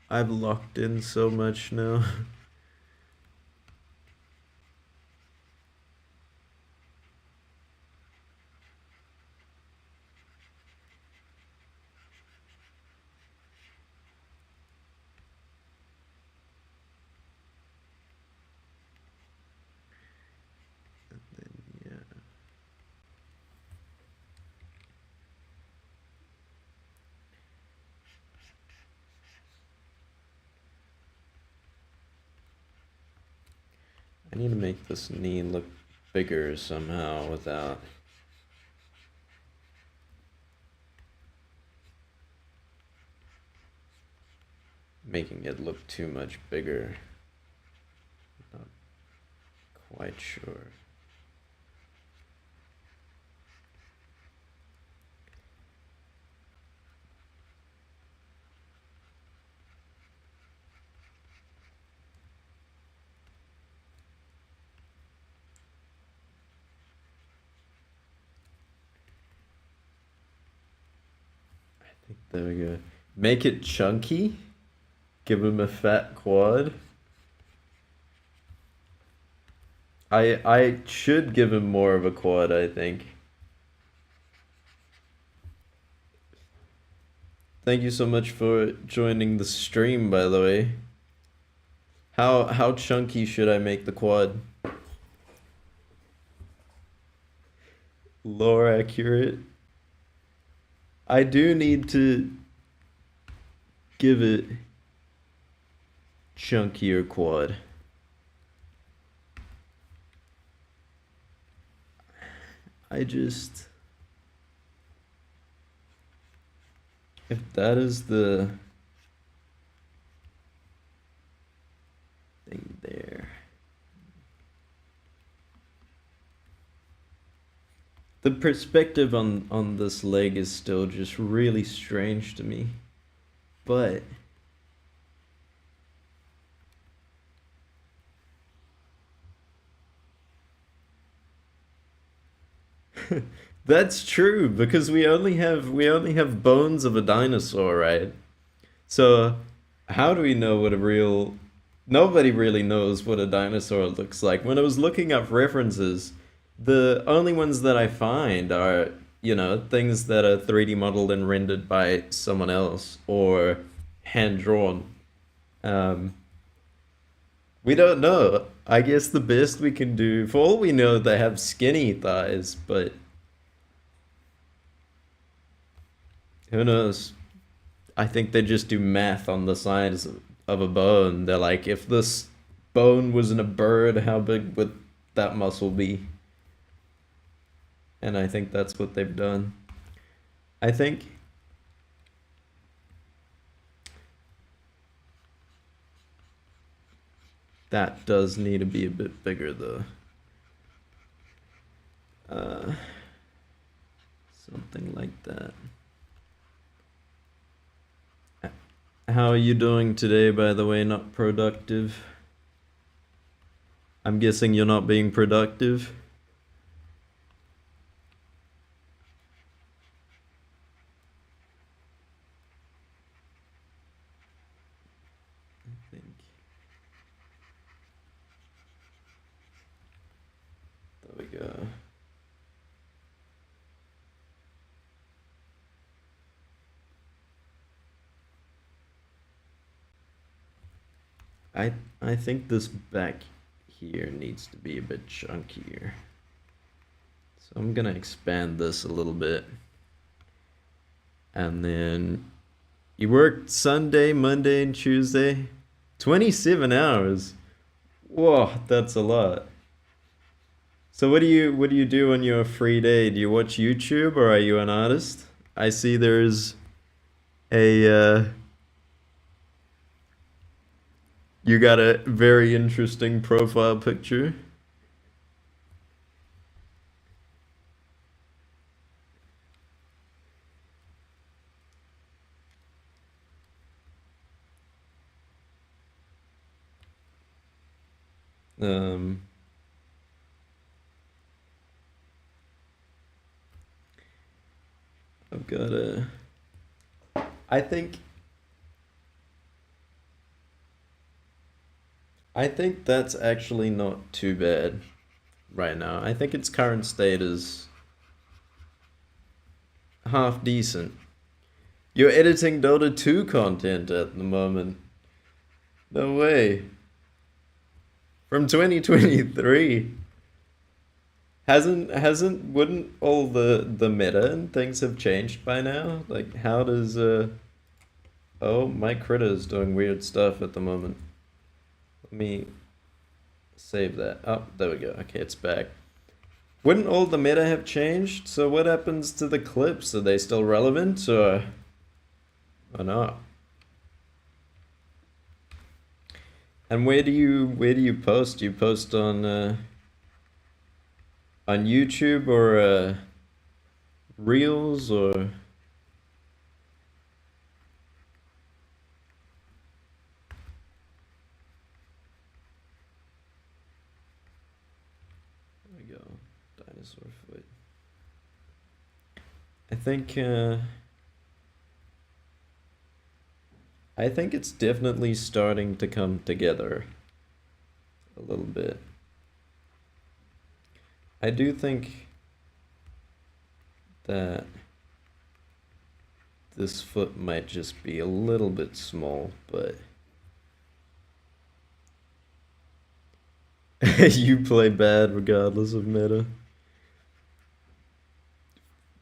I've locked in so much now. I need to make this knee look bigger somehow without making it look too much bigger. Not quite sure. There we go. Make it chunky. Give him a fat quad. I should give him more of a quad, I think. Thank you so much for joining the stream, by the way. How chunky should I make the quad? Lore accurate. I do need to give it chunkier quad. If that is the thing there. The perspective on this leg is still just really strange to me. But that's true because we only have bones of a dinosaur, right? So how do we know what a real nobody really knows what a dinosaur looks like. When I was looking up references, the only ones that I find are, things that are 3D modeled and rendered by someone else or hand drawn. Um, we don't know. I guess the best we can do, for all we know, they have skinny thighs, but who knows? I think they just do math on the size of a bone. They're like, if this bone was in a bird, how big would that muscle be? And I think that's what they've done. I think that does need to be a bit bigger though. Uh, Something like that. How are you doing today, by the way? Not productive? I'm guessing you're not being productive. I think. There we go. I think this back here needs to be a bit chunkier. So I'm gonna expand this a little bit. And then you worked Sunday, Monday, and Tuesday. 27 hours. Whoa, that's a lot. So what do you do on your free day? Do you watch YouTube or are you an artist? I see there's a you got a very interesting profile picture. Um, I've got a I think I think that's actually not too bad right now. I think its current state is half decent. You're editing Dota 2 content at the moment. No way. From 2023. Hasn't wouldn't all the meta and things have changed by now? Like how does oh, my critter's doing weird stuff at the moment. Let me save that. Oh, there we go. Okay, it's back. Wouldn't all the meta have changed? So what happens to the clips? Are they still relevant or not? And where do you post? Do you post on YouTube or Reels or there we go. Dinosaur foot. I think I think it's definitely starting to come together a little bit. I do think that this foot might just be a little bit small, but you play bad regardless of meta.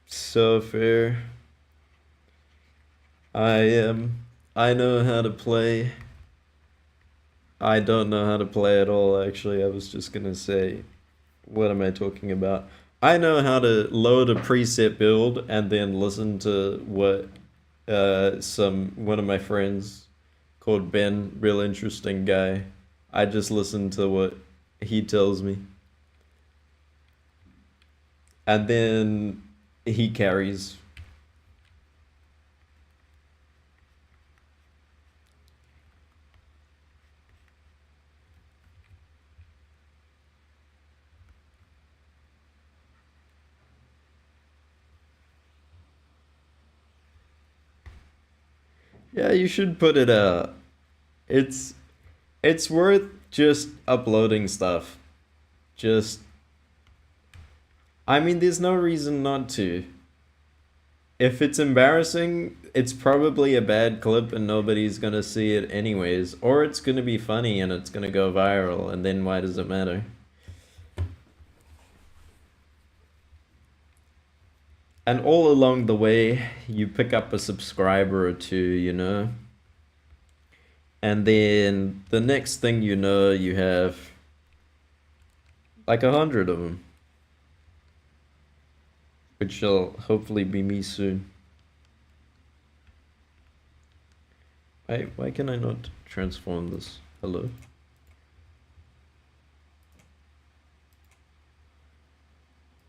So fair. I know how to play. I don't know how to play at all, actually. I was just gonna say, what am I talking about? I know how to load a preset build and then listen to what some one of my friends called Ben, real interesting guy. I just listen to what he tells me. And then he carries. Yeah, you should put it out. It's it's worth just uploading stuff. Just I mean, there's no reason not to. If it's embarrassing, it's probably a bad clip and nobody's gonna see it anyways, or it's gonna be funny and it's gonna go viral, and then why does it matter? And all along the way, you pick up a subscriber or two, and then the next thing you know, you have like 100 of them, which shall hopefully be me soon. Why can I not transform this? Hello?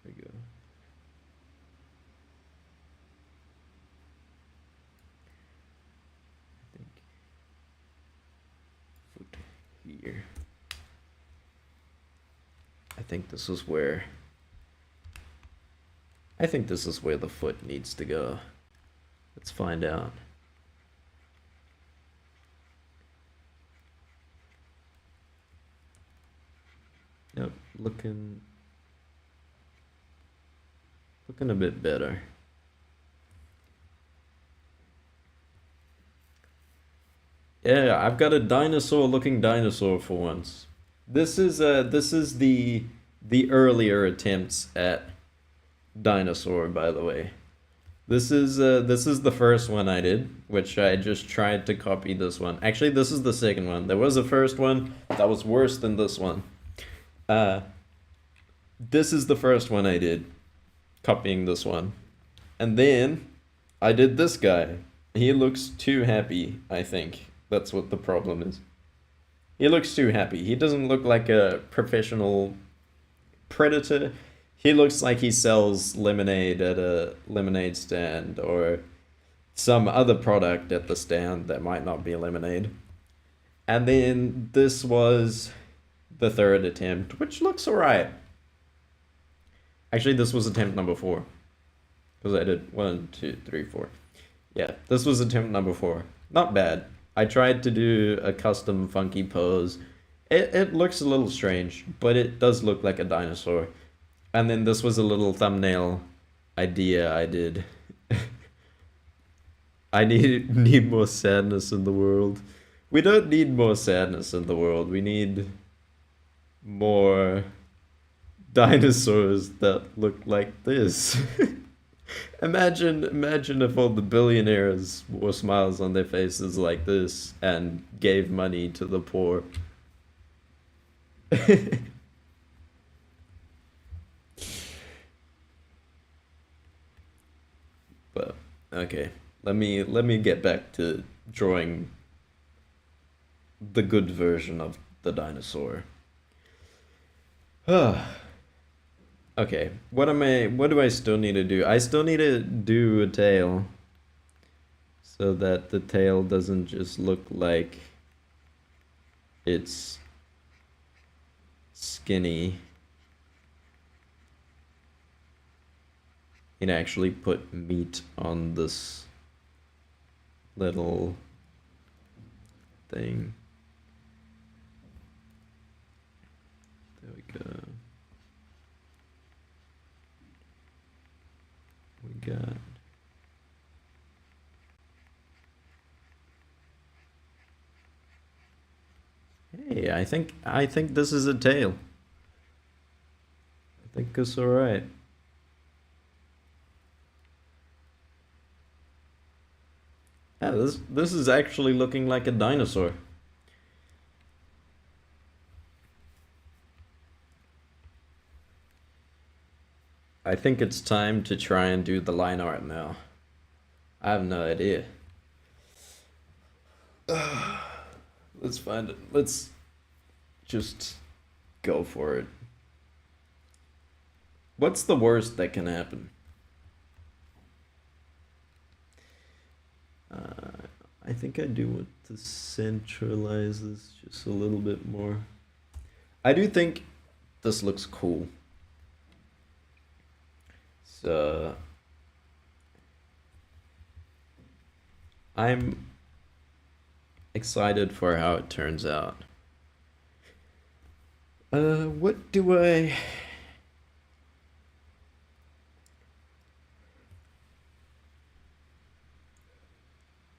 There we go. I think foot here. I think this is where I think this is where the foot needs to go. Let's find out. Yep, looking a bit better. Yeah, I've got a dinosaur looking dinosaur for once. This is the earlier attempts at dinosaur, by the way. This is the first one I did, which I just tried to copy this one. Actually, this is the second one. There was a first one that was worse than this one. Uh, this is the first one I did, copying this one. And then I did this guy. He looks too happy, I think. That's what the problem is. He looks too happy. He doesn't look like a professional predator. He looks like he sells lemonade at a lemonade stand or some other product at the stand that might not be lemonade. And then this was the third attempt, which looks alright. Actually, this was attempt number 4. Because I did 1, 2, 3, 4. Yeah, this was attempt number 4. Not bad. I tried to do a custom funky pose. It looks a little strange, but it does look like a dinosaur. And then this was a little thumbnail idea I did. I need more sadness in the world. We don't need more sadness in the world. We need more dinosaurs that look like this. Imagine if all the billionaires wore smiles on their faces like this and gave money to the poor. But okay, let me get back to drawing the good version of the dinosaur. Okay, what do I still need to do? I still need to do a tail so that the tail doesn't just look like it's skinny. It actually put meat on this little thing. There we go. We got Hey, I think this is a tail. I think it's alright. Yeah, this is actually looking like a dinosaur. I think it's time to try and do the line art now. I have no idea. Let's find it. Let's just go for it. What's the worst that can happen? I think I do want to centralize this just a little bit more. I do think this looks cool. So I'm excited for how it turns out. What do I...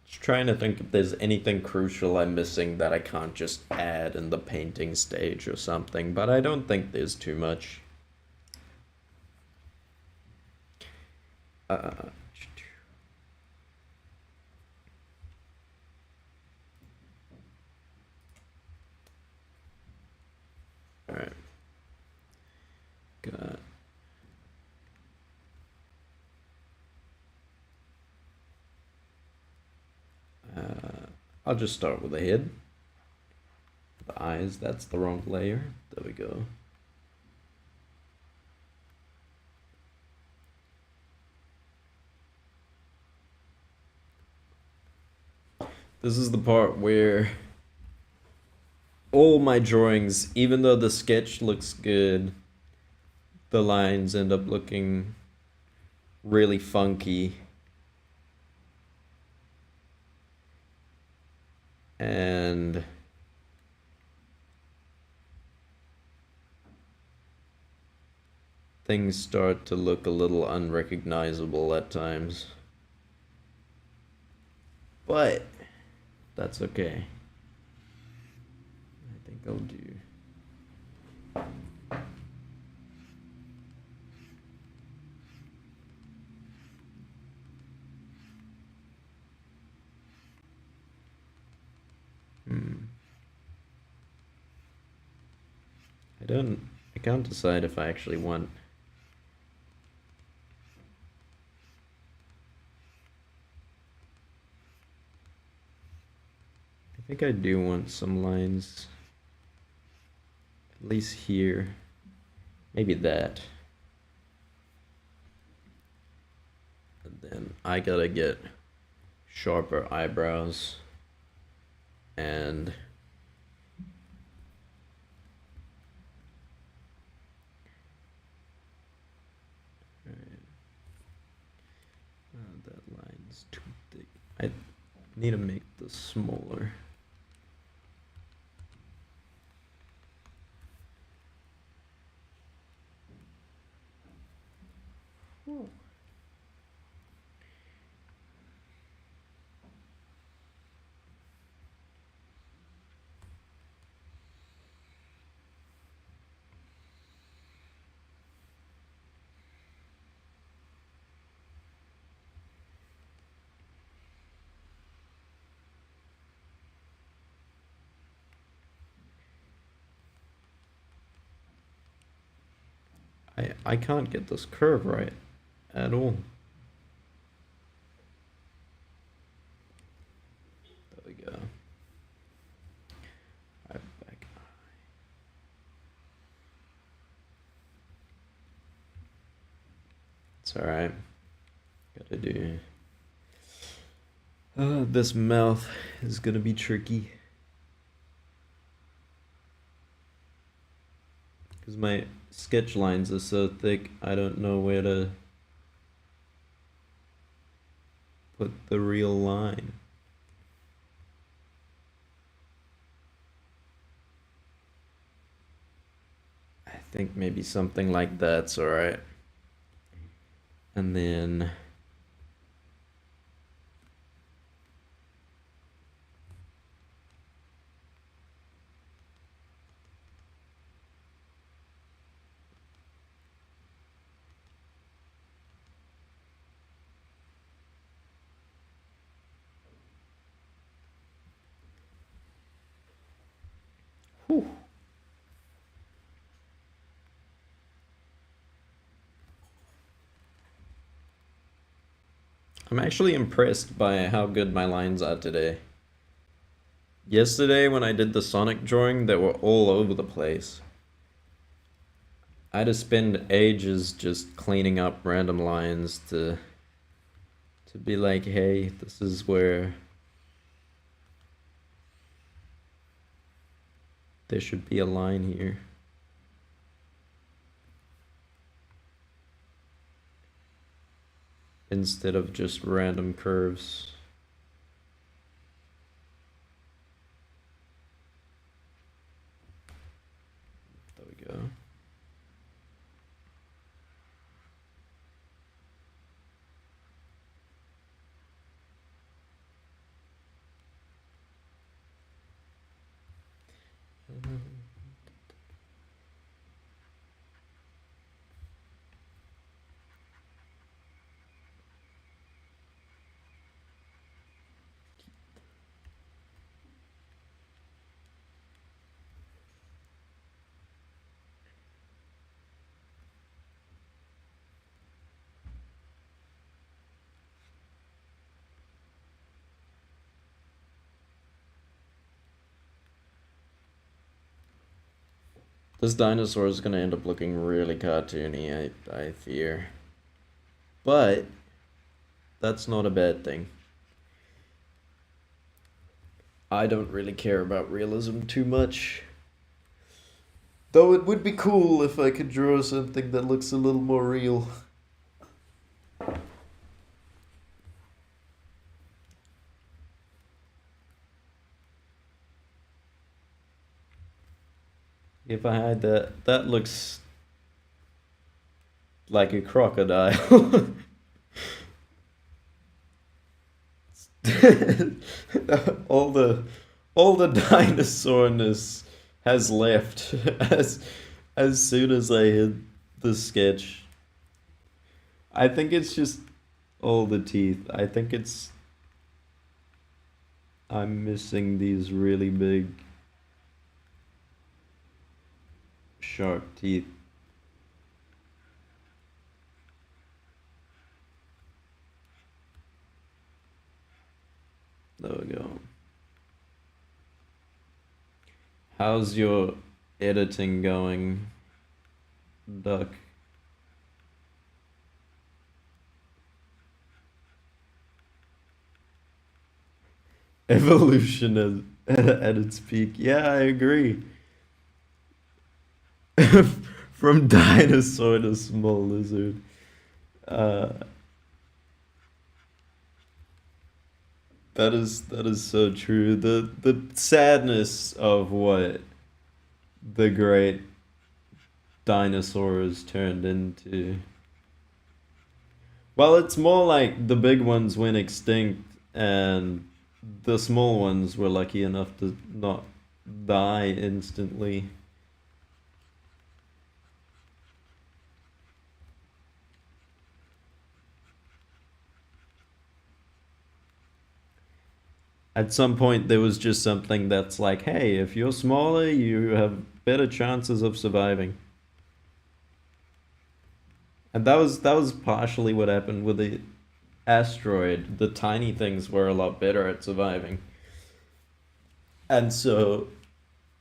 Just trying to think if there's anything crucial I'm missing that I can't just add in the painting stage or something, but I don't think there's too much. Alright. Got... I'll just start with the head. The eyes, that's the wrong layer. There we go. This is the part where all my drawings, even though the sketch looks good, the lines end up looking really funky. And things start to look a little unrecognizable at times. But that's okay. I think I'll do... I can't decide if I actually want... I think I do want some lines, at least here. Maybe that. And then I gotta get sharper eyebrows and that line's too thick. I need to make this smaller. I can't get this curve right at all. There we go. Right back. It's alright. Gotta do. This mouth is gonna be tricky. Because my sketch lines are so thick, I don't know where to put the real line. I think maybe something like that's alright. And then whew. I'm actually impressed by how good my lines are today. Yesterday when I did the Sonic drawing, they were all over the place. I had to spend ages just cleaning up random lines to be like, hey, this is where there should be a line here. Instead of just random curves. There we go. This dinosaur is gonna end up looking really cartoony, I fear. But that's not a bad thing. I don't really care about realism too much. Though it would be cool if I could draw something that looks a little more real. If I had that looks like a crocodile. all the dinosaurness has left as soon as I hit the sketch. I think it's just all the teeth. I think I'm missing these really big sharp teeth. There we go. How's your editing going, Duck? Evolution at its peak. Yeah, I agree. From dinosaur to small lizard. Uh, that is so true. The sadness of what the great dinosaurs turned into. Well, it's more like the big ones went extinct and the small ones were lucky enough to not die instantly. At some point, there was just something that's like, hey, if you're smaller, you have better chances of surviving. And that was partially what happened with the asteroid. The tiny things were a lot better at surviving. And so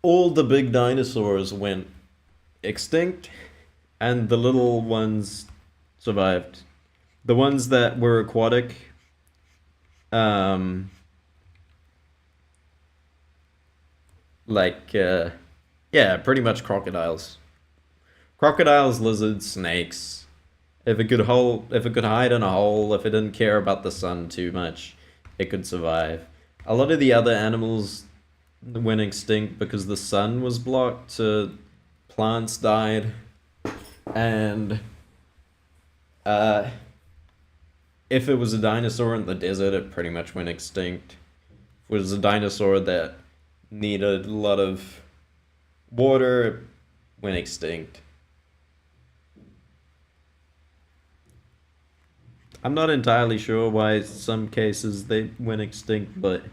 all the big dinosaurs went extinct and the little ones survived. The ones that were aquatic, um, like, yeah, pretty much crocodiles. Crocodiles, lizards, snakes. If it could hide in a hole, if it didn't care about the sun too much, it could survive. A lot of the other animals went extinct because the sun was blocked, so plants died, and uh, if it was a dinosaur in the desert, it pretty much went extinct. If it was a dinosaur that needed a lot of water, it went extinct. I'm not entirely sure why some cases they went extinct, but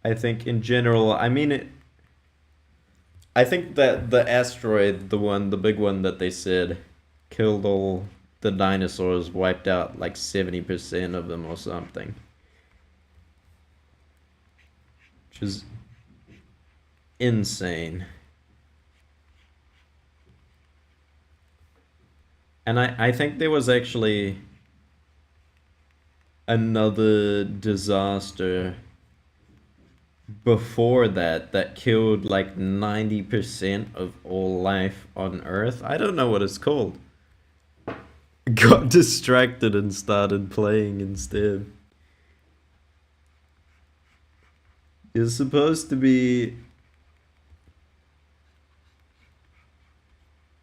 I think in general, I mean, I think that the asteroid, the big one that they said killed all the dinosaurs, wiped out like 70% of them or something, which is insane. And I think there was actually another disaster before that that killed like 90% of all life on Earth. I don't know what it's called. Got distracted and started playing instead. You're supposed to be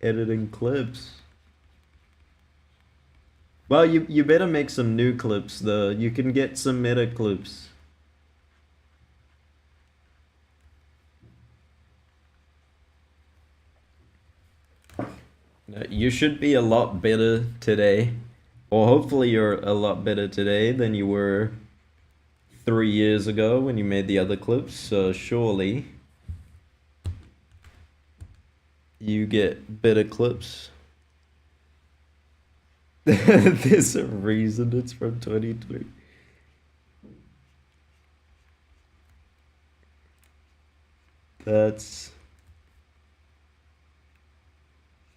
editing clips. Well, you better make some new clips though. You can get some meta clips. You should be a lot better today, or hopefully you're a lot better today than you were 3 years ago when you made the other clips. So surely you get better clips. There's a reason it's from 2020. That's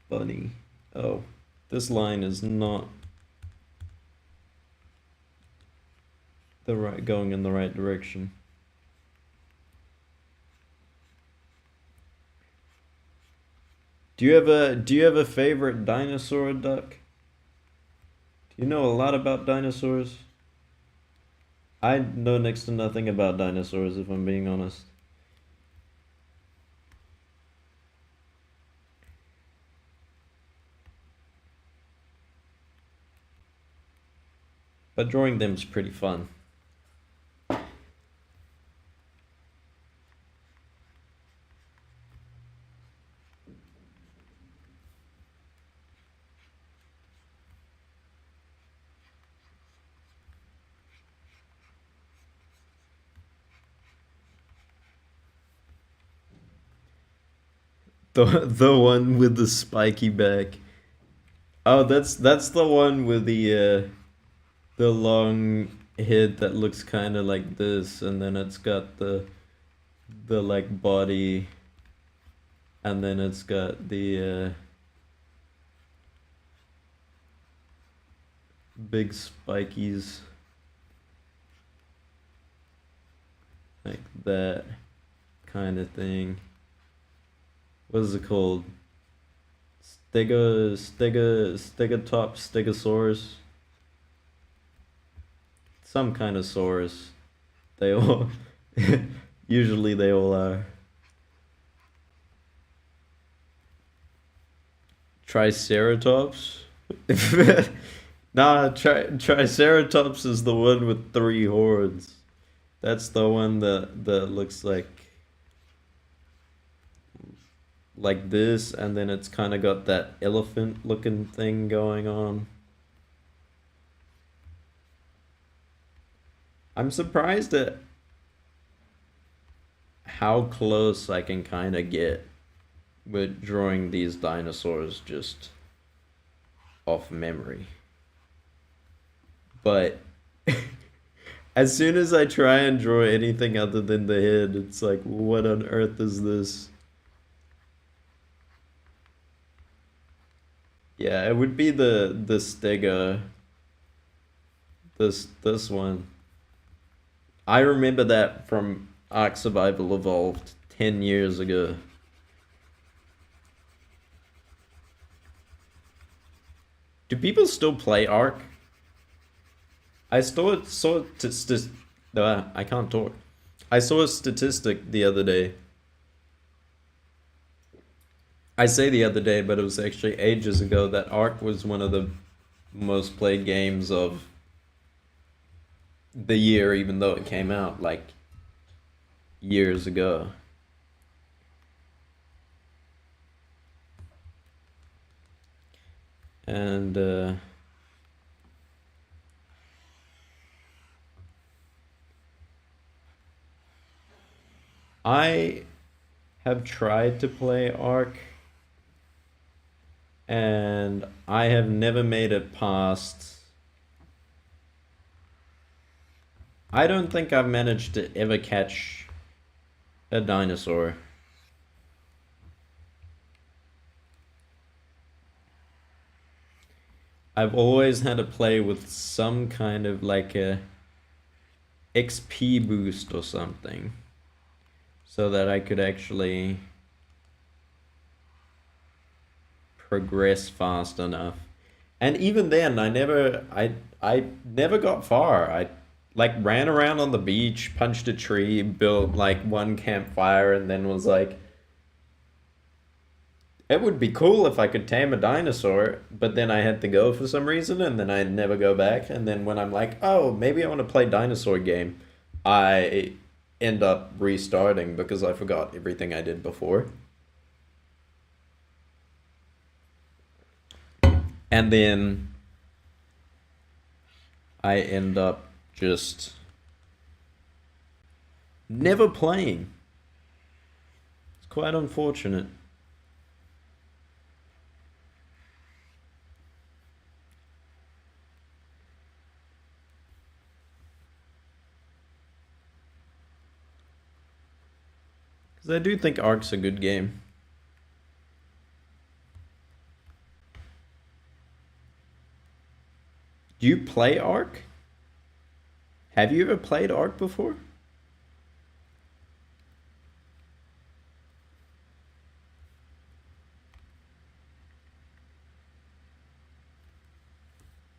funny. Oh, this line is not the right going in the right direction. Do you have a favorite dinosaur, Duck? Do you know a lot about dinosaurs? I know next to nothing about dinosaurs, if I'm being honest. But drawing them's pretty fun. The one with the spiky back. Oh, that's the one with the long head that looks kind of like this, and then it's got the like body, and then it's got the big spikies like that kind of thing. What is it called? Stegosaurus, some kind of saurus. They all usually they all are. Triceratops. Nah, Triceratops is the one with three horns. That's the one that looks like this, and then it's kind of got that elephant looking thing going on. I'm surprised at how close I can kind of get with drawing these dinosaurs just off memory. But as soon as I try and draw anything other than the head, it's like, what on earth is this? Yeah, it would be the Stega, this one. I remember that from Ark Survival Evolved 10 years ago. Do people still play Ark? I can't talk. I saw a statistic the other day. I say the other day, but it was actually ages ago that Ark was one of the most played games of the year, even though it came out like years ago. And I have tried to play Ark, and I have never made it past. I don't think I've managed to ever catch a dinosaur. I've always had to play with some kind of like a XP boost or something so that I could actually progress fast enough. And even then, I never got far. I like ran around on the beach, punched a tree, built like one campfire, and then was like, it would be cool if I could tame a dinosaur, but then I had to go for some reason, and then I never go back. And then when I'm like, oh, maybe I want to play dinosaur game, I end up restarting because I forgot everything I did before. And then I end up just never playing. It's quite unfortunate. Because I do think Ark's a good game. Do you play Ark? Have you ever played Ark before?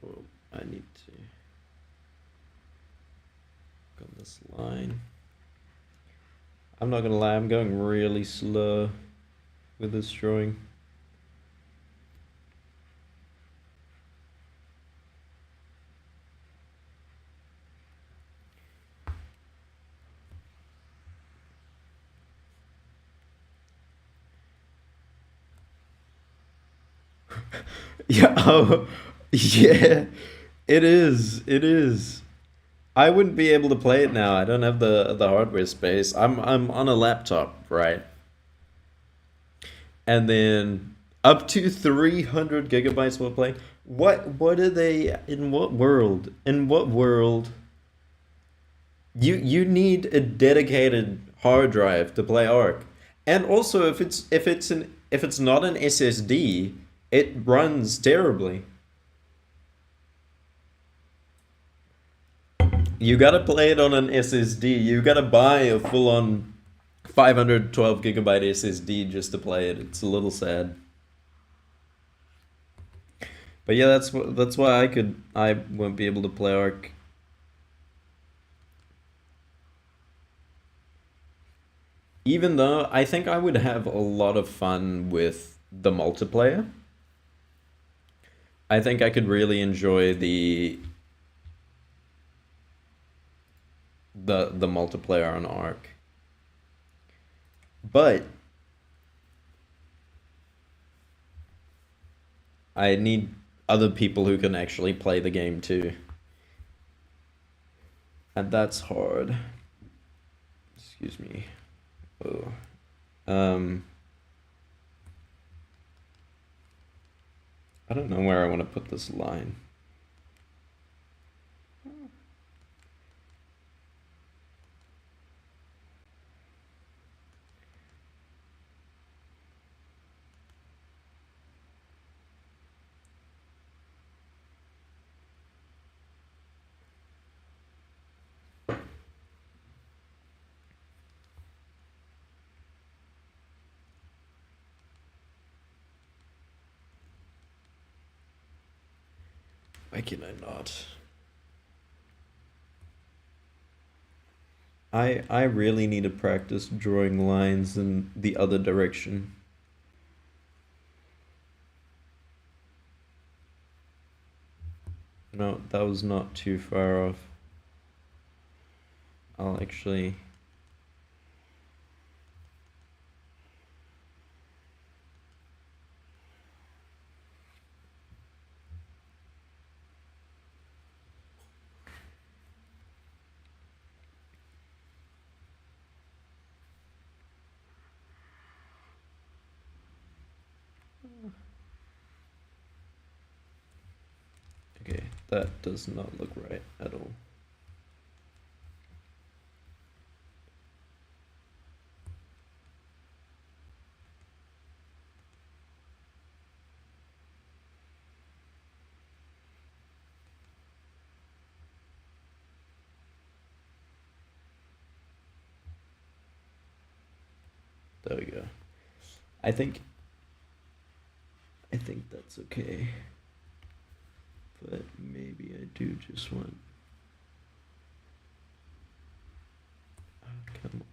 Well, I need to go on this line. I'm not gonna lie, I'm going really slow with this drawing. Yeah, oh, yeah, it is. It is. I wouldn't be able to play it now. I don't have the hardware space. I'm on a laptop, right? and then up to 300 gigabytes will play. What are they in what world? In what world? You need a dedicated hard drive to play Ark. And also if it's not an SSD, it runs terribly. You gotta play it on an SSD. You gotta buy a full-on 512 gigabyte SSD just to play it. It's a little sad. But yeah, that's why I won't be able to play Ark. Even though I think I would have a lot of fun with the multiplayer. I think I could really enjoy the multiplayer on Ark. But I need other people who can actually play the game too. And that's hard. Excuse me. Oh. Um, I don't know where I want to put this line. Why can I not? I really need to practice drawing lines in the other direction. No, that was not too far off. I'll actually... Okay, that does not look right at all. There we go. I think that's okay. But maybe I do just want... Oh, come on.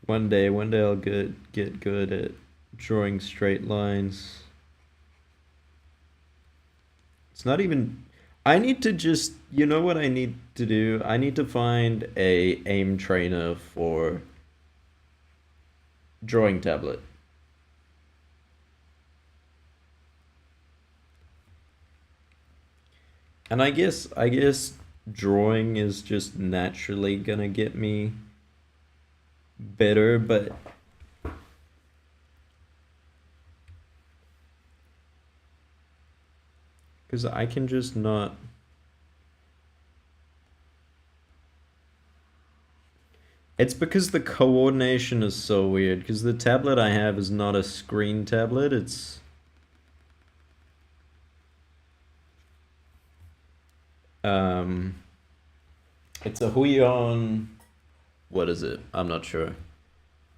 One day I'll get good at drawing straight lines. It's not even... I need to just... You know what I need to do? I need to find a aim trainer for drawing tablet. And I guess drawing is just naturally gonna get me better, but because I can just not... It's because the coordination is so weird, because the tablet I have is not a screen tablet, um it's a Huion... What is it? I'm not sure.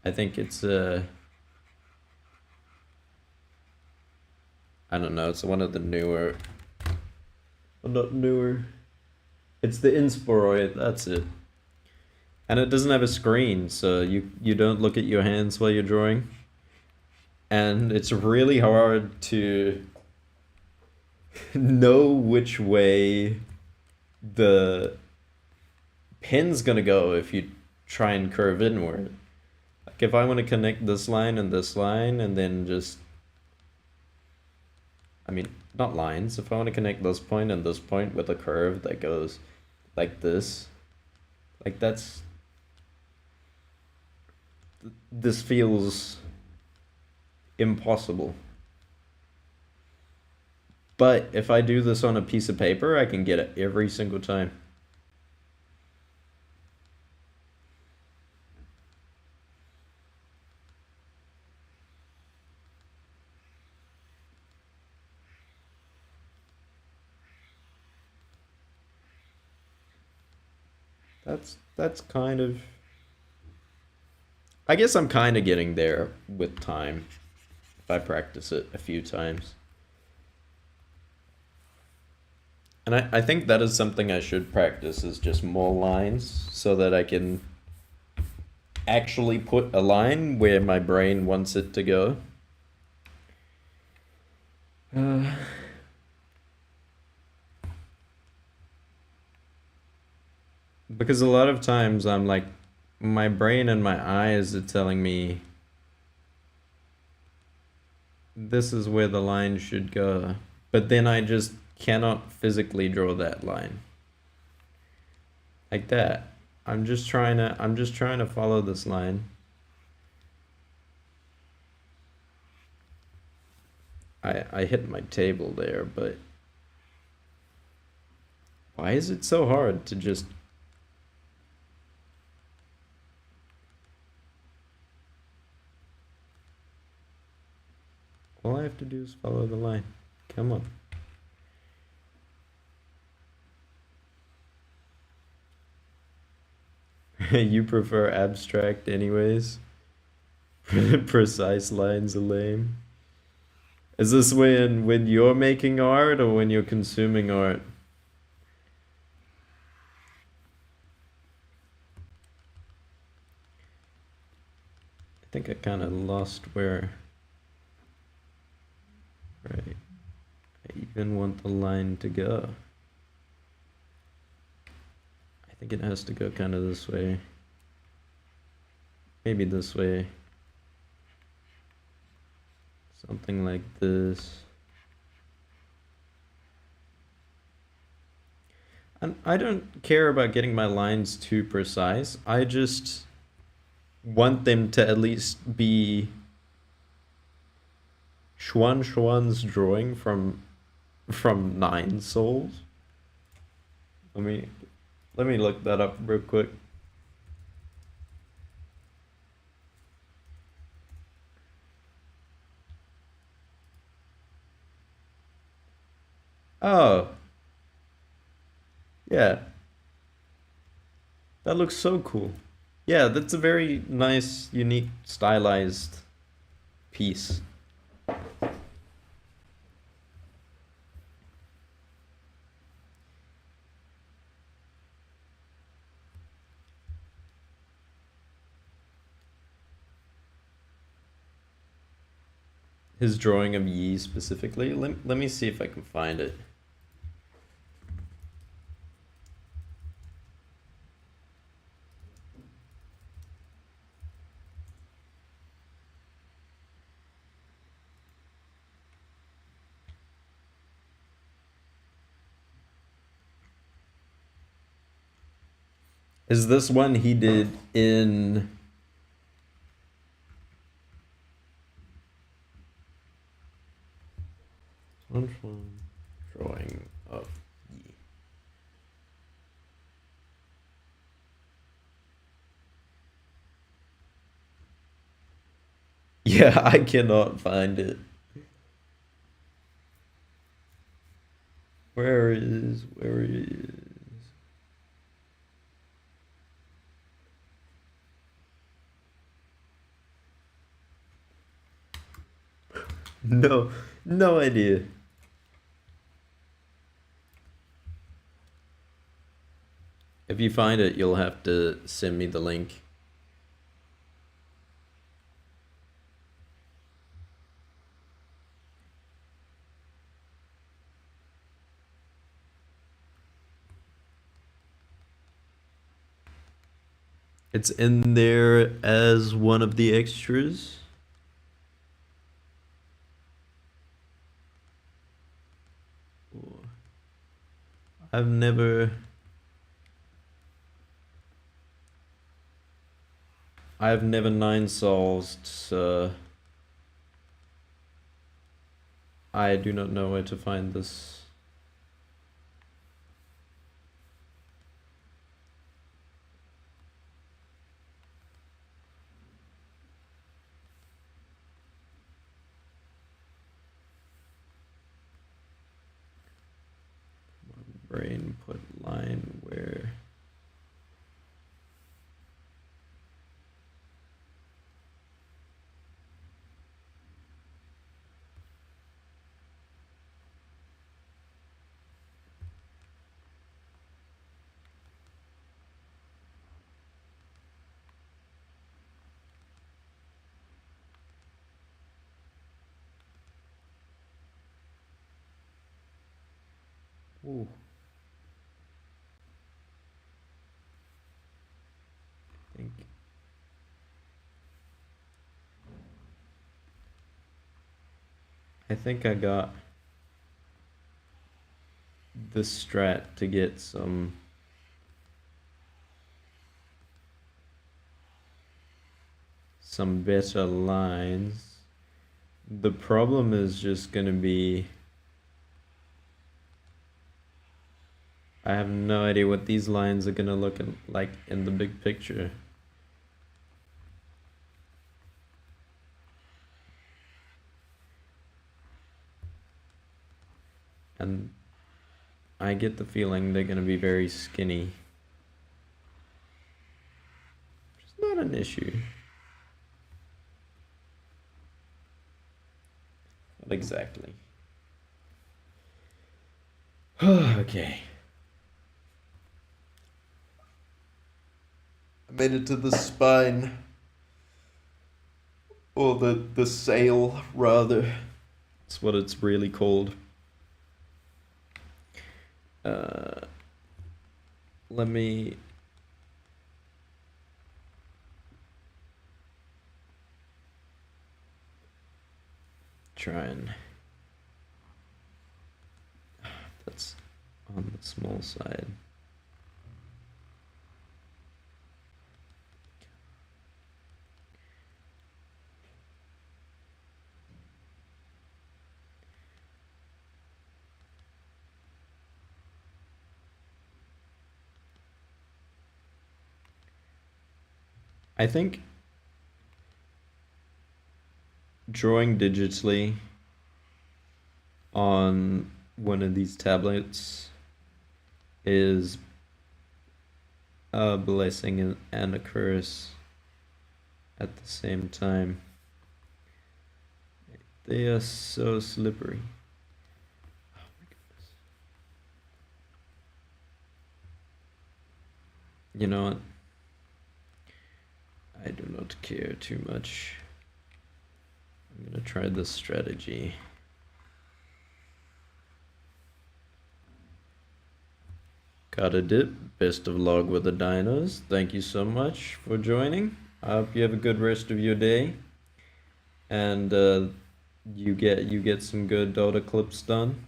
I think it's I don't know, it's one of the newer... Well, not newer. It's the Insporoid, that's it. And it doesn't have a screen, so you don't look at your hands while you're drawing. And it's really hard to know which way the pen's gonna go if you try and curve inward. Like if I want to connect this line and then just... I mean, not lines. If I want to connect this point and this point with a curve that goes like this, like that's... this feels impossible. But if I do this on a piece of paper, I can get it every single time. That's kind of, I guess I'm kind of getting there with time if I practice it a few times. And I think that is something I should practice is just more lines so that I can actually put a line where my brain wants it to go. Uh, because a lot of times I'm like, my brain and my eyes are telling me this is where the line should go. But then I just cannot physically draw that line. Like that. I'm just trying to follow this line. I hit my table there, but why is it so hard to just all I have to do is follow the line. Come on. You prefer abstract anyways? Precise lines are lame. Is this when you're making art or when you're consuming art? I think I kind of lost where. Right. I even want the line to go. I think it has to go kind of this way. Maybe this way. Something like this. And I don't care about getting my lines too precise. I just want them to at least be Schwan's drawing from Nine Souls. Let me let me look that up real quick. Oh, yeah. That looks so cool. Yeah, that's a very nice, unique, stylized piece. His drawing of Yi specifically. Let me see if I can find it. Is this one he did in drawing of Yi? Yeah, I cannot find it. Where is? No, no idea. If you find it, you'll have to send me the link. It's in there as one of the extras. I've never. I've never nine solved, so I do not know where to find this. Brain put line where. Ooh. I think I got the strat to get some better lines. The problem is just gonna be I have no idea what these lines are gonna look like in the big picture. And I get the feeling they're gonna be very skinny. It's not an issue. Not exactly. Okay. I made it to the spine. Or the sail, rather. That's what it's really called. Let me try and that's on the small side. I think drawing digitally on one of these tablets is a blessing and a curse at the same time. They are so slippery. Oh my goodness. You know what? I do not care too much. I'm gonna try this strategy. Got a dip. Best of luck with the dinos. Thank you so much for joining. I hope you have a good rest of your day, and you get some good Dota clips done,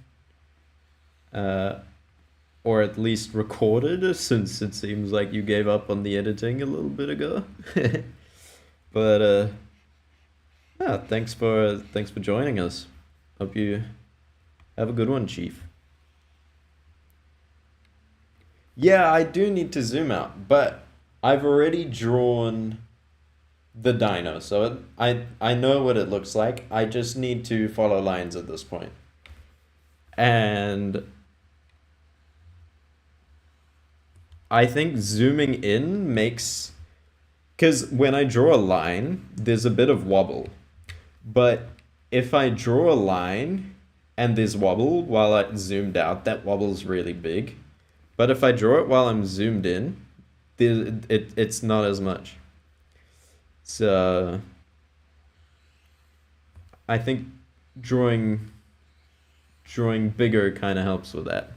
or at least recorded, since it seems like you gave up on the editing a little bit ago. But yeah, thanks for joining us. Hope you have a good one, Chief. Yeah, I do need to zoom out, but I've already drawn the dino, so I know what it looks like. I just need to follow lines at this point. And I think zooming in makes, because when I draw a line, there's a bit of wobble. But if I draw a line and there's wobble while I zoomed out, that wobble's really big. But if I draw it while I'm zoomed in, it's not as much. So I think drawing bigger kind of helps with that.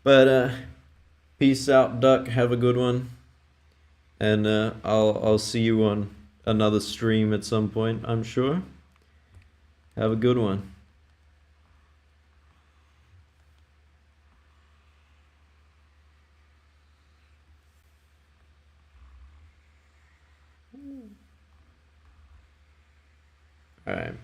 But peace out, Duck. Have a good one. And I'll see you on another stream at some point, I'm sure. Have a good one. All right.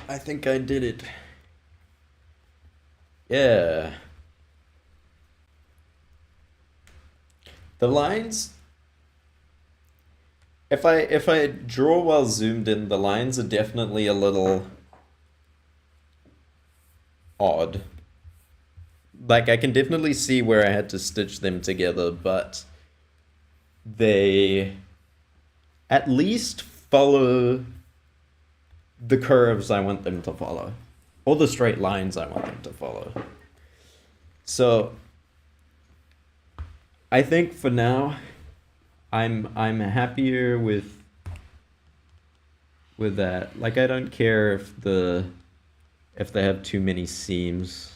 I think I did it. Yeah. The lines, if I draw while zoomed in, the lines are definitely a little odd. Like I can definitely see where I had to stitch them together, but they at least follow the curves I want them to follow, or the straight lines I want them to follow. So I think for now, I'm happier with that. Like I don't care if they have too many seams.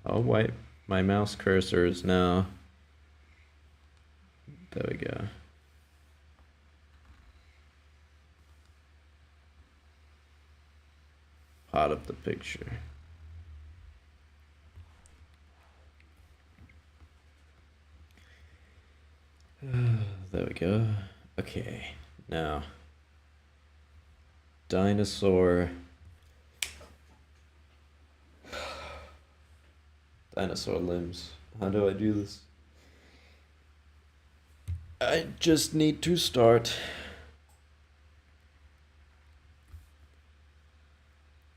Oh wait, my mouse cursor is now. There we go. Part of the picture. There we go. Okay, now dinosaur limbs. How do I do this? I just need to start.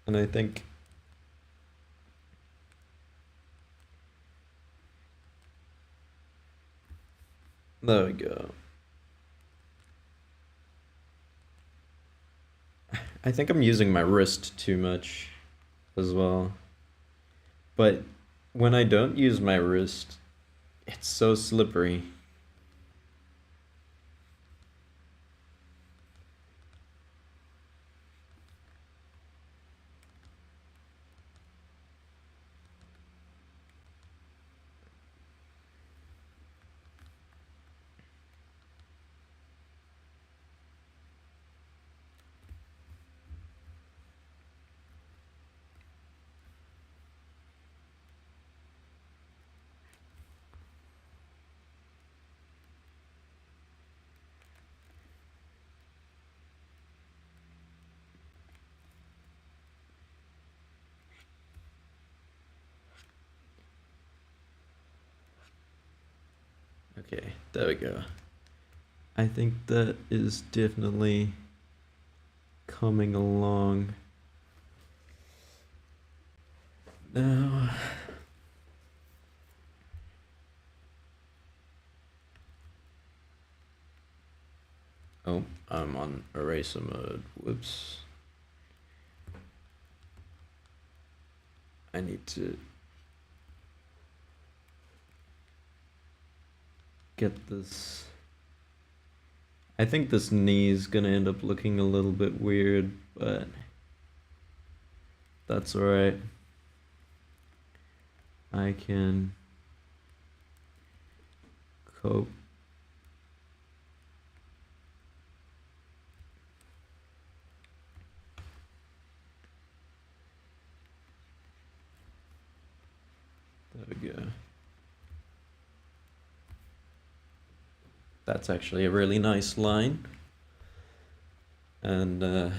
And I think there we go. I think I'm using my wrist too much as well. But when I don't use my wrist, it's so slippery. Okay, there we go. I think that is definitely coming along. Now, oh, I'm on eraser mode. Whoops. I need to get this. I think this knee is gonna end up looking a little bit weird, but that's alright. I can cope. There we go. That's actually a really nice line. And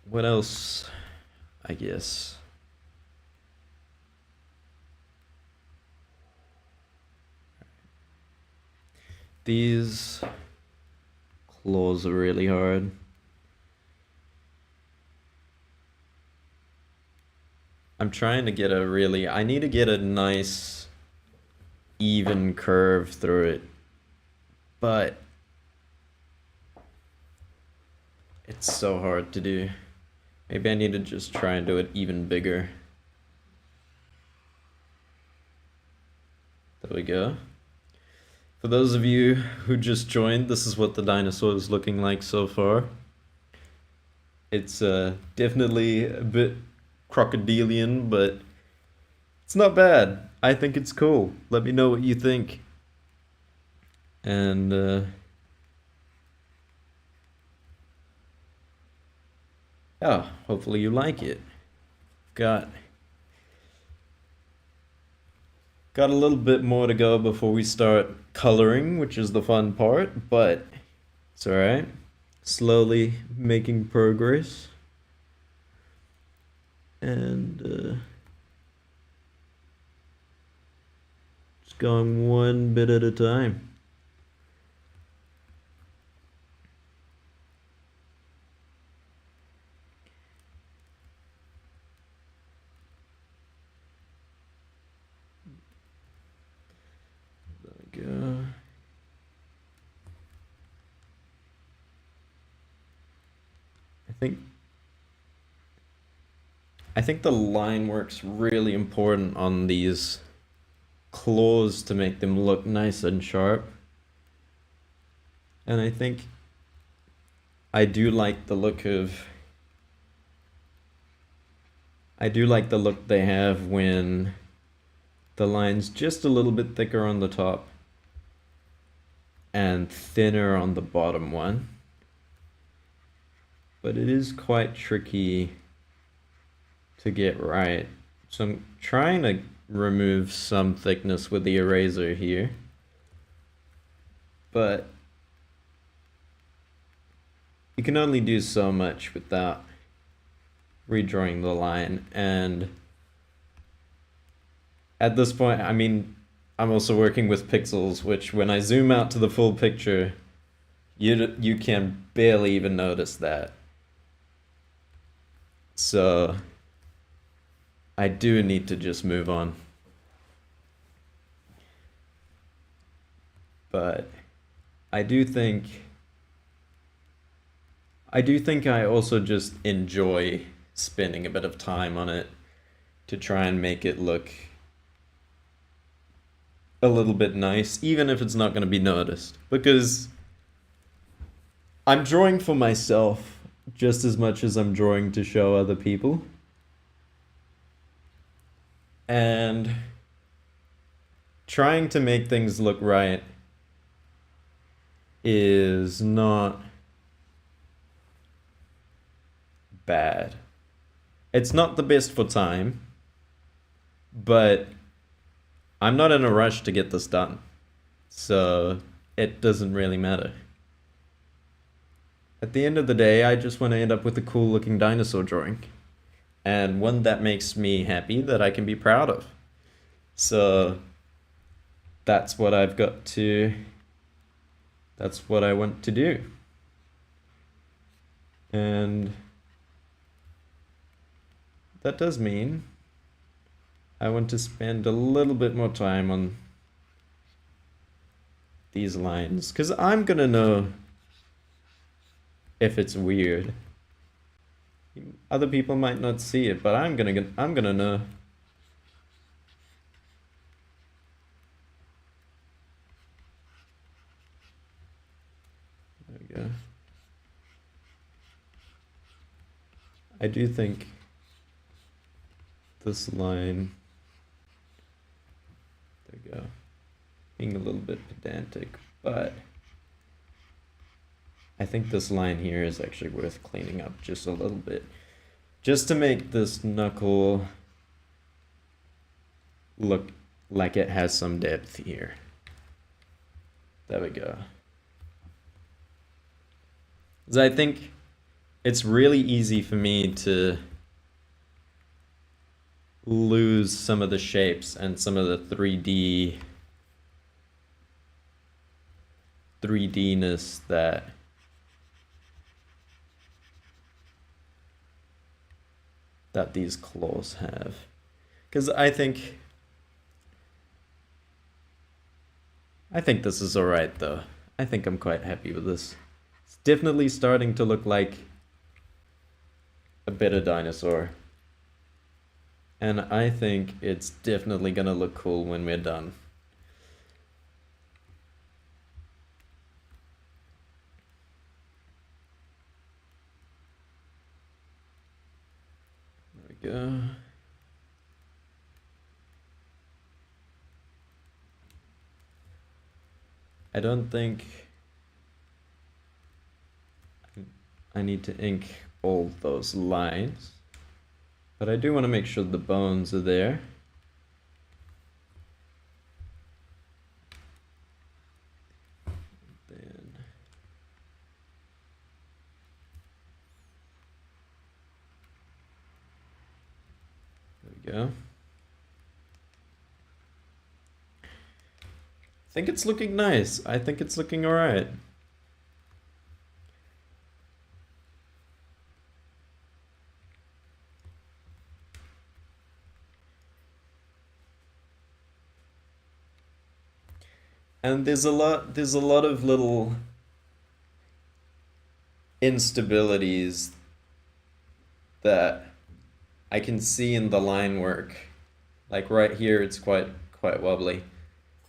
what else? I guess. These claws are really hard. I'm trying to get I need to get a nice even curve through it, but it's so hard to do. Maybe I need to just try and do it even bigger. There we go. For those of you who just joined, this is what the dinosaur is looking like so far. It's definitely a bit crocodilian, but it's not bad. I think it's cool. Let me know what you think. And yeah, hopefully you like it. Got Got a little bit more to go before we start coloring, which is the fun part, but it's alright. Slowly making progress. And just going one bit at a time. There we go. I think the line work's really important on these claws to make them look nice and sharp. And I think I do like the look they have when the line's just a little bit thicker on the top and thinner on the bottom one. But it is quite tricky to get right. So I'm trying to remove some thickness with the eraser here. But you can only do so much without redrawing the line. And at this point, I mean, I'm also working with pixels, which when I zoom out to the full picture, you can barely even notice that. So I do need to just move on. But I do think I also just enjoy spending a bit of time on it to try and make it look a little bit nice, even if it's not going to be noticed. Because I'm drawing for myself just as much as I'm drawing to show other people. And trying to make things look right is not bad. It's not the best for time, but I'm not in a rush to get this done, so it doesn't really matter. At the end of the day, I just want to end up with a cool looking dinosaur drawing, and one that makes me happy, that I can be proud of. So that's what I want to do. And that does mean I want to spend a little bit more time on these lines, because I'm gonna know if it's weird. Other people might not see it, but I'm gonna know. There we go. I do think this line, there we go, being a little bit pedantic, but I think this line here is actually worth cleaning up just a little bit, just to make this knuckle look like it has some depth here. There we go. So I think it's really easy for me to lose some of the shapes and some of the 3D-ness that these claws have. Because I think this is alright though. I think I'm quite happy with this. It's definitely starting to look like a better dinosaur. And I think it's definitely gonna look cool when we're done. There we go. I don't think I need to ink all those lines, but I do want to make sure the bones are there. go. I think it's looking nice. I think it's looking all right. And there's a lot of little instabilities that I can see in the line work. Like right here, it's quite wobbly.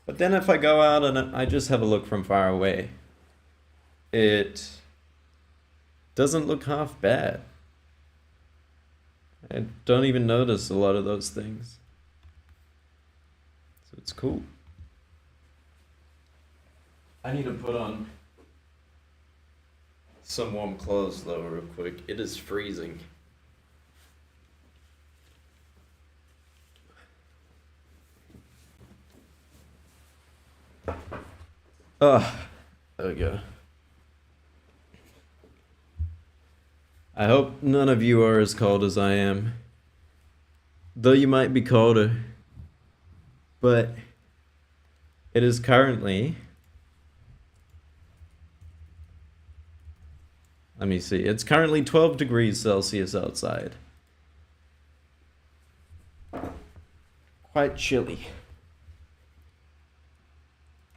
But then if I go out and I just have a look from far away, it doesn't look half bad. I don't even notice a lot of those things. So it's cool. I need to put on some warm clothes though real quick. It is freezing. Oh, there we go. I hope none of you are as cold as I am. Though you might be colder. But it is currently... Let me see. It's currently 12 degrees Celsius outside. Quite chilly.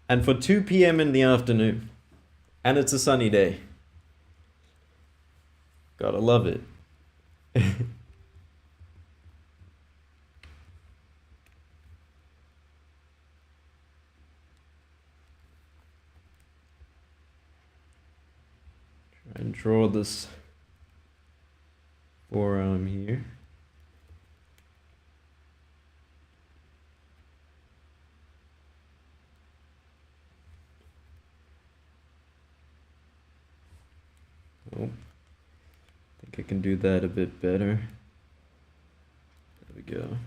And for 2 p.m. in the afternoon. And it's a sunny day. Gotta love it. Try and draw this forearm here. Oh, I think I can do that a bit better. There we go.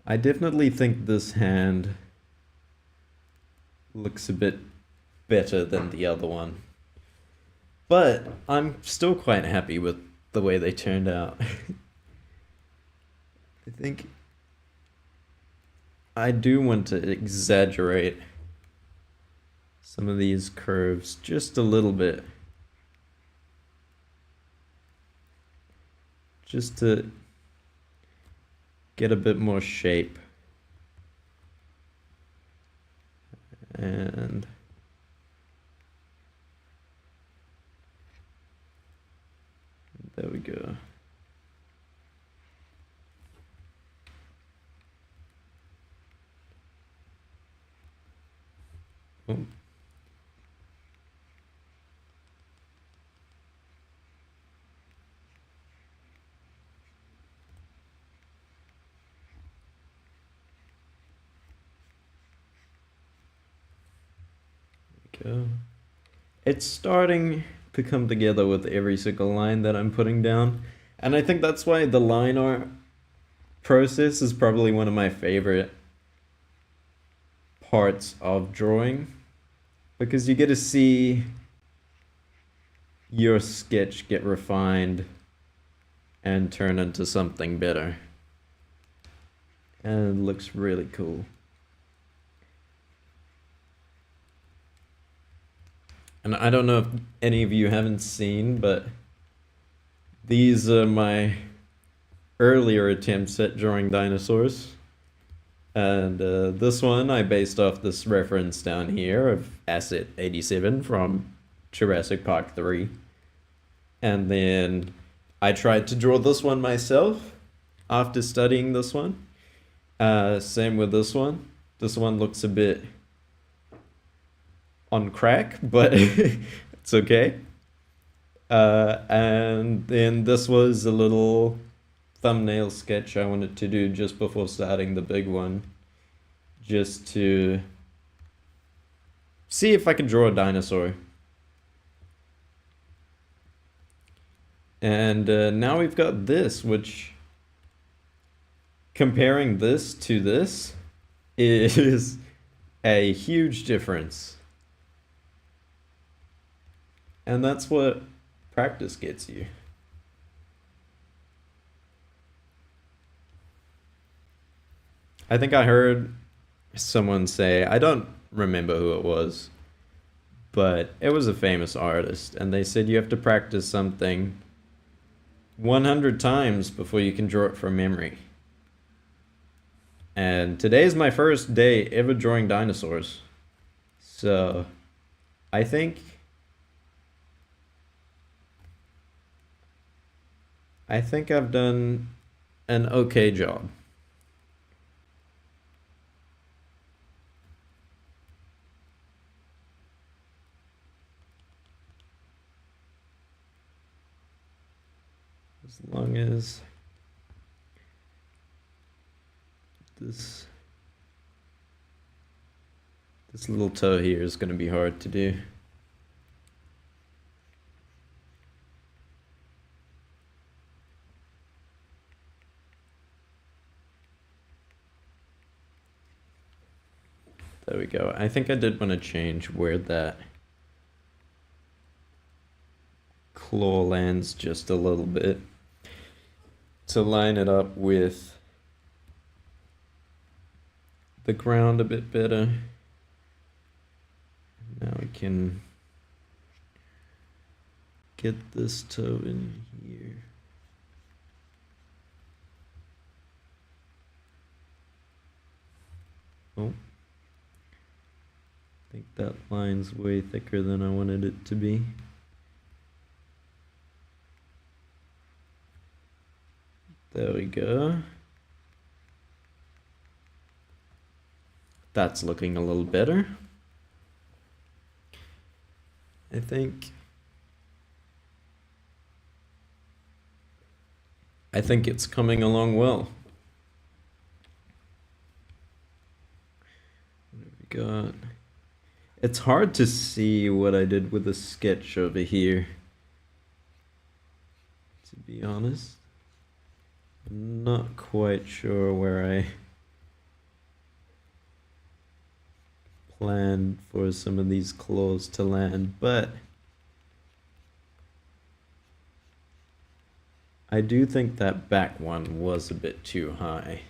I definitely think this hand looks a bit better than the other one. But I'm still quite happy with the way they turned out. I think I do want to exaggerate some of these curves just a little bit. Just to get a bit more shape. And there we go. Oh. Go. It's starting to come together with every single line that I'm putting down. And I think that's why the line art process is probably one of my favorite parts of drawing. Because you get to see your sketch get refined and turn into something better. And it looks really cool. And I don't know if any of you haven't seen, but these are my earlier attempts at drawing dinosaurs. And this one I based off this reference down here of Asset 87 from Jurassic Park 3. And then I tried to draw this one myself after studying this one. Same with this one. This one looks a bit on crack, but it's okay. And then this was a little thumbnail sketch I wanted to do just before starting the big one, just to see if I could draw a dinosaur. And now we've got this, which, comparing this to this, is a huge difference. And that's what practice gets you. I think I heard someone say, I don't remember who it was, but it was a famous artist, and they said you have to practice something 100 times before you can draw it from memory. And today's my first day ever drawing dinosaurs. So I think I think I've done an okay job. As long as this little toe here is going to be hard to do. There we go. I think I did want to change where that claw lands just a little bit to line it up with the ground a bit better. Now we can get this toe in here. Oh. I think that line's way thicker than I wanted it to be. There we go. That's looking a little better. I think it's coming along well. What have we got? It's hard to see what I did with the sketch over here, to be honest. I'm not quite sure where I planned for some of these claws to land, but I do think that back one was a bit too high.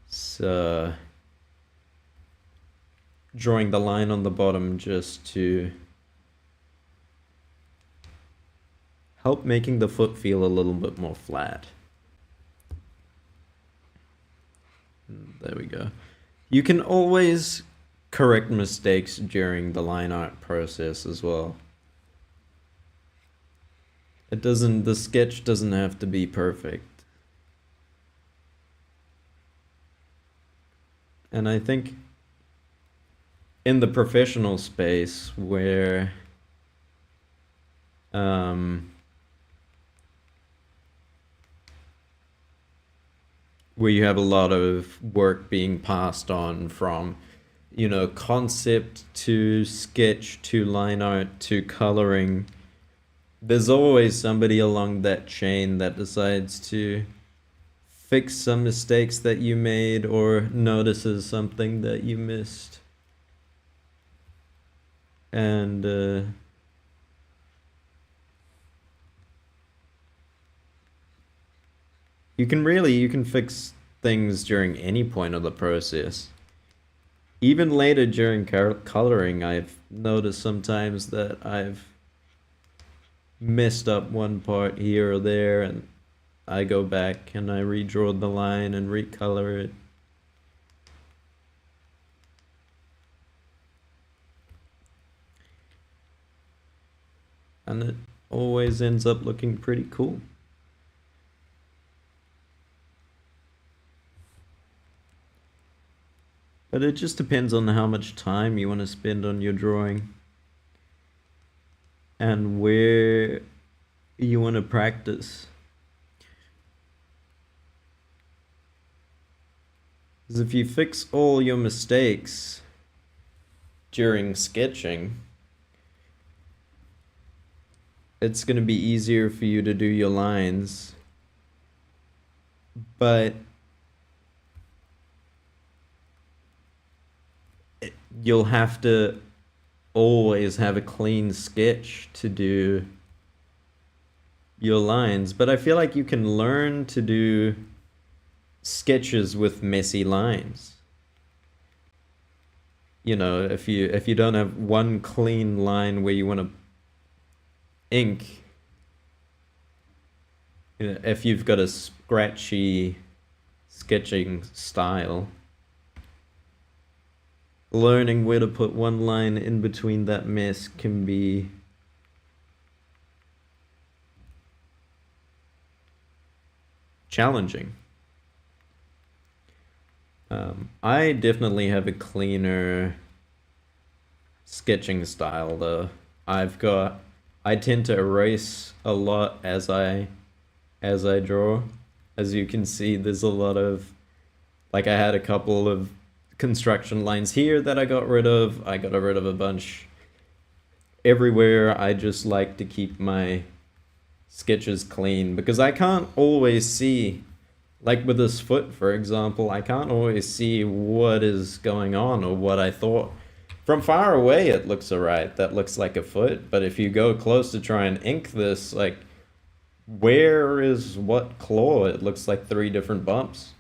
So drawing the line on the bottom just to help making the foot feel a little bit more flat. There we go. You can always correct mistakes during the line art process as well. The sketch doesn't have to be perfect. And I think in the professional space where you have a lot of work being passed on from, concept to sketch to line art to coloring, there's always somebody along that chain that decides to fix some mistakes that you made or notices something that you missed. And you can fix things during any point of the process. Even later during coloring, I've noticed sometimes that I've messed up one part here or there, and I go back and I redraw the line and recolor it. And it always ends up looking pretty cool. But it just depends on how much time you want to spend on your drawing and where you want to practice. Because if you fix all your mistakes during sketching, it's going to be easier for you to do your lines. But you'll have to always have a clean sketch to do your lines, but I feel like you can learn to do sketches with messy lines. You know, if you don't have one clean line where you want to ink, you know, if you've got a scratchy sketching style, learning where to put one line in between that mess can be challenging. I definitely have a cleaner sketching style though. I tend to erase a lot as I draw. As you can see, there's a lot of, like, I had a couple of construction lines here that I got rid of. I got rid of a bunch everywhere. I just like to keep my sketches clean because I can't always see, like with this foot, for example, I can't always see what is going on or what I thought. From far away, it looks alright. That looks like a foot. But if you go close to try and ink this, like, where is what claw? It looks like 3 different bumps.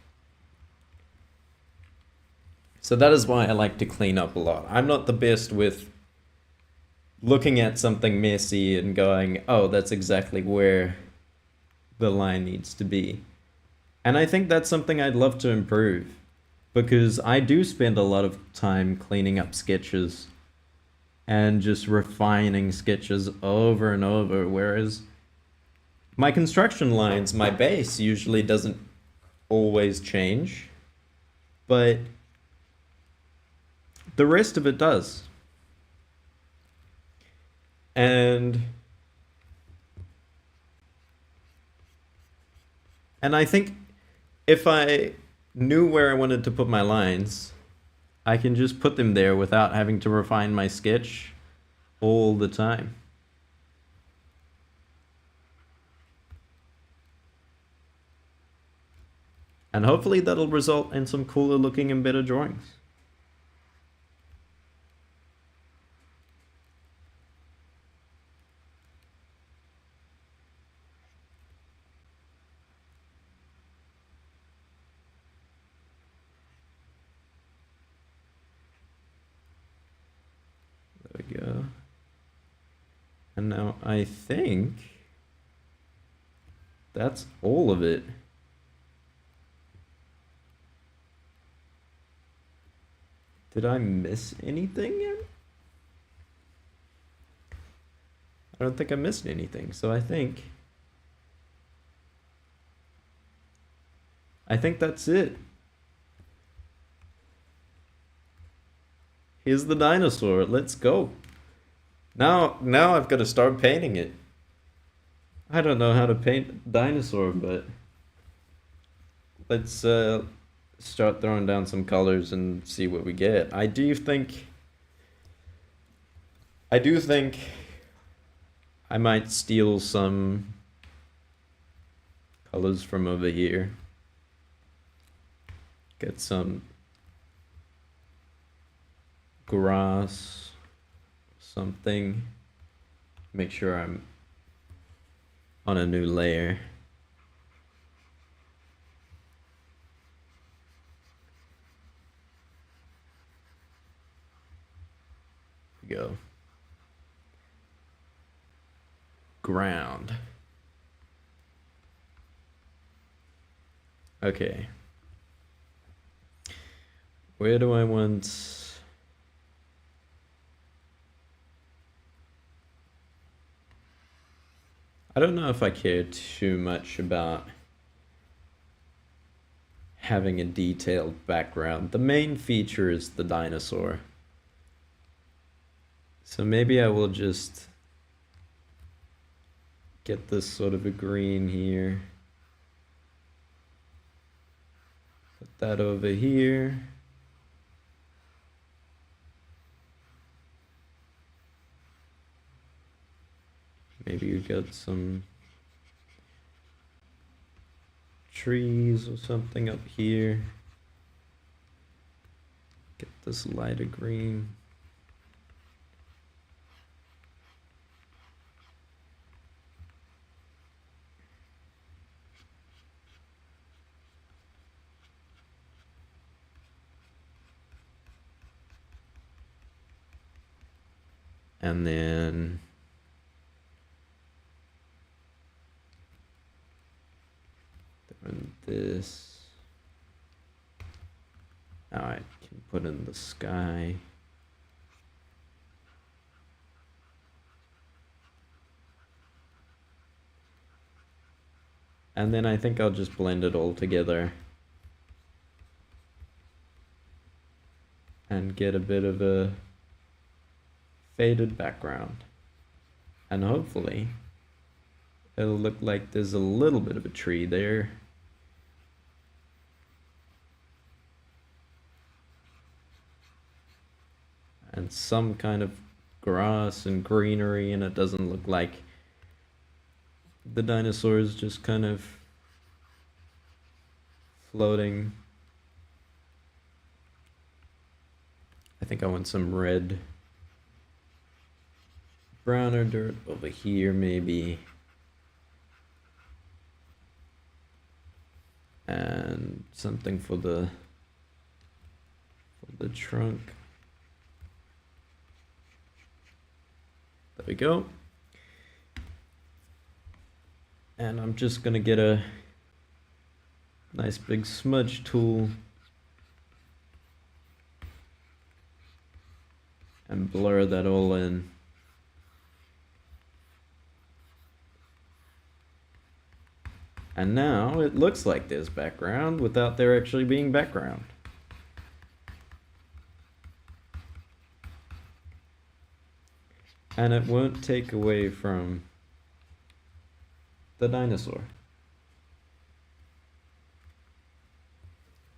So that is why I like to clean up a lot. I'm not the best with looking at something messy and going, oh, that's exactly where the line needs to be. And I think that's something I'd love to improve because I do spend a lot of time cleaning up sketches and just refining sketches over and over, whereas my construction lines, my base usually doesn't always change, but the rest of it does. And I think if I knew where I wanted to put my lines, I can just put them there without having to refine my sketch all the time. And hopefully that'll result in some cooler looking and better drawings. There we go. And now I think that's all of it. Did I miss anything yet? I don't think I missed anything, so I think that's it. Here's the dinosaur. Let's go. Now I've got to start painting it. I don't know how to paint a dinosaur, but let's start throwing down some colors and see what we get. I do think I might steal some colors from over here. Get some grass, something. Make sure I'm on a new layer. Go. Ground. Okay. Where do I want? I don't know if I care too much about having a detailed background. The main feature is the dinosaur. So maybe I will just get this sort of a green here. Put that over here. Maybe you got some trees or something up here. Get this lighter green. And then doing this. Now I can put in the sky. And then I think I'll just blend it all together and get a bit of a faded background. And hopefully it'll look like there's a little bit of a tree there. And some kind of grass and greenery, and it doesn't look like the dinosaur is just kind of floating. I think I want some red, browner dirt over here maybe. And something for the trunk. There we go. And I'm just gonna get a nice big smudge tool and blur that all in. And now it looks like there's background without there actually being background. And it won't take away from the dinosaur.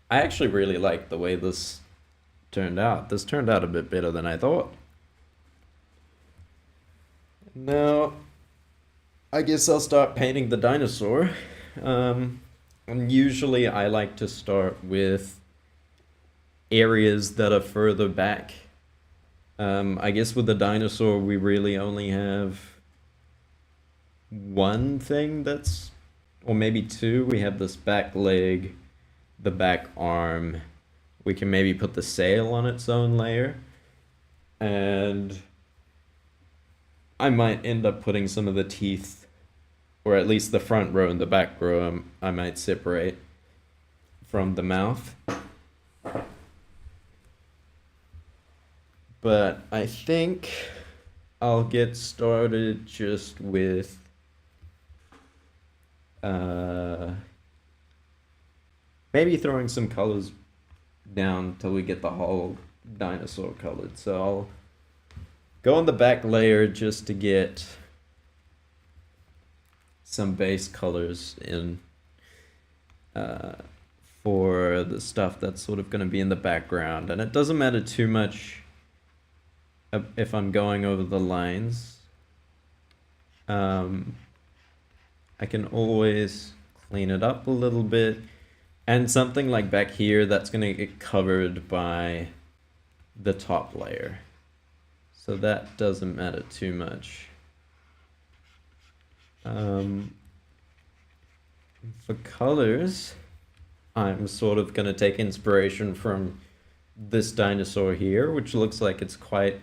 I actually really like the way this turned out. This turned out a bit better than I thought. Now, I guess I'll start painting the dinosaur. And usually I like to start with areas that are further back. I guess with the dinosaur, we really only have one thing that's, or maybe two. We have this back leg, the back arm. We can maybe put the sail on its own layer. And I might end up putting some of the teeth, or at least the front row and the back row, I might separate from the mouth. But I think I'll get started just with maybe throwing some colors down till we get the whole dinosaur colored. So I'll go on the back layer just to get some base colors in for the stuff that's sort of going to be in the background. And it doesn't matter too much if I'm going over the lines. I can always clean it up a little bit. And something like back here, that's going to get covered by the top layer. So that doesn't matter too much. For colors, I'm sort of going to take inspiration from this dinosaur here, which looks like it's quite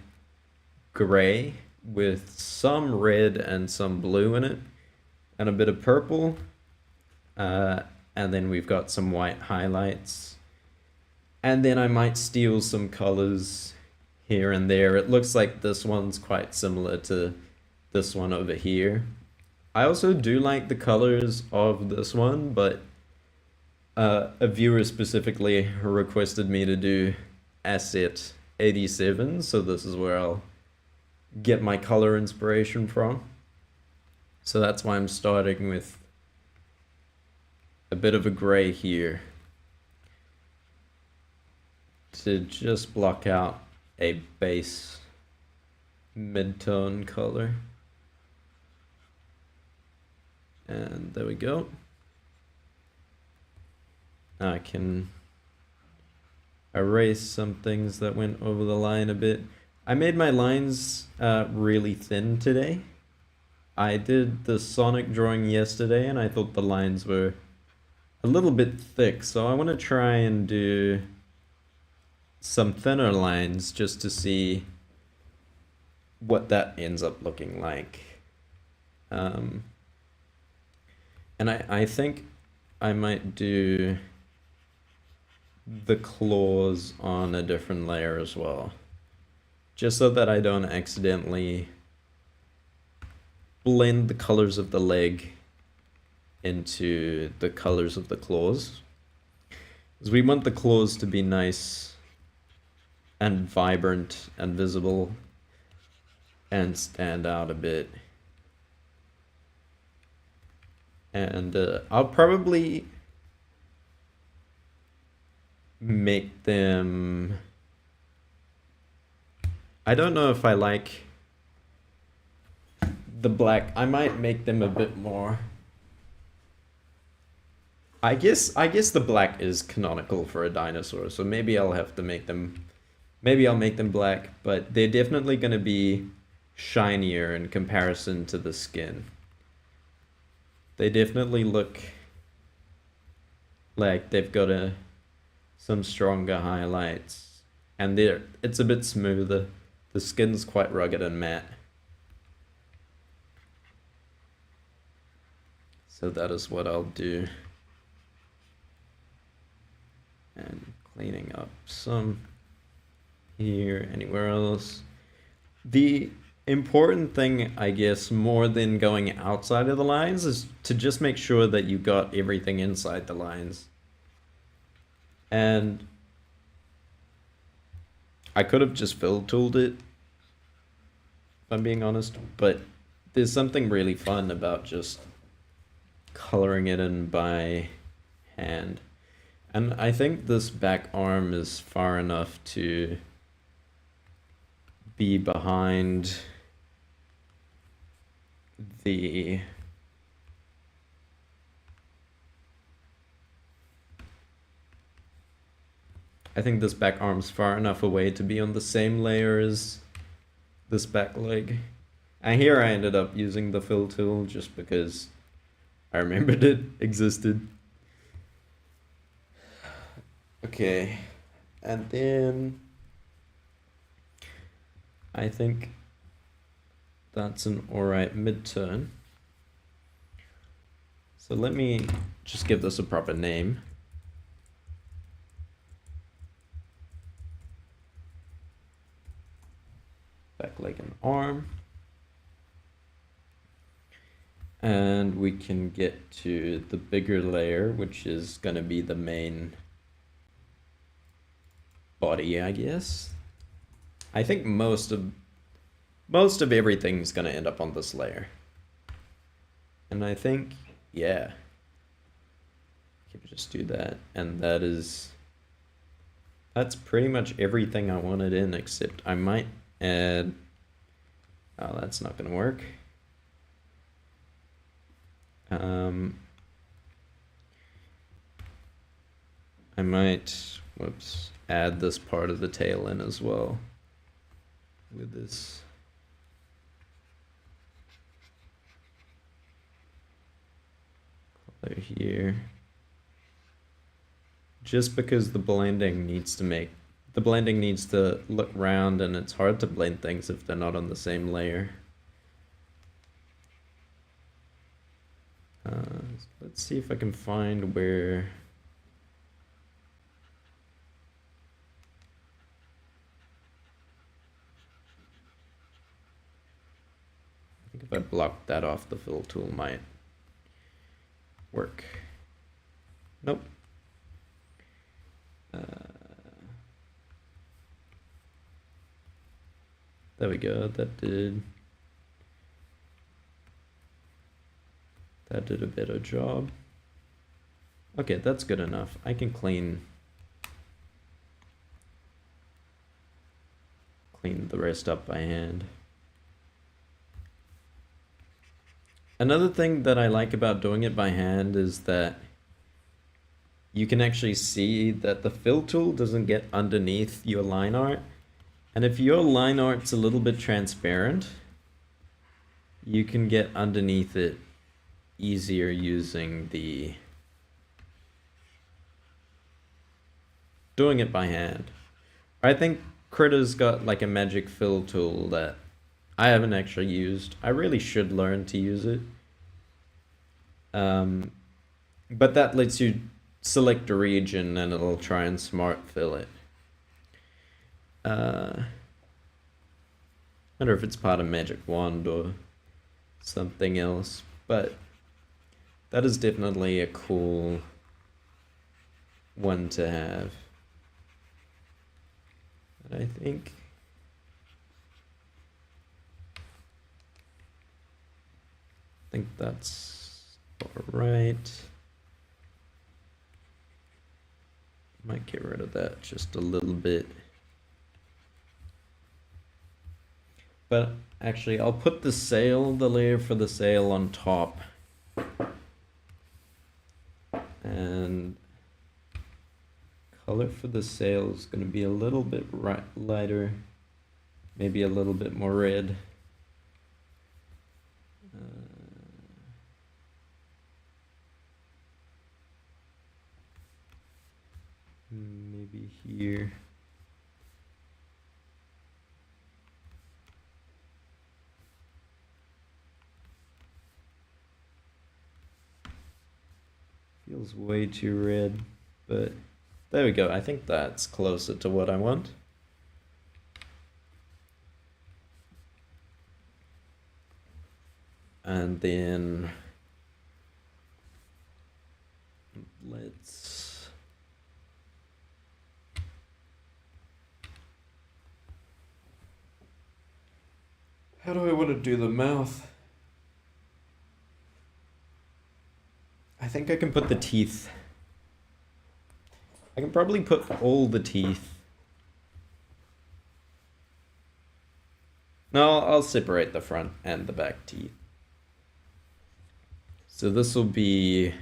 gray with some red and some blue in it, and a bit of purple. And then we've got some white highlights. And then I might steal some colors here and there. It looks like this one's quite similar to this one over here. I also do like the colors of this one, but a viewer specifically requested me to do asset 87, so this is where I'll get my color inspiration from. So that's why I'm starting with a bit of a gray here to just block out a base mid-tone color. And there we go. I erase some things that went over the line a bit. I made my lines really thin today. I did the Sonic drawing yesterday and I thought the lines were a little bit thick, so I want to try and do some thinner lines just to see what that ends up looking like. And I think I might do the claws on a different layer as well, just so that I don't accidentally blend the colors of the leg into the colors of the claws, because we want the claws to be nice and vibrant and visible and stand out a bit. And I'll probably make them... I don't know if I like the black. I might make them a bit more... I guess the black is canonical for a dinosaur, so maybe I'll have to make them... Maybe I'll make them black, but they're definitely going to be shinier in comparison to the skin. They definitely look like they've got some stronger highlights, and it's a bit smoother. The skin's quite rugged and matte. So that is what I'll do. And cleaning up some here, anywhere else. The important thing, I guess, more than going outside of the lines, is to just make sure that you got everything inside the lines. And I could have just fill tooled it, if I'm being honest, but there's something really fun about just coloring it in by hand. And I think this back arm is far enough to be behind the... I think this back arm's far enough away to be on the same layer as this back leg. And here I ended up using the fill tool just because I remembered it existed. Okay, and then I think that's an alright mid-turn. So let me just give this a proper name. Back leg and arm. And we can get to the bigger layer, which is going to be the main body, I guess. I think most of everything's gonna end up on this layer. And I think, yeah, I can just do that. And that's pretty much everything I wanted in, except I might add, oh, that's not gonna work. I might, whoops, add this part of the tail in as well with this. Color here. Just because the blending needs to look round, and it's hard to blend things if they're not on the same layer. Let's see if I can find where... I think if I block that off, the fill tool might work. Nope. There we go. That did a better job. Okay, that's good enough. I can clean the rest up by hand. Another thing that I like about doing it by hand is that you can actually see that the fill tool doesn't get underneath your line art. And if your line art's a little bit transparent, you can get underneath it easier using doing it by hand. I think Critter's got like a magic fill tool that I haven't actually used. I really should learn to use it. But that lets you select a region and it'll try and smart fill it. Wonder if it's part of Magic Wand or something else, but that is definitely a cool one to have. And I think that's all right. Might get rid of that just a little bit. But actually, I'll put the layer for the sail on top. And color for the sail is going to be a little bit lighter, maybe a little bit more red. Maybe here. Feels way too red, but there we go. I think that's closer to what I want. And then let's how do I want to do the mouth? I think I can put the teeth. I can probably put all the teeth. No, I'll separate the front and the back teeth. So this will be...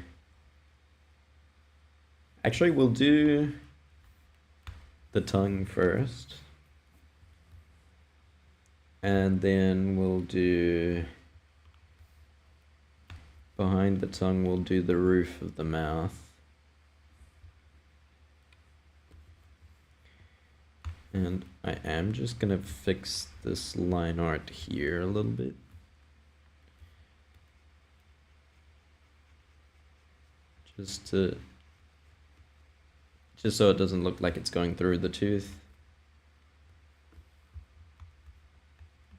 Actually, we'll do the tongue first. And then we'll do... Behind the tongue, we'll do the roof of the mouth. And I am just gonna fix this line art here a little bit. Just so it doesn't look like it's going through the tooth.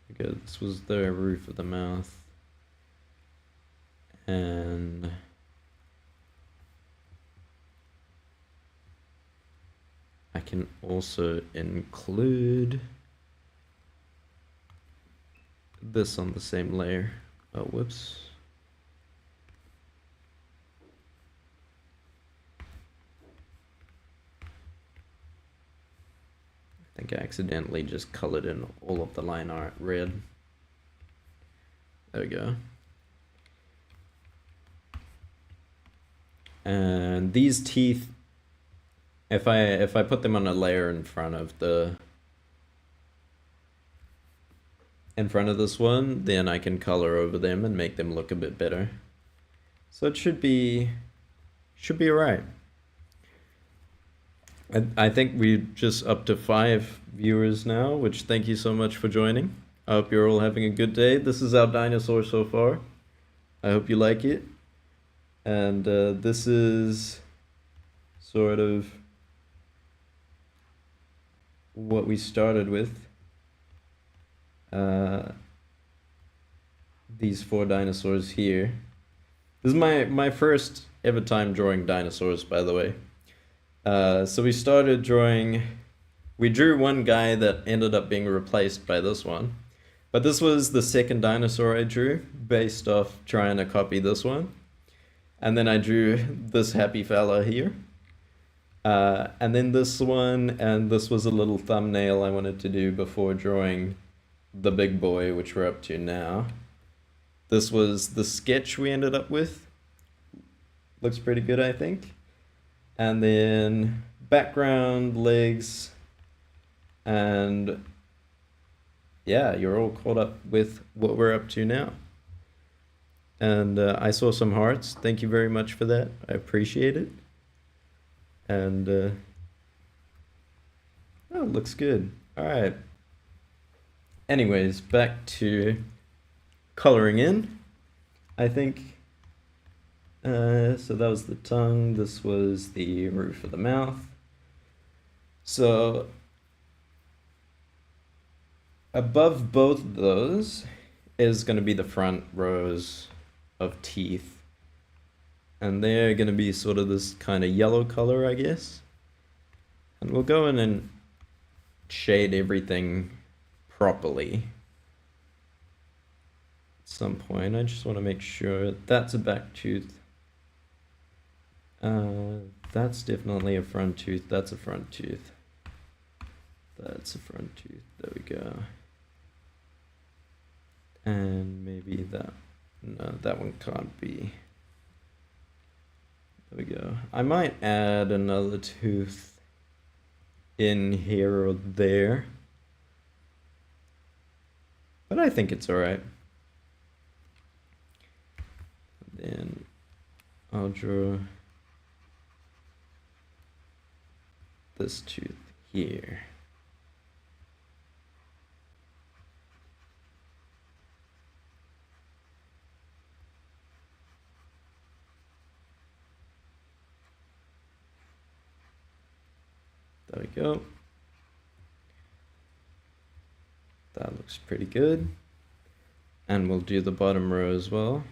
Because this was the roof of the mouth. And I can also include this on the same layer. Oh, whoops. I think I accidentally just colored in all of the line art red. There we go. And these teeth, if I put them on a layer in front of this one, then I can color over them and make them look a bit better. So it should be alright. I think we're just up to 5 viewers now, which thank you so much for joining. I hope you're all having a good day. This is our dinosaur so far. I hope you like it. And this is sort of what we started with. These 4 dinosaurs here. This is my first ever time drawing dinosaurs, by the way. So we started drawing... We drew one guy that ended up being replaced by this one. But this was the second dinosaur I drew, based off trying to copy this one. And then I drew this happy fella here. And then this one, and this was a little thumbnail I wanted to do before drawing the big boy, which we're up to now. This was the sketch we ended up with. Looks pretty good, I think. And then background, legs, and yeah, you're all caught up with what we're up to now. And I saw some hearts. Thank you very much for that. I appreciate it. And oh, it looks good. All right. Anyways, back to coloring in. I think so that was the tongue. This was the roof of the mouth. So above both of those is going to be the front rows of teeth. And they're going to be sort of this kind of yellow color, I guess. And we'll go in and shade everything properly. At some point, I just want to make sure that's a back tooth. That's definitely a front tooth. That's a front tooth. That's a front tooth. There we go. And maybe that. No, that one can't be. There we go. I might add another tooth in here or there. But I think it's alright. Then I'll draw this tooth here. There we go. That looks pretty good. And we'll do the bottom row as well.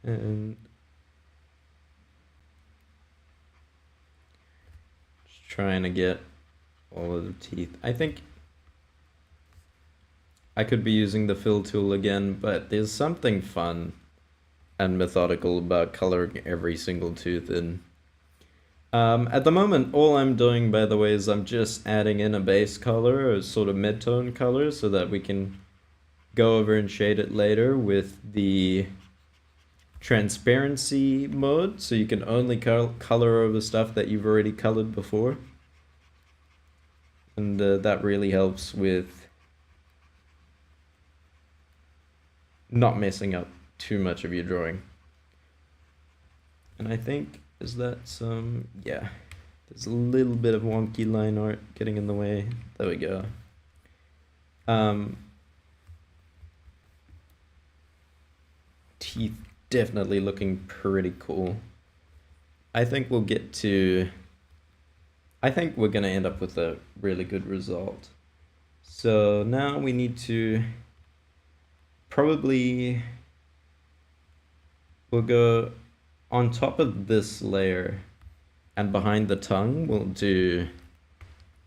And just trying to get all of the teeth. I think I could be using the fill tool again, but there's something fun and methodical about coloring every single tooth in. At the moment, all I'm doing, by the way, is I'm just adding in a base color, a sort of mid-tone color, so that we can go over and shade it later with the transparency mode, so you can only color over stuff that you've already colored before. And that really helps with not messing up too much of your drawing. And I think, is that some, yeah, there's a little bit of wonky line art getting in the way. There we go. Teeth definitely looking pretty cool. I think we'll get to, I think we're gonna end up with a really good result. So now we need to probably, we'll go on top of this layer, and behind the tongue we'll do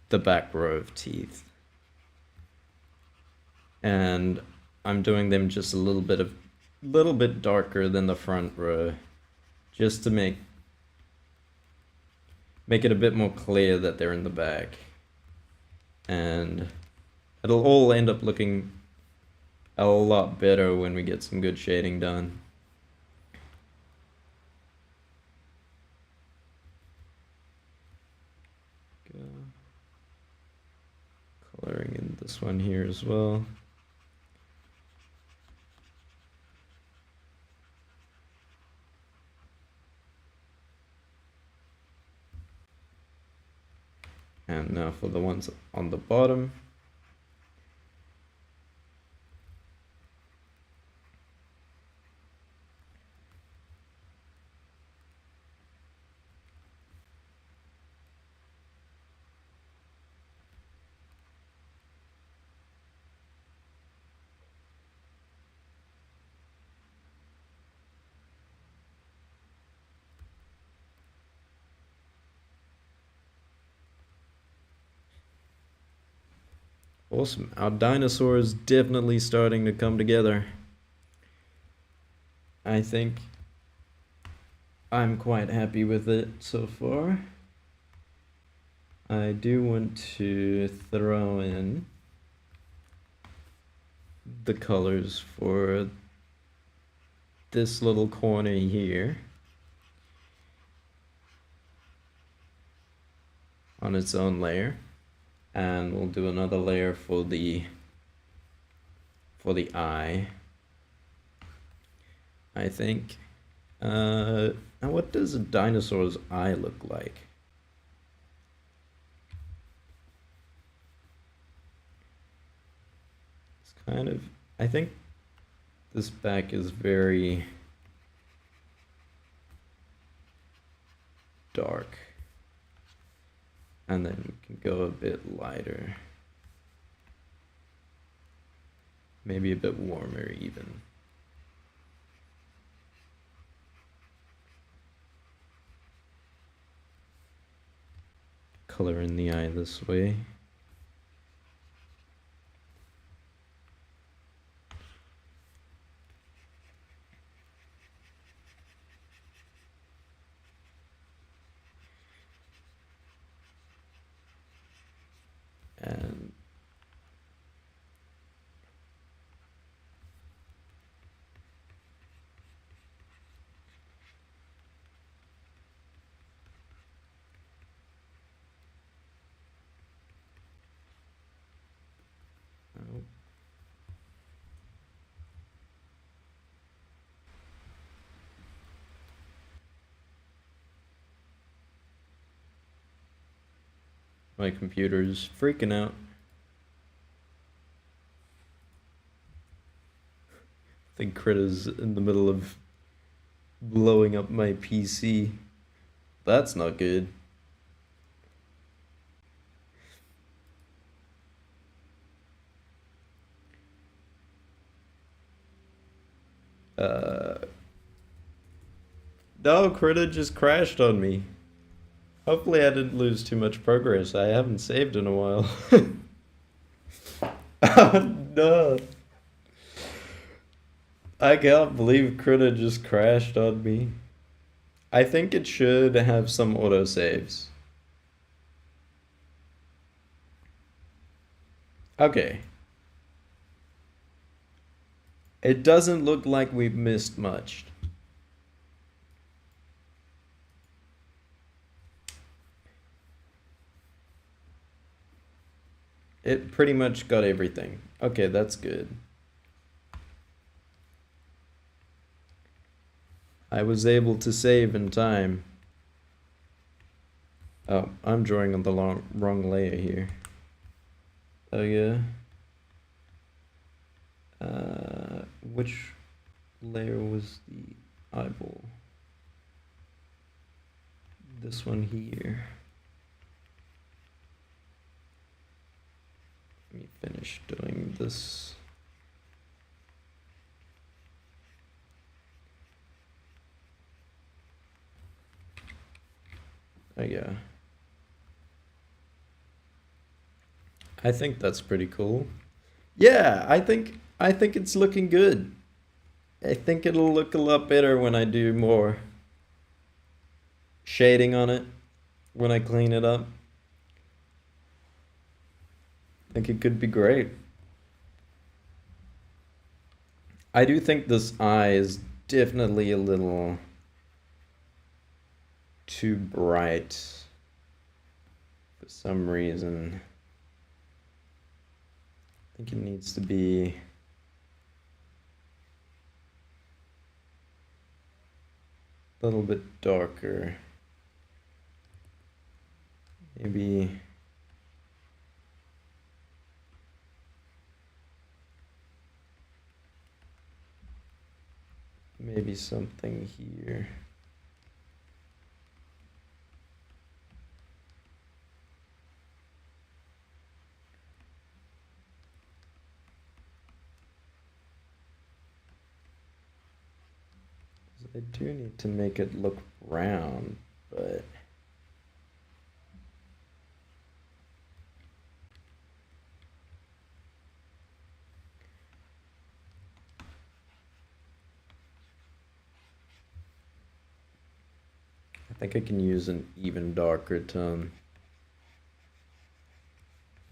the back row of teeth. And I'm doing them just a little bit darker than the front row, just to make it a bit more clear that they're in the back. And it'll all end up looking a lot better when we get some good shading done. Go. Coloring in this one here as well. And now for the ones on the bottom. Awesome. Our dinosaur is definitely starting to come together. I think I'm quite happy with it so far. I do want to throw in the colors for this little corner here on its own layer, and we'll do another layer for the eye, I think. Now what does a dinosaur's eye look like? It's kind of, I think this back is very dark, and then we can go a bit lighter, maybe a bit warmer even. Color in the eye this way. And oh. My computer's freaking out. I think Critter's in the middle of blowing up my PC. That's not good. No, Critter just crashed on me. Hopefully I didn't lose too much progress. I haven't saved in a while. Oh no. I can't believe Critter just crashed on me. I think it should have some autosaves. Okay. It doesn't look like we've missed much. It pretty much got everything. Okay, that's good. I was able to save in time. Oh, I'm drawing on the wrong layer here. Oh yeah. Which layer was the eyeball? This one here. Let me finish doing this. Oh yeah. I think that's pretty cool. Yeah, I think it's looking good. I think it'll look a lot better when I do more shading on it, when I clean it up. I think it could be great. I do think this eye is definitely a little too bright for some reason. I think it needs to be a little bit darker. Maybe something here. I do need to make it look round, but I think I can use an even darker tone.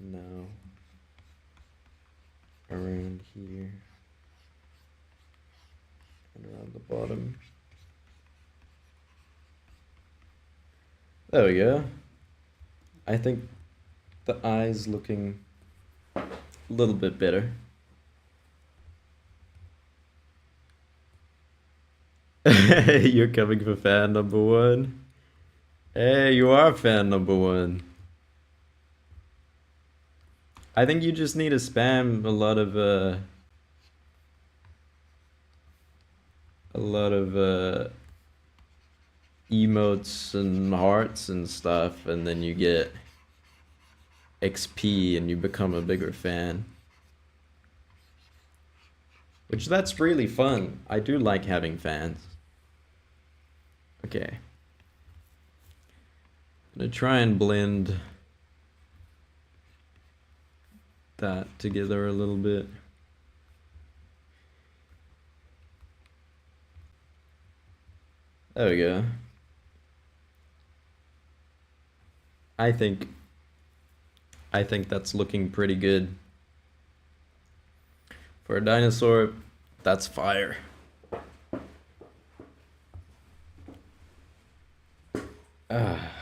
Now, around here and around the bottom. There we go. I think the eye's looking a little bit better. You're coming for fan number one. Hey, you are fan number one. I think you just need to spam a lot of emotes and hearts and stuff, and then you get XP and you become a bigger fan. Which that's really fun. I do like having fans. Okay. I'm gonna try and blend that together a little bit. There we go. I think that's looking pretty good. For a dinosaur, that's fire. Ah.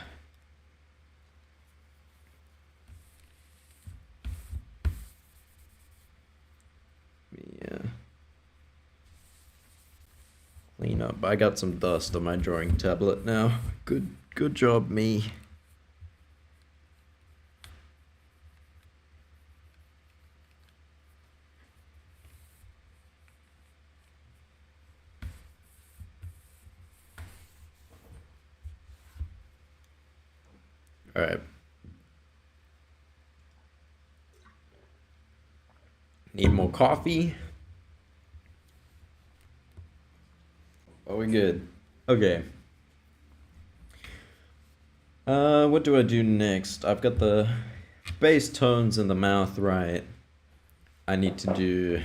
Yeah. Clean up. I got some dust on my drawing tablet now. Good job, me. All right. Need more coffee. Are we good? Okay. What do I do next? I've got the bass tones in the mouth right. I need to do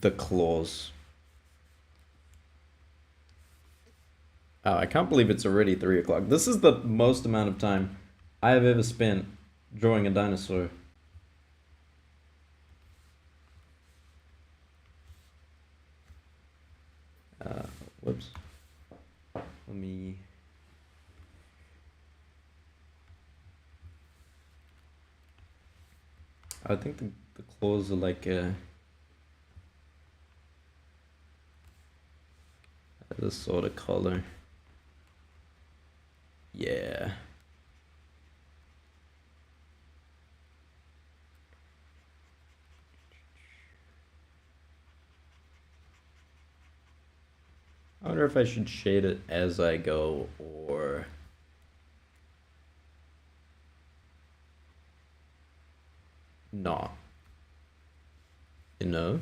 the claws. Oh, I can't believe it's already 3 o'clock. This is the most amount of time I have ever spent drawing a dinosaur. Whoops. Let me... I think the claws are like this sort of color. Yeah. I wonder if I should shade it as I go or not. You know?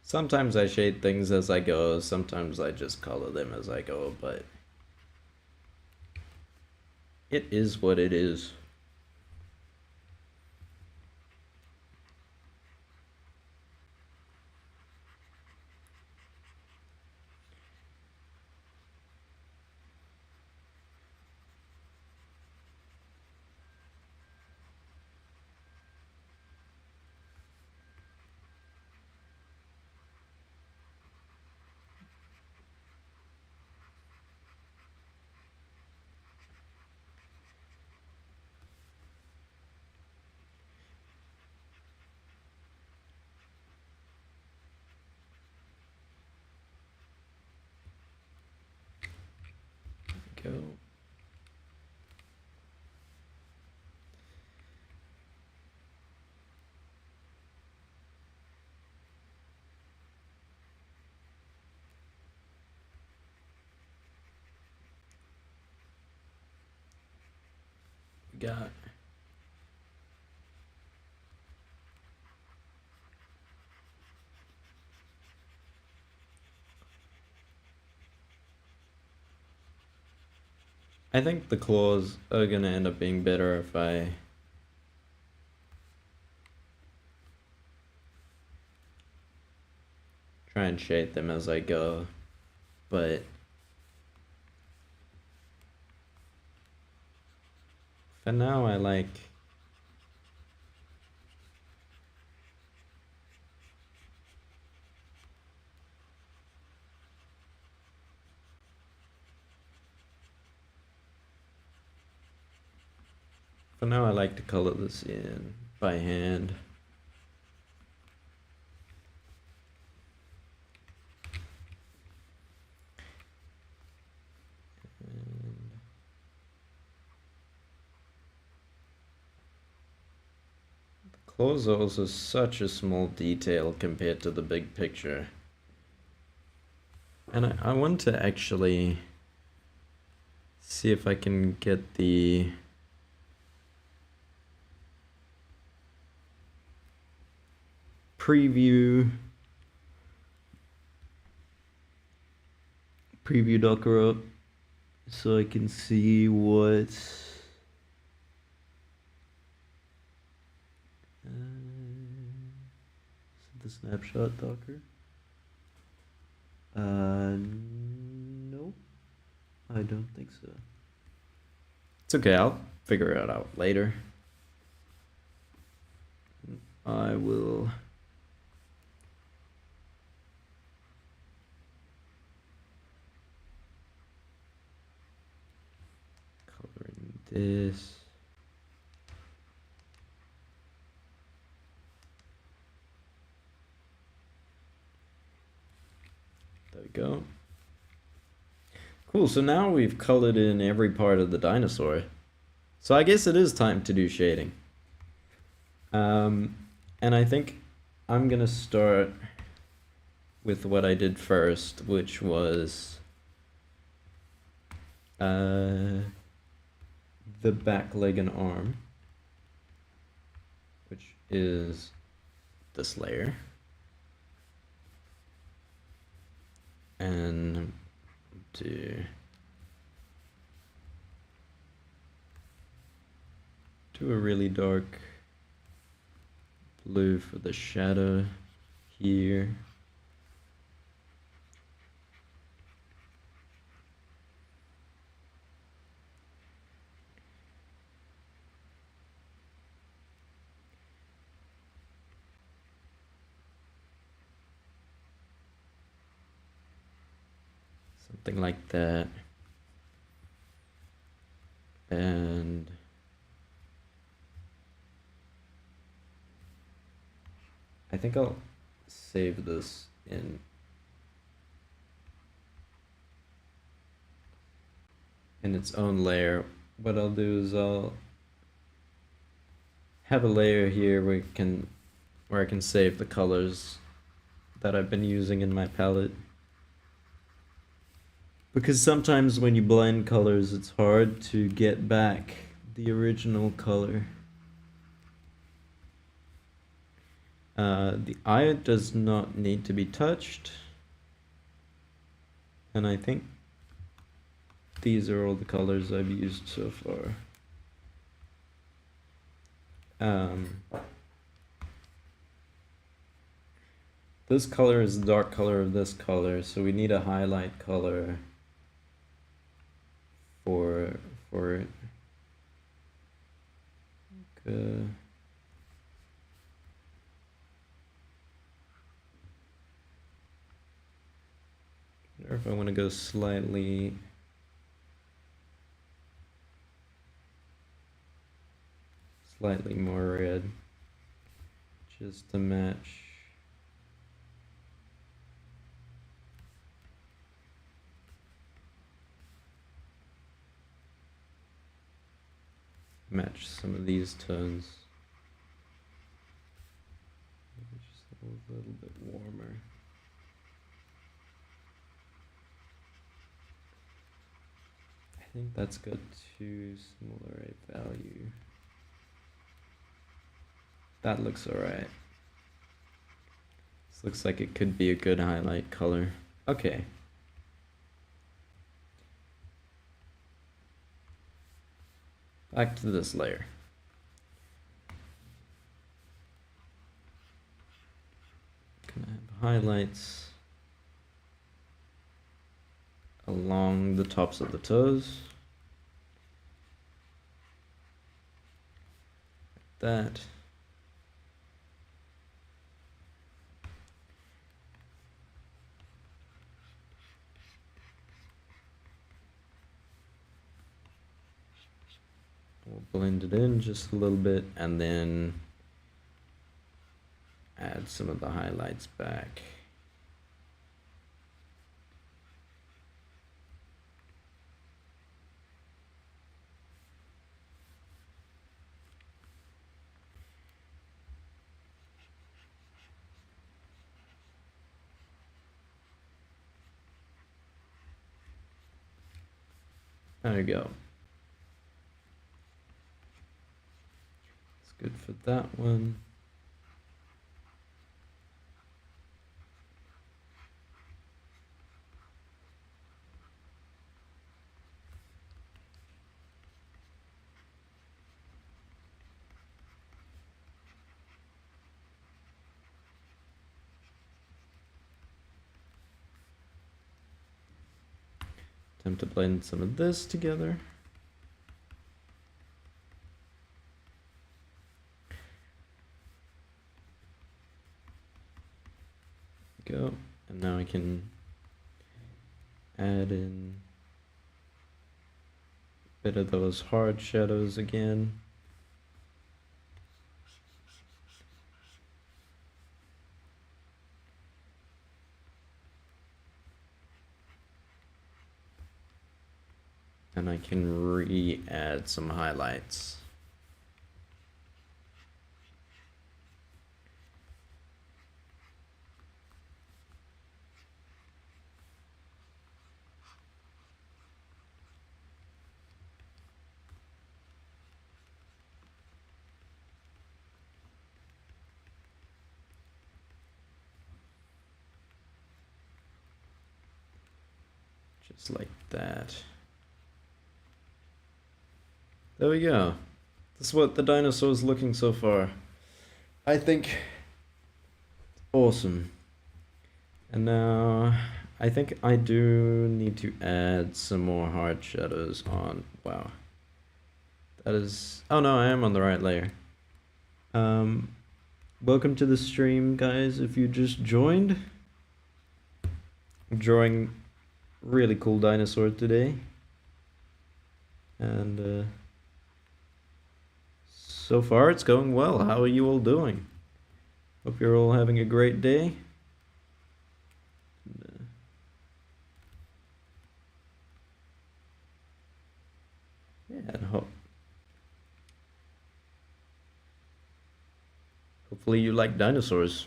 Sometimes I shade things as I go, sometimes I just color them as I go, but it is what it is. Go. Got. I think the claws are gonna end up being better if I and shade them as I go, but for now I like to color this in by hand. Clothes are also such a small detail compared to the big picture. And I want to actually see if I can get the preview docker up so I can see what's the snapshot docker. Nope, I don't think so. It's okay, I'll figure it out later. I will color in this. There we go. Cool, so now we've colored in every part of the dinosaur. So I guess it is time to do shading. And I think I'm gonna start with what I did first, which was the back leg and arm, which is this layer. And do a really dark blue for the shadow here. Something like that. And I think I'll save this in its own layer. What I'll do is I'll have a layer here where I can save the colors that I've been using in my palette. Because sometimes when you blend colors, it's hard to get back the original color. The eye does not need to be touched. And I think these are all the colors I've used so far. This color is the dark color of this color, so we need a highlight color for it. Okay. Or if I want to go slightly more red, just to match some of these tones. Just a little bit warmer. I think that's got too smaller a value. That looks alright. This looks like it could be a good highlight color. Okay. Back to this layer. Gonna have highlights along the tops of the toes. Like that. We'll blend it in just a little bit and then add some of the highlights back. There we go. It's good for that one. Attempt to blend some of this together. Go. And now I can add in a bit of those hard shadows again. And I can re-add some highlights. Just like that. There we go. This is what the dinosaur's looking so far. I think awesome. And now I think I do need to add some more hard shadows on. Wow. That is, oh no, I am on the right layer. Welcome to the stream, guys. If you just joined, I'm drawing really cool dinosaur today. And so far, it's going well. How are you all doing? Hope you're all having a great day. Yeah, and hopefully you like dinosaurs.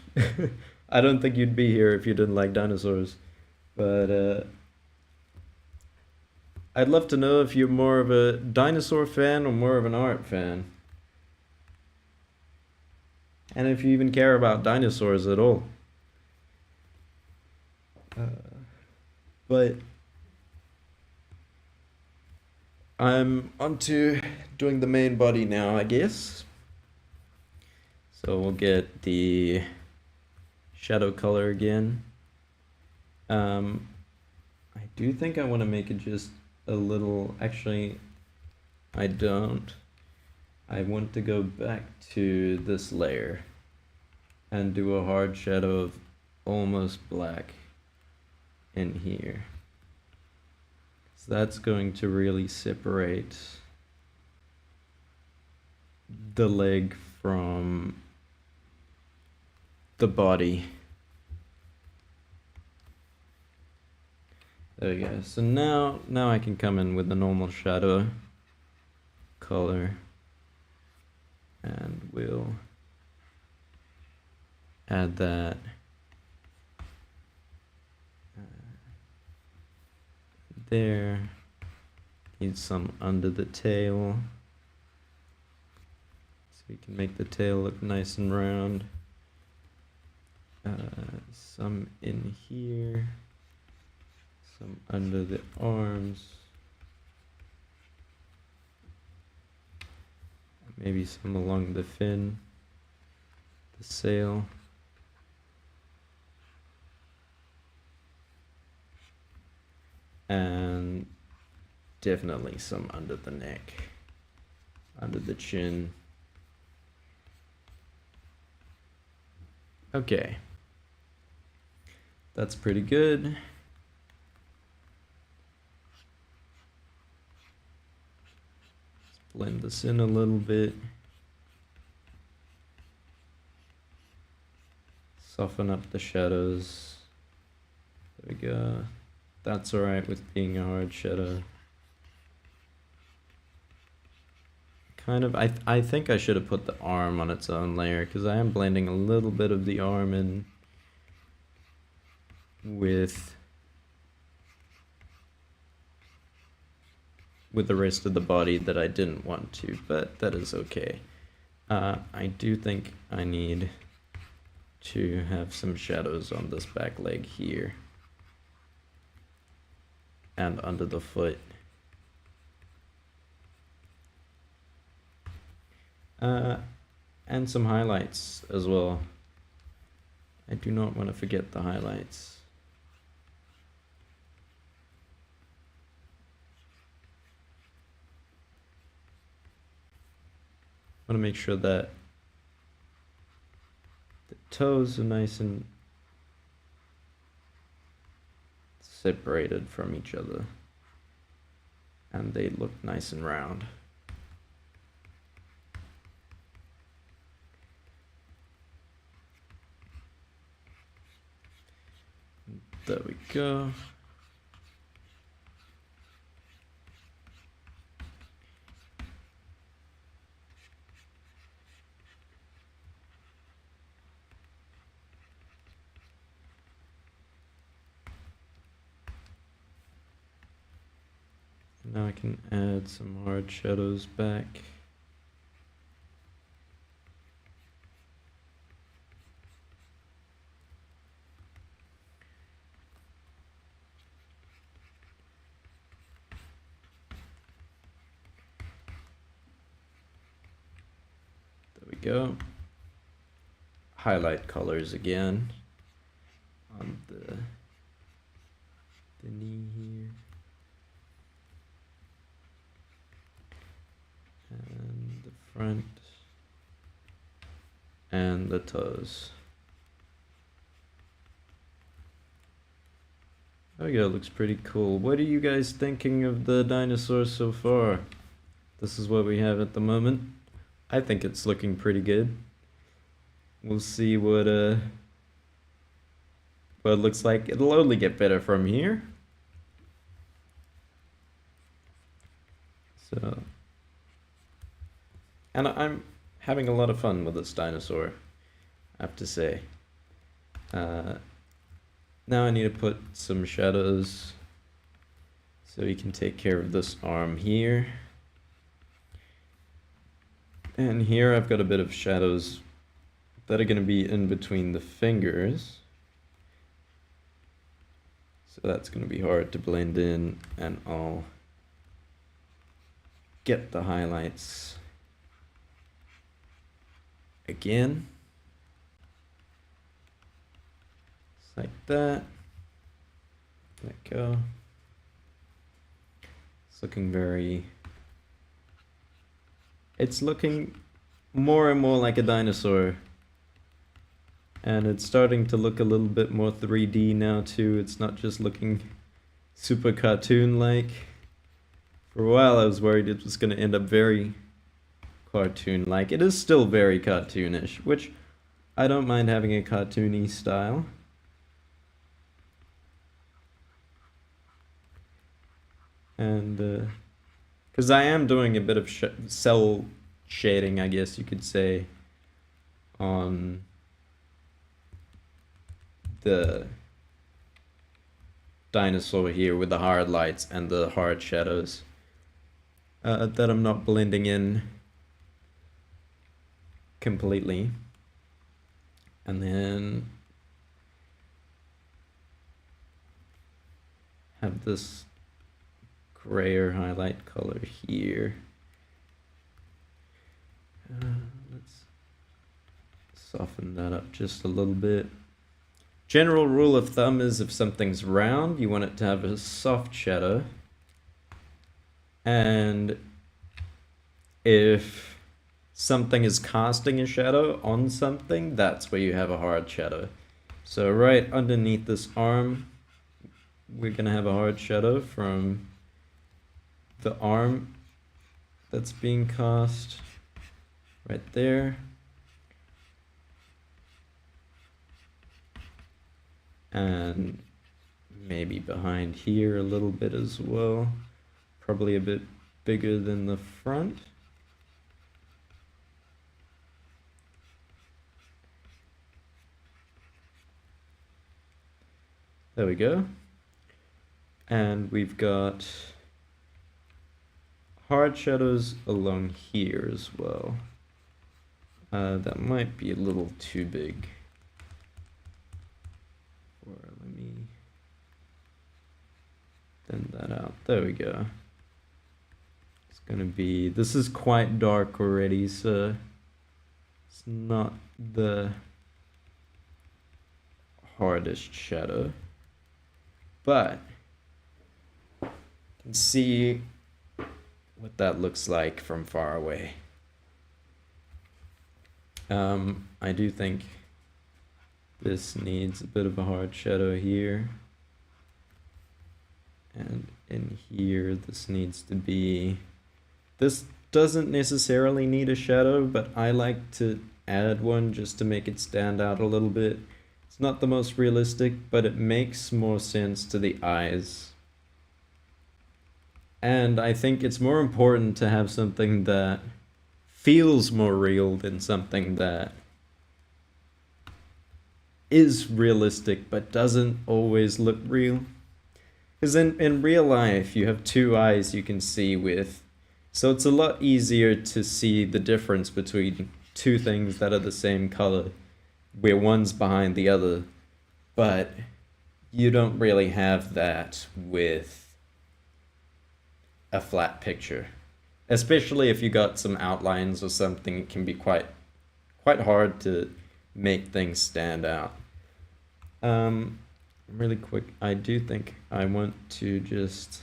I don't think you'd be here if you didn't like dinosaurs. But I'd love to know if you're more of a dinosaur fan or more of an art fan. And if you even care about dinosaurs at all. But I'm onto doing the main body now, I guess. So we'll get the shadow color again. I do think I want to make it just a little, actually, I don't. I want to go back to this layer and do a hard shadow of almost black in here. So that's going to really separate the leg from the body. There we go. So now I can come in with the normal shadow color. And we'll add that there. Need some under the tail, so we can make the tail look nice and round. Some in here, some under the arms. Maybe some along the fin, the sail. and definitely some under the neck, under the chin. Okay, that's pretty good. Let's blend this in a little bit. Soften up the shadows. There we go. That's alright with being a hard shadow. Kind of, I think I should have put the arm on its own layer, because I am blending a little bit of the arm in with the rest of the body that I didn't want to, but that is okay. I do think I need to have some shadows on this back leg here and under the foot. And some highlights as well. I do not want to forget the highlights. I want to make sure that the toes are nice and separated from each other, and they look nice and round. There we go. Now I can add some hard shadows back. There we go. Highlight colors again on the knee here. And the front and the toes. There we go, looks pretty cool. What are you guys thinking of the dinosaur so far? This is what we have at the moment. I think it's looking pretty good. We'll see what it looks like. It'll only get better from here. So, and I'm having a lot of fun with this dinosaur, I have to say. Now I need to put some shadows so we can take care of this arm here. And here I've got a bit of shadows that are going to be in between the fingers. So that's going to be hard to blend in, and I'll get the highlights again. Just like that. Let go. It's looking very... It's looking more and more like a dinosaur. And it's starting to look a little bit more 3D now too. It's not just looking super cartoon-like. For a while I was worried it was going to end up very cartoon-like. It is still very cartoonish, which I don't mind having a cartoony style. And because I am doing a bit of cell shading, I guess you could say, on the dinosaur here with the hard lights and the hard shadows that I'm not blending in completely. And then have this grayer highlight color here. Let's soften that up just a little bit. General rule of thumb is if something's round, you want it to have a soft shadow. And if something is casting a shadow on something, that's where you have a hard shadow. So right underneath this arm, we're gonna have a hard shadow from the arm that's being cast right there. And maybe behind here a little bit as well. Probably a bit bigger than the front. There we go. And we've got hard shadows along here as well. That might be a little too big. Or let me thin that out. There we go. It's gonna be, this is quite dark already, so it's not the hardest shadow. But you can see what that looks like from far away. I do think this needs a bit of a hard shadow here. And in here, this needs to be... This doesn't necessarily need a shadow, but I like to add one just to make it stand out a little bit. It's not the most realistic, but it makes more sense to the eyes. And I think it's more important to have something that feels more real than something that is realistic but doesn't always look real. Because in real life, you have two eyes you can see with, so it's a lot easier to see the difference between two things that are the same color, where one's behind the other, but you don't really have that with a flat picture. Especially if you got some outlines or something, it can be quite hard to make things stand out. Really quick, I do think I want to just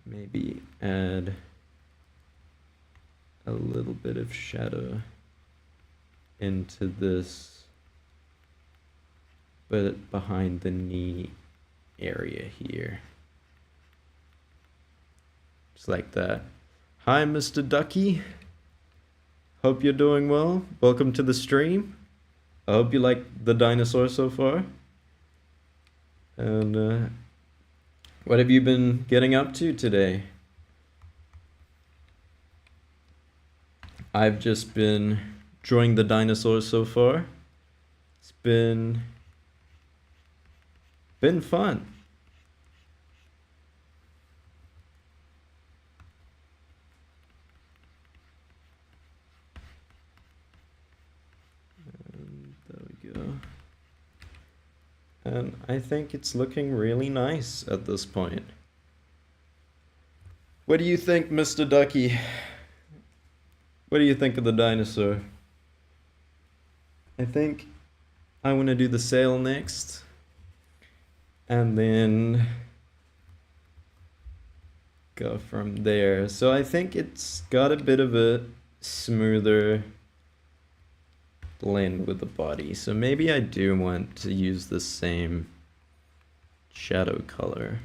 maybe add a little bit of shadow into this, but behind the knee area here. Just like that. Hi, Mr. Ducky. Hope you're doing well. Welcome to the stream. I hope you like the dinosaur so far. And what have you been getting up to today? I've just been drawing the dinosaurs so far. It's been fun. And there we go. And I think it's looking really nice at this point. What do you think, Mr. Ducky? What do you think of the dinosaur? I think I want to do the sail next. And then go from there. So I think it's got a bit of a smoother blend with the body. So maybe I do want to use the same shadow color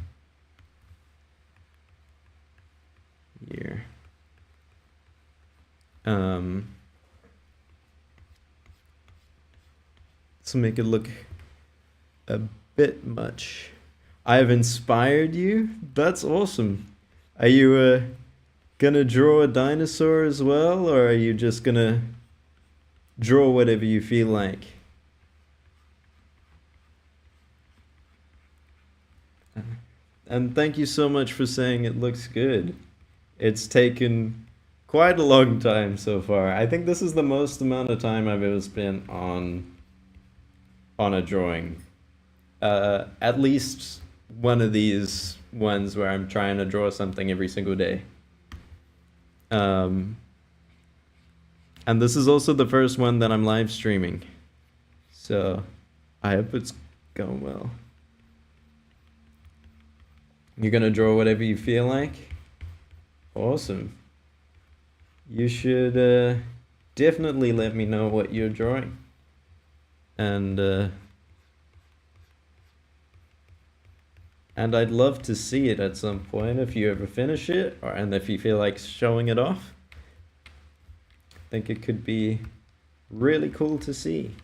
here. To make it look a bit much. I've inspired you? That's awesome. Are you gonna draw a dinosaur as well, or are you just gonna draw whatever you feel like? And thank you so much for saying it looks good. It's taken quite a long time so far. I think this is the most amount of time I've ever spent on a drawing. At least one of these ones where I'm trying to draw something every single day. And this is also the first one that I'm live streaming. So I hope it's going well. You're gonna draw whatever you feel like? Awesome. You should definitely let me know what you're drawing. And I'd love to see it at some point if you ever finish it, and if you feel like showing it off. I think it could be really cool to see.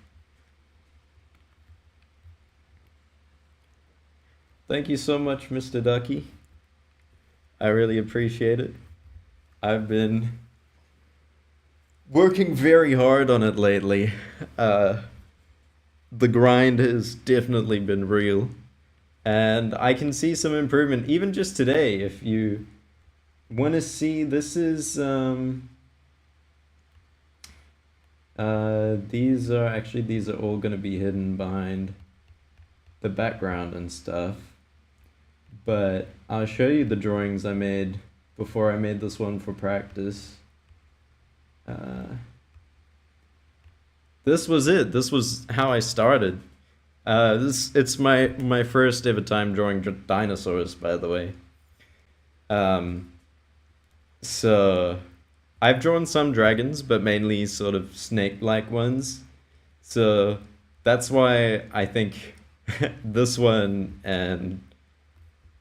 Thank you so much, Mr. Ducky. I really appreciate it. I've been working very hard on it lately. The grind has definitely been real. And I can see some improvement even just today. If you want to see, this is these are all going to be hidden behind the background and stuff. But I'll show you the drawings I made before I made this one for practice. This was it. This was how I started. It's my first ever time drawing dinosaurs, by the way. Um, so I've drawn some dragons, but mainly sort of snake-like ones. So that's why I think this one and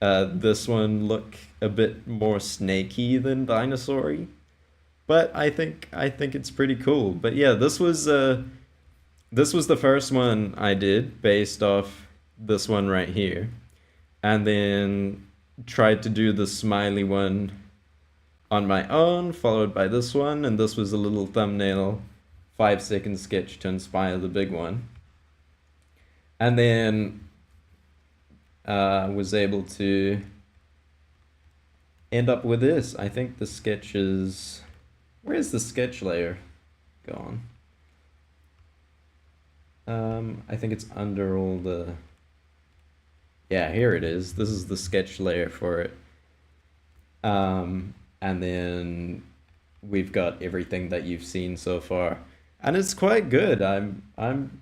this one look a bit more snaky than dinosaur-y. But I think it's pretty cool. But yeah, this was the first one I did based off this one right here. And then tried to do the smiley one on my own, followed by this one, and this was a little thumbnail 5-second sketch to inspire the big one. And then was able to end up with this. I think the sketch is... Where's the sketch layer gone? I think it's under all the... Yeah, here it is. This is the sketch layer for it. And then we've got everything that you've seen so far. And it's quite good. I'm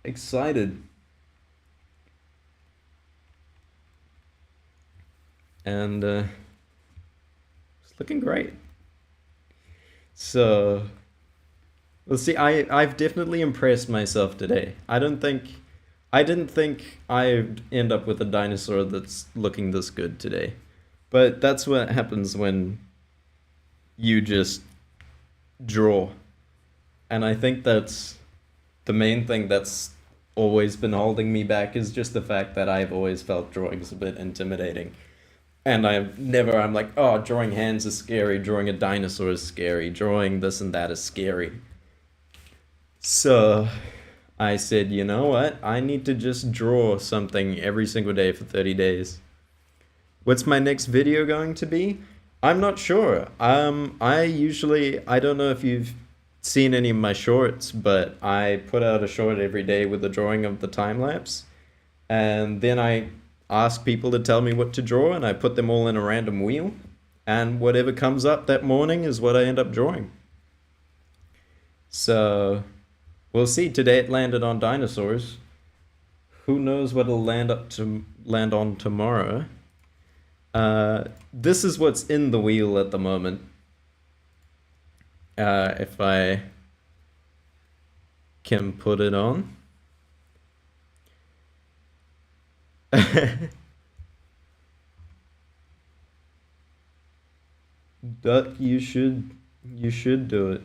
excited. And it's looking great. So let's see. I've definitely impressed myself today. I didn't think I'd end up with a dinosaur that's looking this good today. But that's what happens when you just draw. And I think that's the main thing that's always been holding me back, is just the fact that I've always felt drawing's a bit intimidating. And I'm like, oh, drawing hands is scary, drawing a dinosaur is scary, drawing this and that is scary. So I said, you know what? I need to just draw something every single day for 30 days. What's my next video going to be? I'm not sure. I don't know if you've seen any of my shorts, but I put out a short every day with a drawing of the time lapse. And then I ask people to tell me what to draw, and I put them all in a random wheel. And whatever comes up that morning is what I end up drawing. So we'll see. Today it landed on dinosaurs. Who knows what it'll land on tomorrow? This is what's in the wheel at the moment. If I can put it on. Duck, you should do it.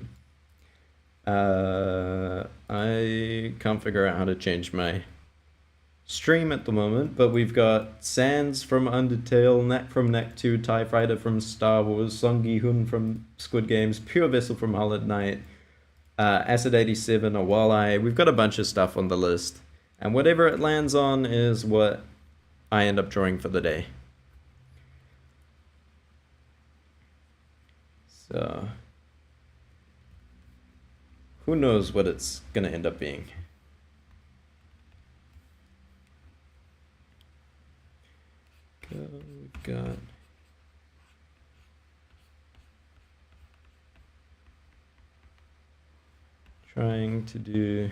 I can't figure out how to change my stream at the moment, but we've got Sans from Undertale, Knack from Knack 2, TIE Fighter from Star Wars, Song Gi-hun from Squid Games, Pure Vessel from Hollow Knight, Acid 87, a Walleye. We've got a bunch of stuff on the list, and whatever it lands on is what I end up drawing for the day. So who knows what it's gonna end up being. We've got trying to do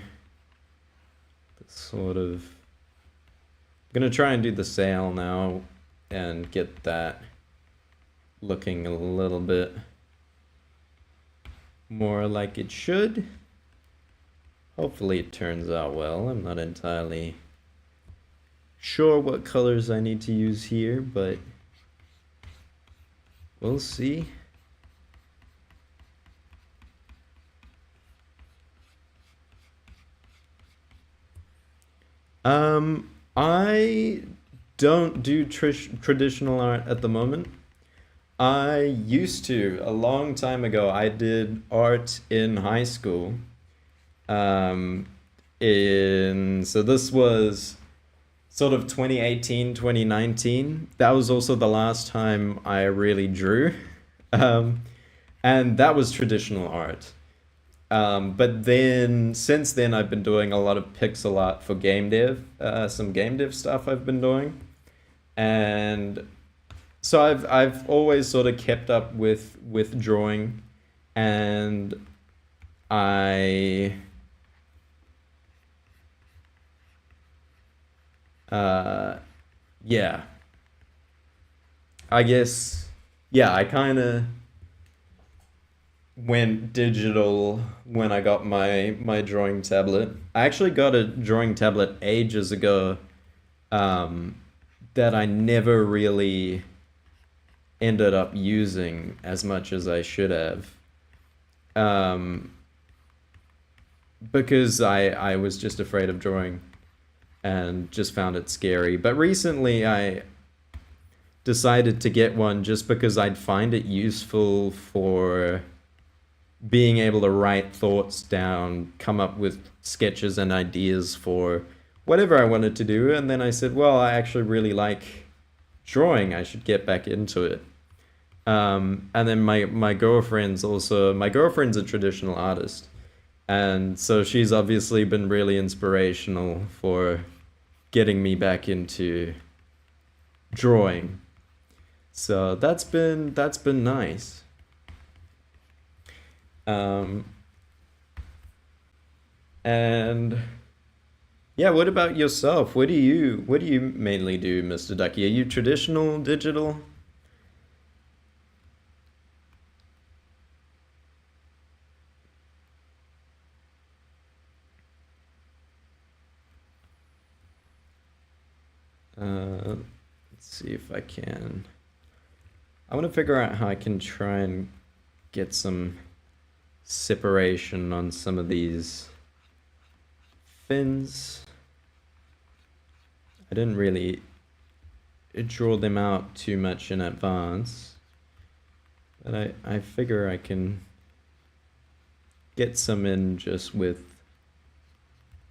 sort of... I'm gonna try and do the sail now and get that looking a little bit more like it should. Hopefully it turns out well. I'm not entirely sure what colors I need to use here, but we'll see. I don't do traditional art at the moment. I used to, a long time ago. I did art in high school. Um, so this was sort of 2018, 2019. That was also the last time I really drew. Um, and that was traditional art. But then, since then, I've been doing a lot of pixel art for game dev, some game dev stuff I've been doing. And so I've always sort of kept up with drawing, and I uh yeah, I guess yeah, I kind of went digital when I got my drawing tablet. I actually got a drawing tablet ages ago, um that I never really ended up using as much as I should have. Um because I was just afraid of drawing and just found it scary. But recently I decided to get one just because I'd find it useful for being able to write thoughts down, come up with sketches and ideas for whatever I wanted to do. And then I said, well, I actually really like drawing. I should get back into it. And then my girlfriend's a traditional artist. And so she's obviously been really inspirational for getting me back into drawing. So that's been nice. Um, and yeah, what about yourself? What do you mainly do, Mr. Ducky? Are you traditional, digital? Let's see if I can. I want to figure out how I can try and get some separation on some of these fins. I didn't really draw them out too much in advance, but I figure I can get some in just with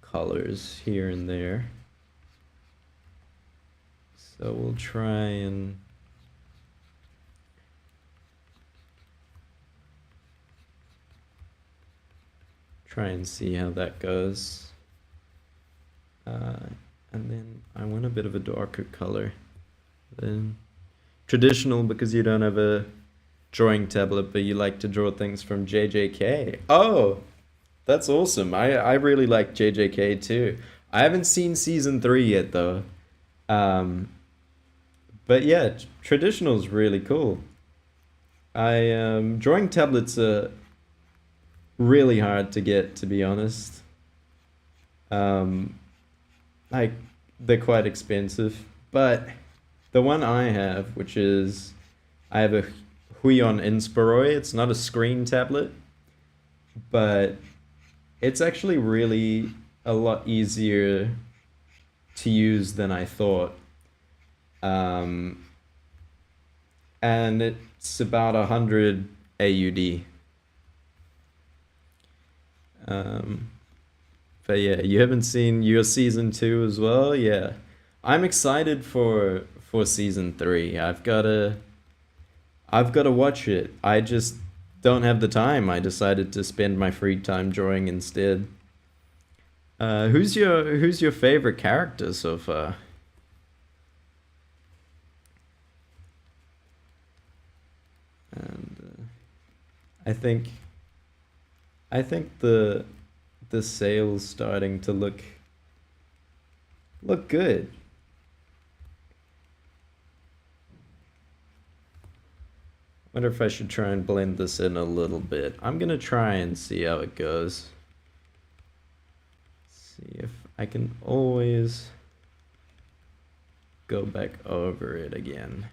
colors here and there. So we'll try and see how that goes. Uh, and then I want a bit of a darker color. Then traditional because you don't have a drawing tablet, but you like to draw things from JJK. Oh, that's awesome. I really like JJK too. I haven't seen season 3 yet though. Um, but yeah, traditional is really cool. I drawing tablets are really hard to get, to be honest. Um, like they're quite expensive, but the one I have, which is I have a Huion Inspiroi. It's not a screen tablet, but it's actually really a lot easier to use than I thought. Um, and it's about 100 AUD. Um, but yeah, you haven't seen your season 2 as well? Yeah. I'm excited for season 3. I've gotta watch it. I just don't have the time. I decided to spend my free time drawing instead. Who's your favorite character so far? And I think I think the sail's starting to look look good. Wonder if I should try and blend this in a little bit. I'm gonna try and see how it goes. See if I can always go back over it again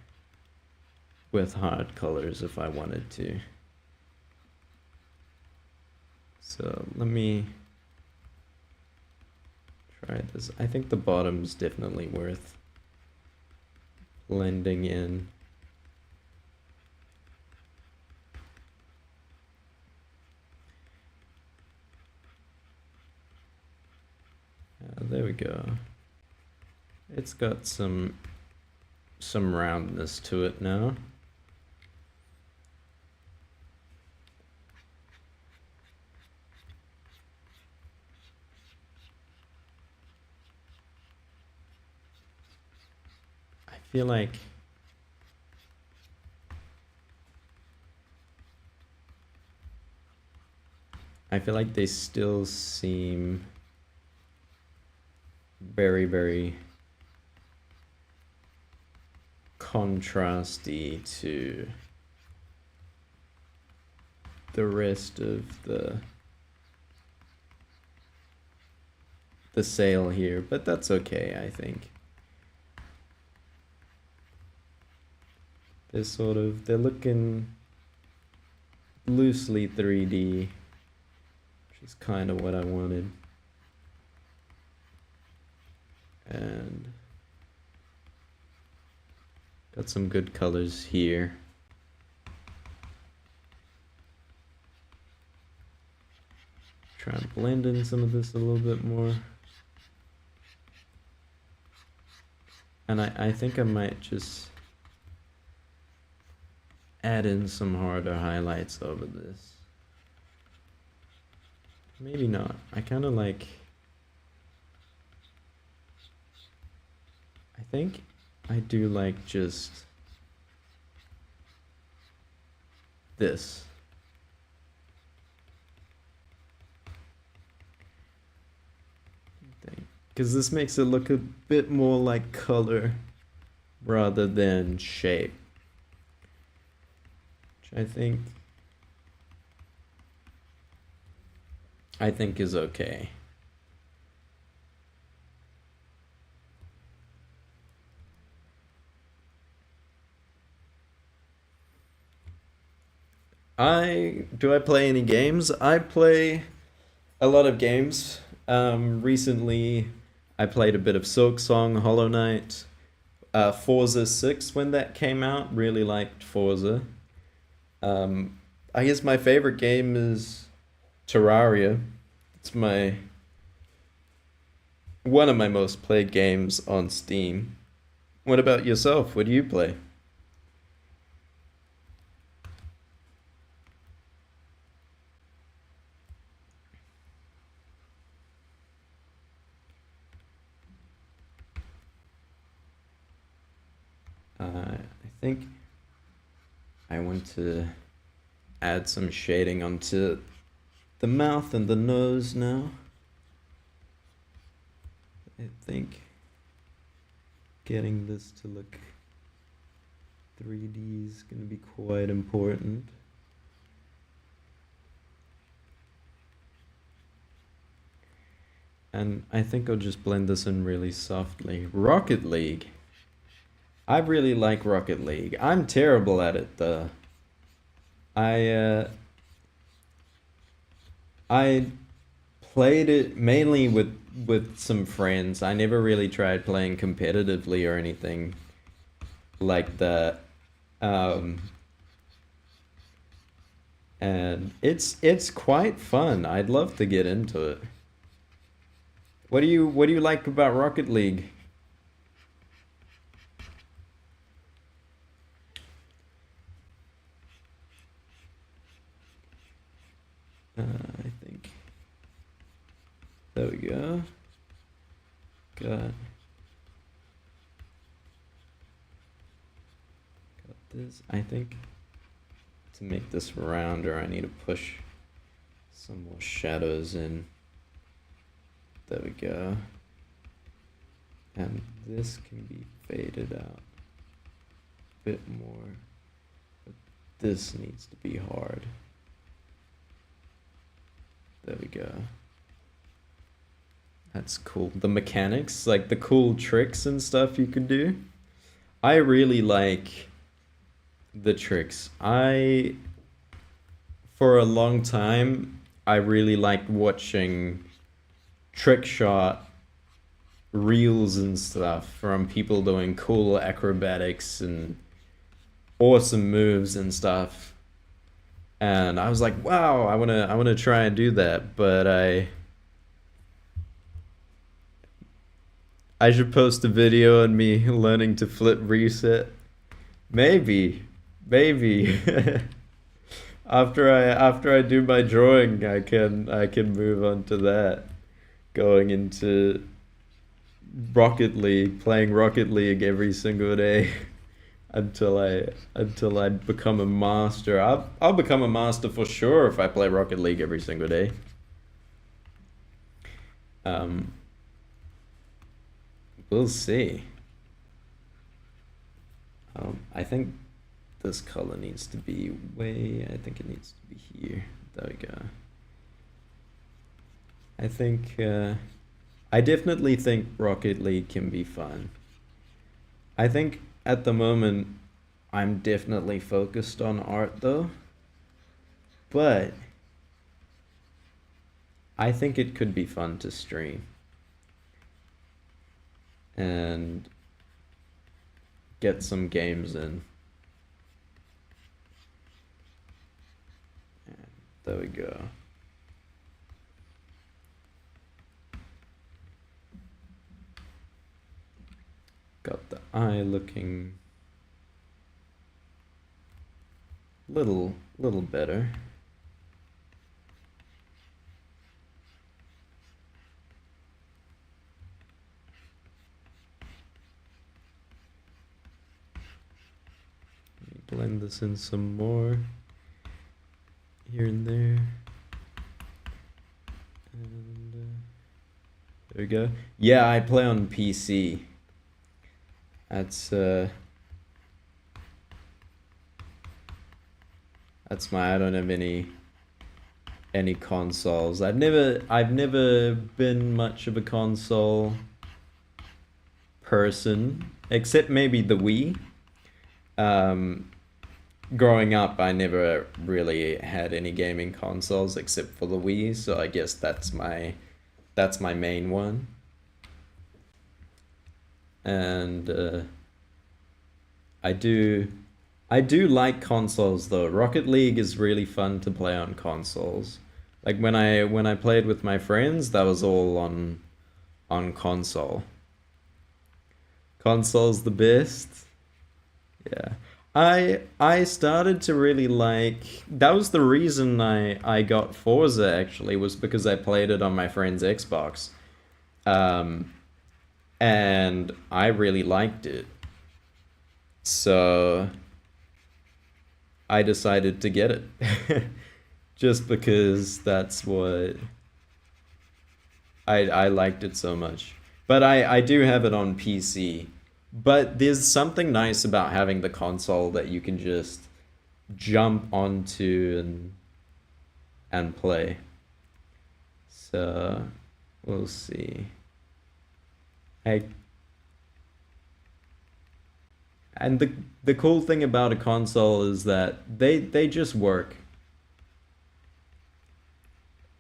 with hard colors if I wanted to. So let me try this. I think the bottom's definitely worth blending in. There we go. It's got some roundness to it now. I feel like they still seem very, very contrasty to the rest of the sail here, but that's okay, I think. They're looking loosely 3D, which is kind of what I wanted. And got some good colors here. Try and blend in some of this a little bit more. And I think I might just add in some harder highlights over this. Maybe not. I kind of like... I think I do like just this. Because this makes it look a bit more like color rather than shape. Which I think is okay. Do I play any games? I play a lot of games. Recently I played a bit of Silksong, Hollow Knight, Forza 6 when that came out. Really liked Forza. I guess my favorite game is Terraria. It's one of my most played games on Steam. What about yourself? What do you play? I think I want to add some shading onto the mouth and the nose now. I think getting this to look 3D is going to be quite important. And I think I'll just blend this in really softly. Rocket League. I really like Rocket League. I'm terrible at it though. I played it mainly with some friends. I never really tried playing competitively or anything like that. And it's quite fun. I'd love to get into it. What do you like about Rocket League? I think there we go. Got this. I think to make this rounder, I need to push some more shadows in. There we go. And this can be faded out a bit more, but this needs to be hard. There we go. That's cool. The mechanics, like the cool tricks and stuff you can do. I really like the tricks. For a long time, I really liked watching trick shot reels and stuff from people doing cool acrobatics and awesome moves and stuff. And I was like, wow, I wanna try and do that, but I should post a video on me learning to flip reset. Maybe, maybe. After I do my drawing, I can move on to that. Going into Rocket League, playing Rocket League every single day until I become a master. I'll become a master for sure if I play Rocket League every single day. Um, we'll see. I think this color needs to be I think it needs to be here. There we go. I definitely think Rocket League can be fun. I think at the moment I'm definitely focused on art though, but I think it could be fun to stream and get some games in. There we go. Got the eye looking little better. Let me blend this in some more here and there. And there we go. Yeah, I play on PC. That's I don't have any consoles. I've never been much of a console person, except maybe the Wii. Growing up, I never really had any gaming consoles except for the Wii, so I guess that's my main one. And I do like consoles though. Rocket League is really fun to play on consoles. Like when I played with my friends, that was all on console. Console's the best. Yeah. I started to really like, that was the reason I got Forza actually, was because I played it on my friend's Xbox. And I really liked it. So I decided to get it. Just because that's what I liked it so much. But I do have it on PC. But there's something nice about having the console that you can just jump onto and play. So we'll see. And the cool thing about a console is that they just work.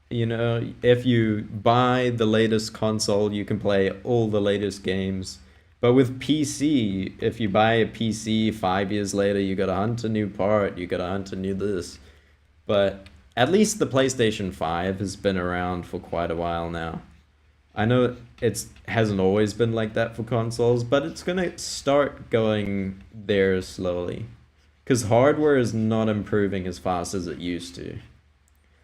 You know, if you buy the latest console, you can play all the latest games. But with PC, if you buy a PC 5 years later, you gotta hunt a new part, you gotta hunt a new this. But at least the PlayStation 5 has been around for quite a while now. I know it hasn't always been like that for consoles, but it's gonna start going there slowly. Because hardware is not improving as fast as it used to.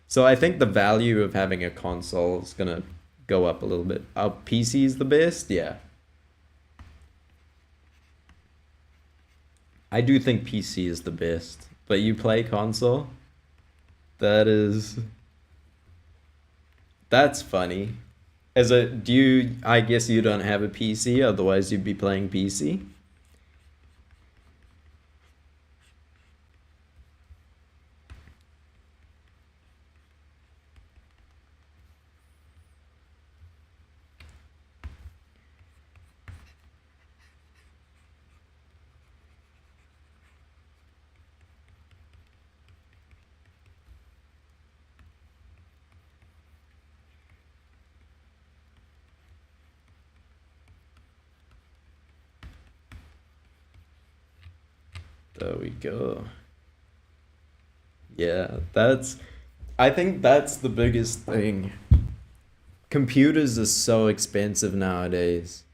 So I think the value of having a console is gonna go up a little bit. PC is the best? Yeah. I do think PC is the best, but you play console? That's funny. As a do you I guess you don't have a PC, otherwise you'd be playing PC? There we go. Yeah, that's I think that's the biggest thing. Computers are so expensive nowadays.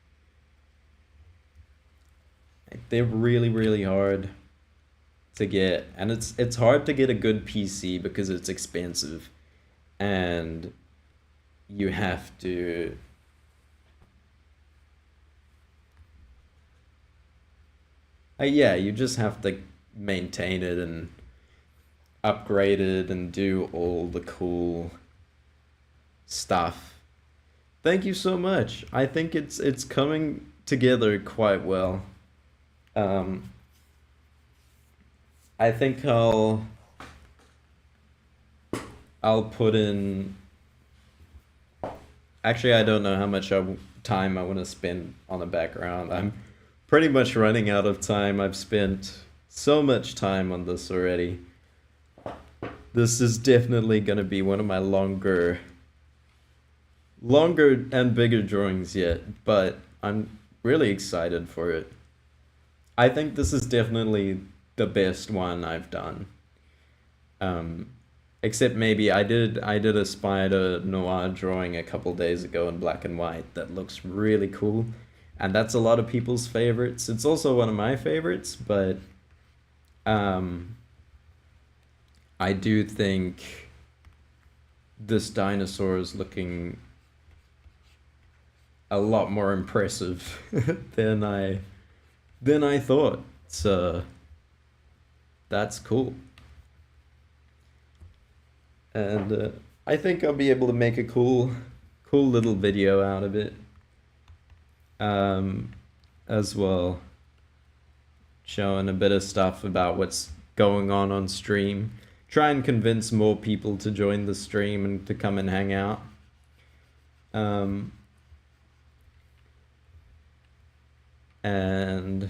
Like, they're really, really hard to get, and it's hard to get a good PC because it's expensive, and you have to yeah, you just have to maintain it and upgrade it and do all the cool stuff. Thank you so much. I think it's coming together quite well. Um, I think I'll put in. Actually, I don't know how much time I want to spend on the background. I'm pretty much running out of time. I've spent so much time on this already. This is definitely gonna be one of my longer and bigger drawings yet, but I'm really excited for it. I think this is definitely the best one I've done. Um, Except maybe I did a spider noir drawing a couple days ago in black and white that looks really cool, and that's a lot of people's favorites. It's also one of my favorites, but um, I do think this dinosaur is looking a lot more impressive than I thought. So that's cool. And I think I'll be able to make a cool little video out of it um, as well, showing a bit of stuff about what's going on stream. Try and convince more people to join the stream and to come and hang out. Um, and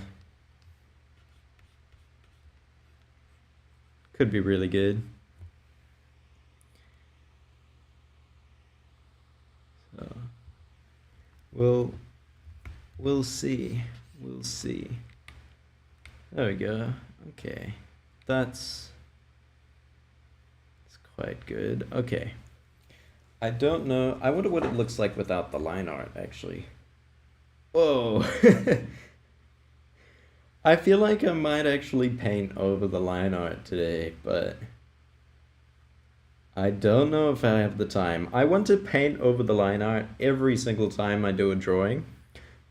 could be really good. So we'll we'll see. We'll see. There we go. Okay. That's quite good. Okay. I don't know. I wonder what it looks like without the line art, actually. Whoa. I feel like I might actually paint over the line art today, but I don't know if I have the time. I want to paint over the line art every single time I do a drawing,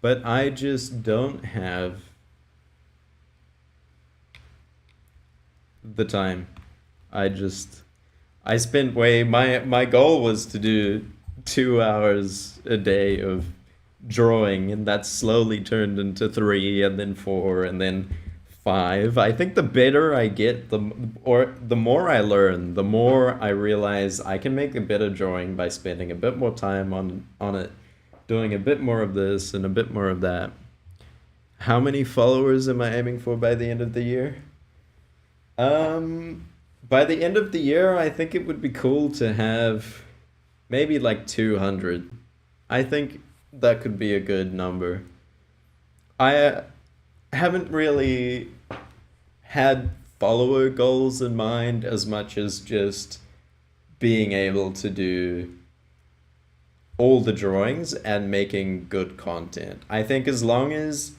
but I just don't have the time. I just I spent way my goal was to do 2 hours a day of drawing, and that slowly turned into three, and then four, and then five. I think the better I get, the more I learn, the more I realize I can make a better drawing by spending a bit more time on it, doing a bit more of this and a bit more of that. How many followers am I aiming for by the end of the year? By the end of the year, I think it would be cool to have maybe like 200. I think that could be a good number. I haven't really had follower goals in mind as much as just being able to do all the drawings and making good content. I think as long as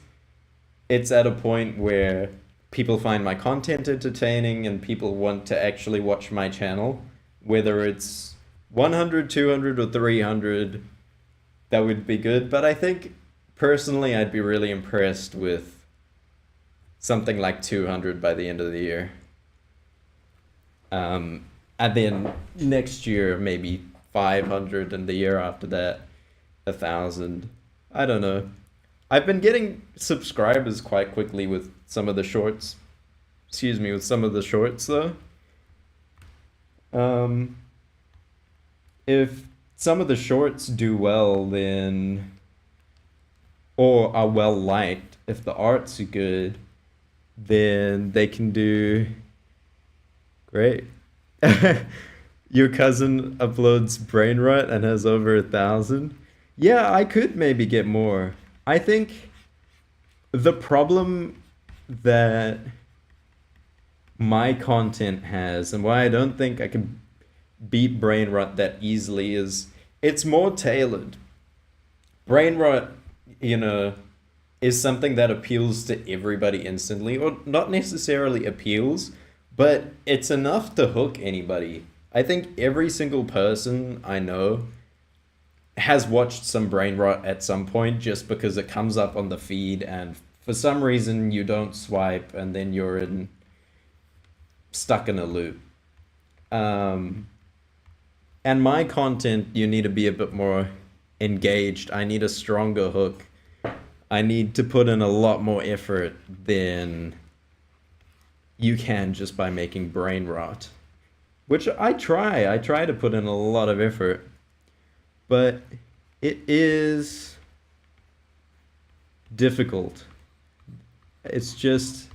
it's at a point where people find my content entertaining and people want to actually watch my channel, whether it's 100, 200, or 300, that would be good. But I think personally, I'd be really impressed with something like 200 by the end of the year. And then next year, maybe 500, and the year after that. 1,000. I don't know. I've been getting subscribers quite quickly with some of the shorts. Excuse me, with some of the shorts though. Um, if some of the shorts do well, then or are well liked, if the art's good, then they can do great. Your cousin uploads brain rot and has over 1,000. Yeah, I could maybe get more. I think the problem that my content has and why I don't think I can beat brain rot that easily is it's more tailored. Brain rot, you know, is something that appeals to everybody instantly, or not necessarily appeals, but it's enough to hook anybody. I think every single person I know has watched some brain rot at some point just because it comes up on the feed and for some reason you don't swipe and then you're in stuck in a loop. Um, and my content, you need to be a bit more engaged. I need a stronger hook. I need to put in a lot more effort than you can just by making brain rot, which I try. I try to put in a lot of effort, but it is difficult. It's just,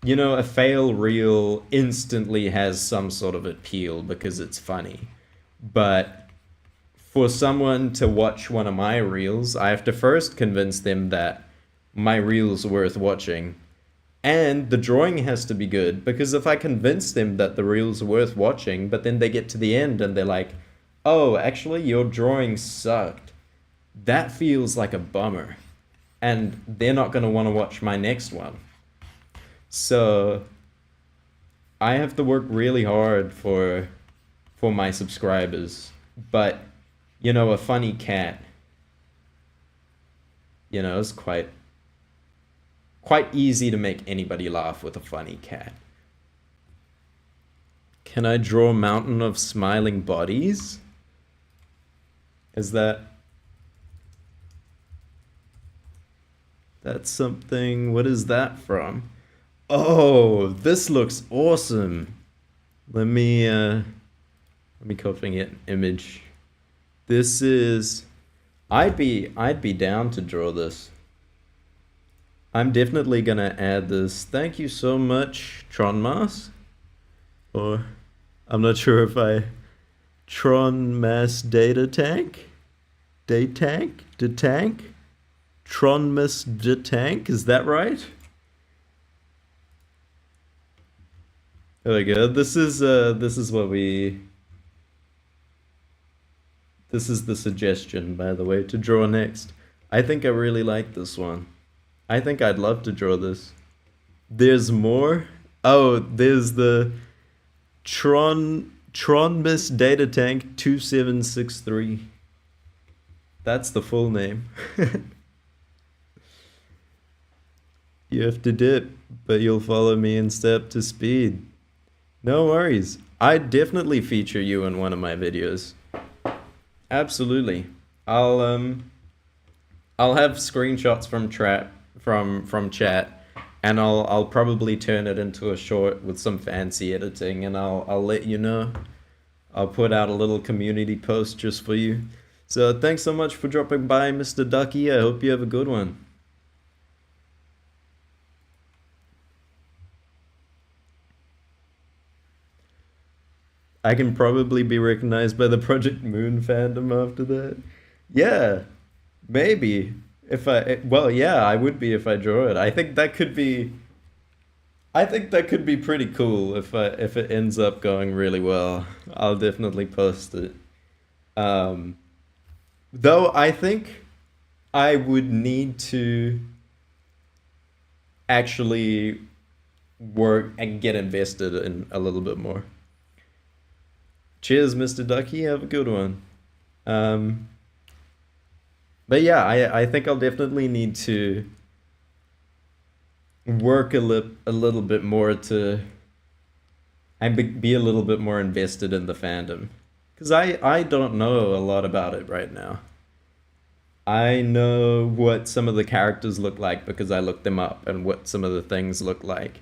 a fail reel instantly has some sort of appeal because it's funny. But for someone to watch one of my reels, I have to first convince them that my reel's worth watching. And the drawing has to be good because if I convince them that the reel's worth watching, but then they get to the end and they're like, oh, actually, your drawing sucked, that feels like a bummer. And they're not going to want to watch my next one. So I have to work really hard for my subscribers. But, a funny cat, it's quite easy to make anybody laugh with a funny cat. Can I draw a mountain of smiling bodies? Is that's something, what is that from? Oh, this looks awesome. Let me copy an image. This is, I'd be down to draw this. I'm definitely gonna add this. Thank you so much, Tronmas. Or I'm not sure if I Tron Mass Data Tank? The tank? Tronmas the tank, is that right? There we go. This is the suggestion, by the way, to draw next. I think I really like this one. I think I'd love to draw this. There's more. Oh, there's the Tronmas Data Tank 2763. That's the full name. You have to dip, but you'll follow me in step to speed. No worries. I'd definitely feature you in one of my videos. Absolutely. I'll have screenshots from chat, and I'll probably turn it into a short with some fancy editing, and I'll let you know. I'll put out a little community post just for you. So thanks so much for dropping by, Mr. Ducky. I hope you have a good one. I can probably be recognized by the Project Moon fandom after that. Yeah, maybe. Well, yeah, I would be if I draw it. I think that could be pretty cool if it ends up going really well. I'll definitely post it. Um, though I think I would need to actually work and get invested in a little bit more. Cheers, Mr. Ducky. Have a good one. Um, but yeah, I think I'll definitely need to work a little bit more to and be a little bit more invested in the fandom because I don't know a lot about it right now. I know what some of the characters look like because I looked them up and what some of the things look like.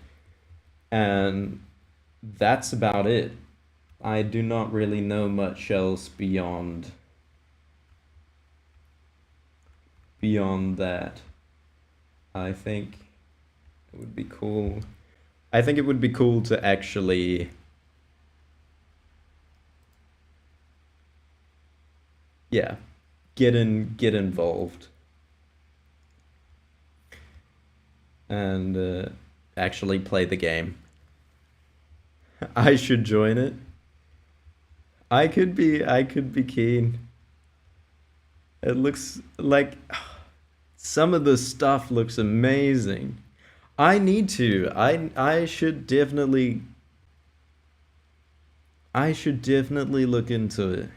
And that's about it. I do not really know much else beyond that. I think it would be cool. I think it would be cool to actually, yeah, get involved and actually play the game. I should join it. I could be keen. It looks like some of the stuff looks amazing. I need to. I should definitely look into it.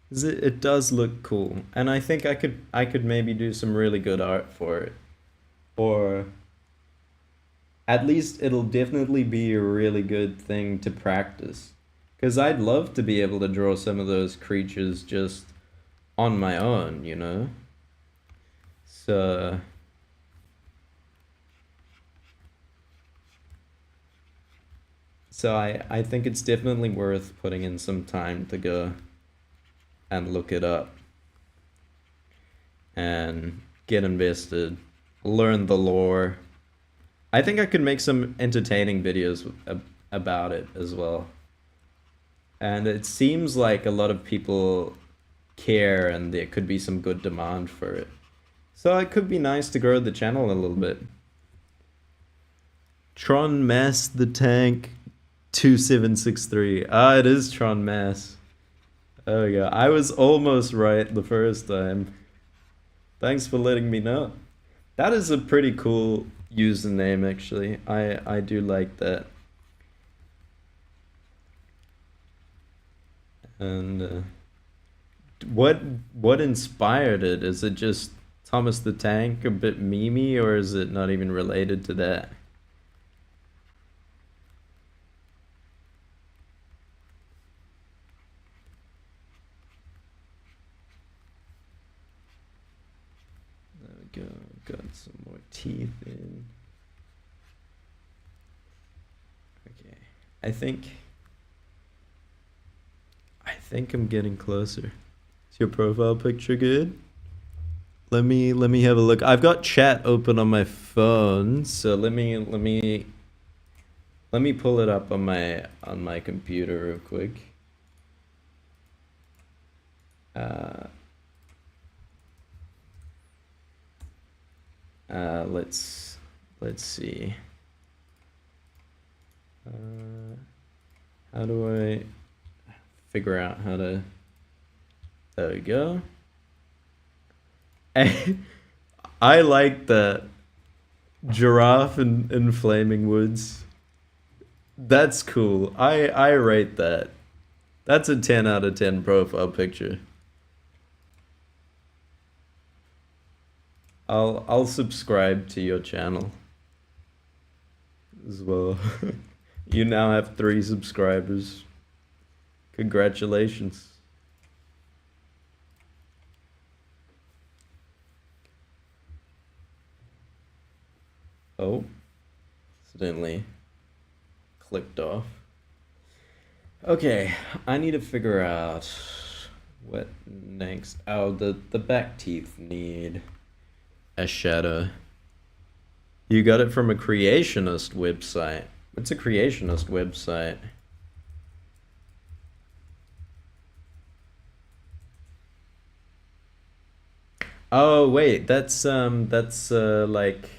'Cause it does look cool. And I think I could maybe do some really good art for it. Or at least it'll definitely be a really good thing to practice. Because I'd love to be able to draw some of those creatures just on my own, you know? So, so I think it's definitely worth putting in some time to go and look it up and get invested, learn the lore. I think I could make some entertaining videos about it as well. And it seems like a lot of people care and there could be some good demand for it. So it could be nice to grow the channel a little bit. Tron Mass the Tank 2763. Ah, it is Tron Mass. Oh yeah, I was almost right the first time. Thanks for letting me know. That is a pretty cool username actually. I do like that. And what what inspired it? Is it just Thomas the Tank a bit memey or is it not even related to that? There we go. Got some more teeth in. Okay. I think I think I'm getting closer. Is your profile picture good? Let me have a look. I've got chat open on my phone, so let me pull it up on my computer real quick. Uh, let's see. Uh, how do I figure out how to? There we go. I like that giraffe in Flaming Woods. That's cool. I rate that. That's a 10 out of 10 profile picture. I'll subscribe to your channel as well. You now have 3 subscribers. Congratulations. Oh, accidentally clicked off. Okay, I need to figure out what next. Oh, the back teeth need a shadow. You got it from a creationist website. What's a creationist website? Oh, wait, that's like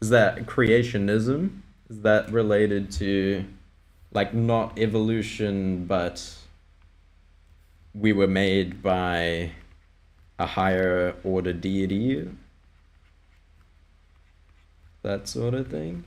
is that creationism? Is that related to like not evolution, but we were made by a higher order deity? That sort of thing?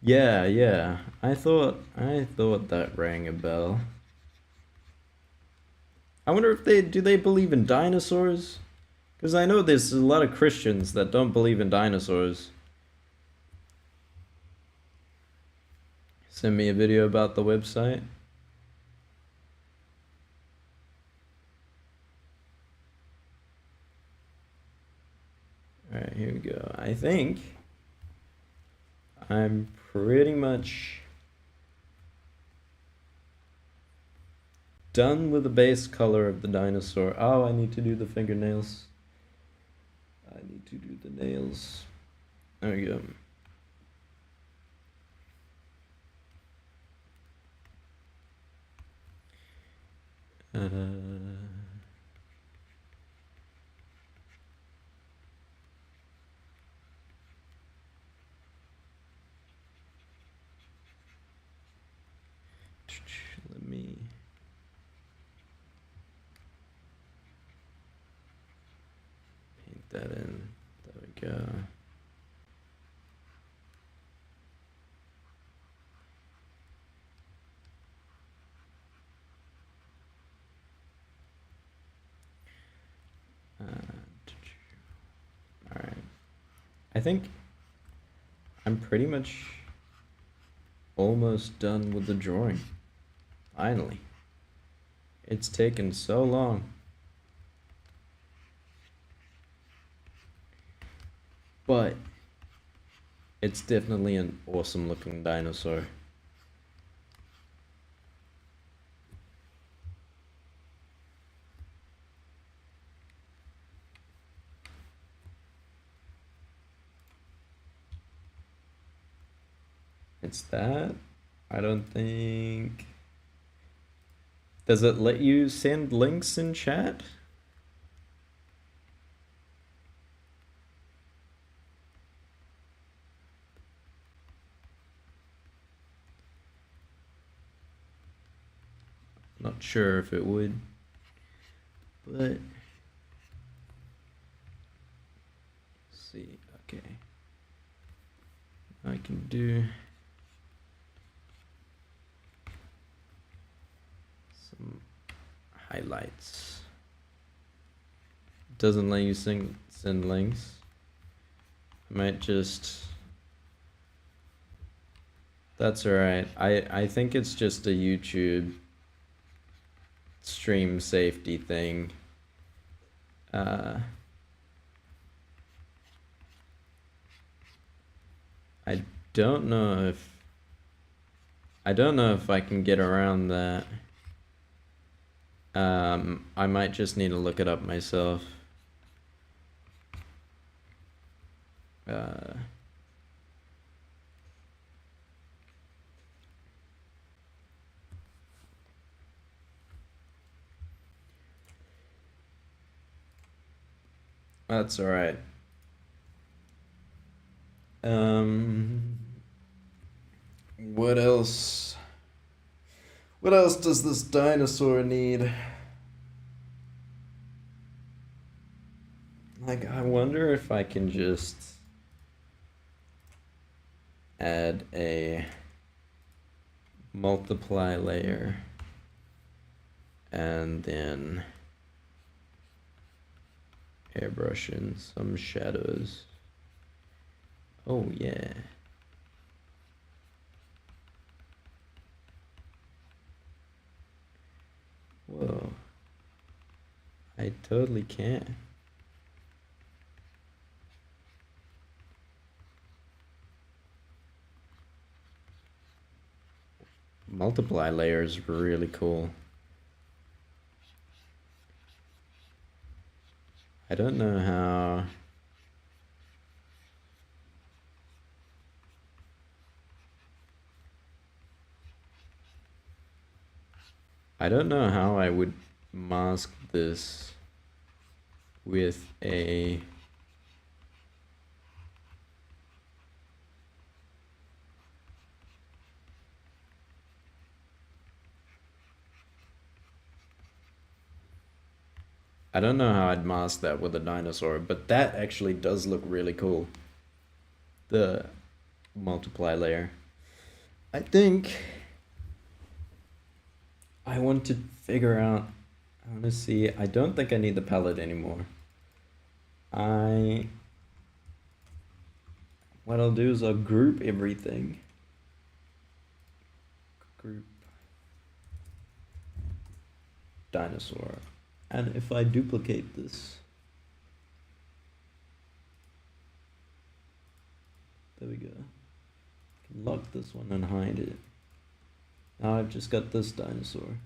Yeah, yeah. I thought that rang a bell. I wonder if they believe in dinosaurs? Because I know there's a lot of Christians that don't believe in dinosaurs. Send me a video about the website. Alright, here we go. I think I'm pretty much done with the base color of the dinosaur. Oh, I need to do the fingernails. I need to do the nails. There we go. Uh, let me paint that in. There we go. Alright. I think I'm pretty much almost done with the drawing. Finally. It's taken so long. But it's definitely an awesome looking dinosaur. It's that. I don't think. Does it let you send links in chat? Not sure if it would, but let's see. Okay, I can do some highlights. Doesn't let you send links. I might just. That's alright. I think it's just a YouTube stream safety thing. I don't know if I can get around that. I might just need to look it up myself. That's all right. What else? What else does this dinosaur need? Like, I wonder if I can just add a multiply layer and then airbrush in some shadows. Oh yeah. Whoa. I totally can. Multiply layer is really cool. I don't know how. I don't know how I would mask this with a I don't know how I'd mask that with a dinosaur, but that actually does look really cool. The multiply layer. I think I want to figure out. I want to see. I don't think I need the palette anymore. What I'll do is I'll group everything. Group dinosaur. And if I duplicate this, there we go. Can lock this one and hide it. Now I've just got this dinosaur.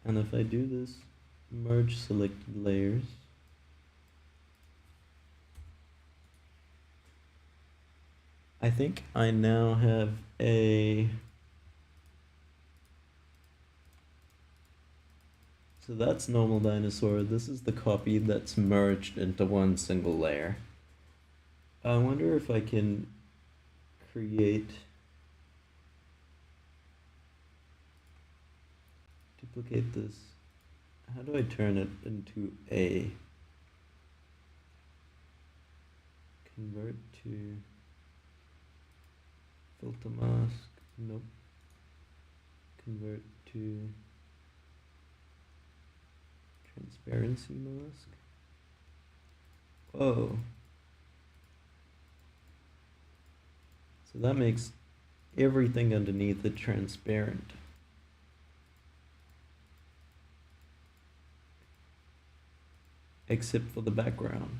And if I do this, merge selected layers, I think I now have a... So that's normal dinosaur. This is the copy that's merged into one single layer. I wonder if I can create... Duplicate this. How do I turn it into a... Convert to... Filter mask, nope. Convert to transparency mask. Whoa. So that makes everything underneath it transparent. Except for the background.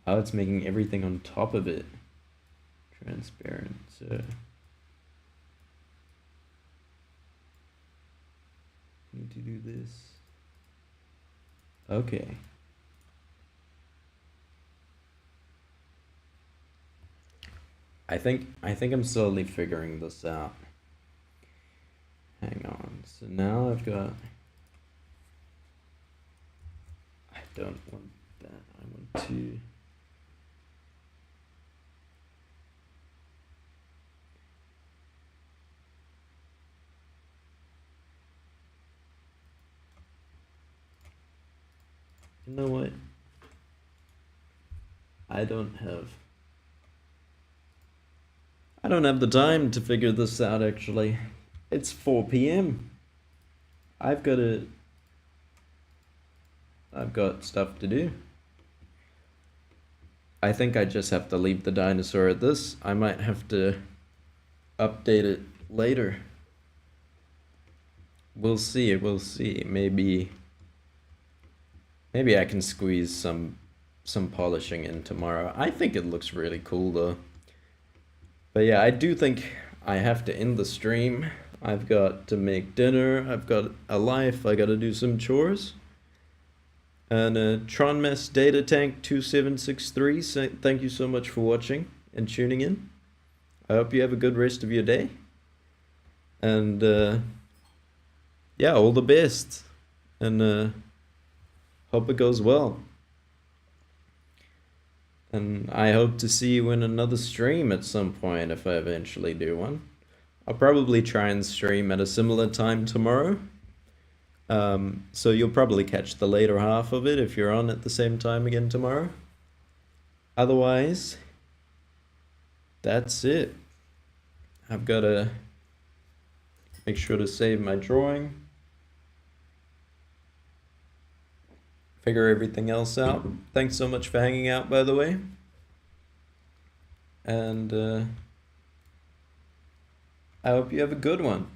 Oh, it's making everything on top of it transparent. So need to do this. Okay. I think I'm slowly figuring this out. Hang on. So now I've got... I don't want that. I want to... You know what? I don't have the time to figure this out, actually. It's 4 p.m. I've got stuff to do. I think I just have to leave the dinosaur at this. I might have to update it later. We'll see, we'll see. Maybe I can squeeze some polishing in tomorrow. I think it looks really cool though. But yeah, I do think I have to end the stream. I've got to make dinner. I've got a life. I got to do some chores. And Tronmess Data Tank 2763, thank you so much for watching and tuning in. I hope you have a good rest of your day. And yeah, all the best. And hope it goes well. And I hope to see you in another stream at some point if I eventually do one. I'll probably try and stream at a similar time tomorrow. So you'll probably catch the later half of it if you're on at the same time again tomorrow. Otherwise, that's it. I've got to make sure to save my drawing. Figure everything else out. Thanks so much for hanging out, by the way. And I hope you have a good one.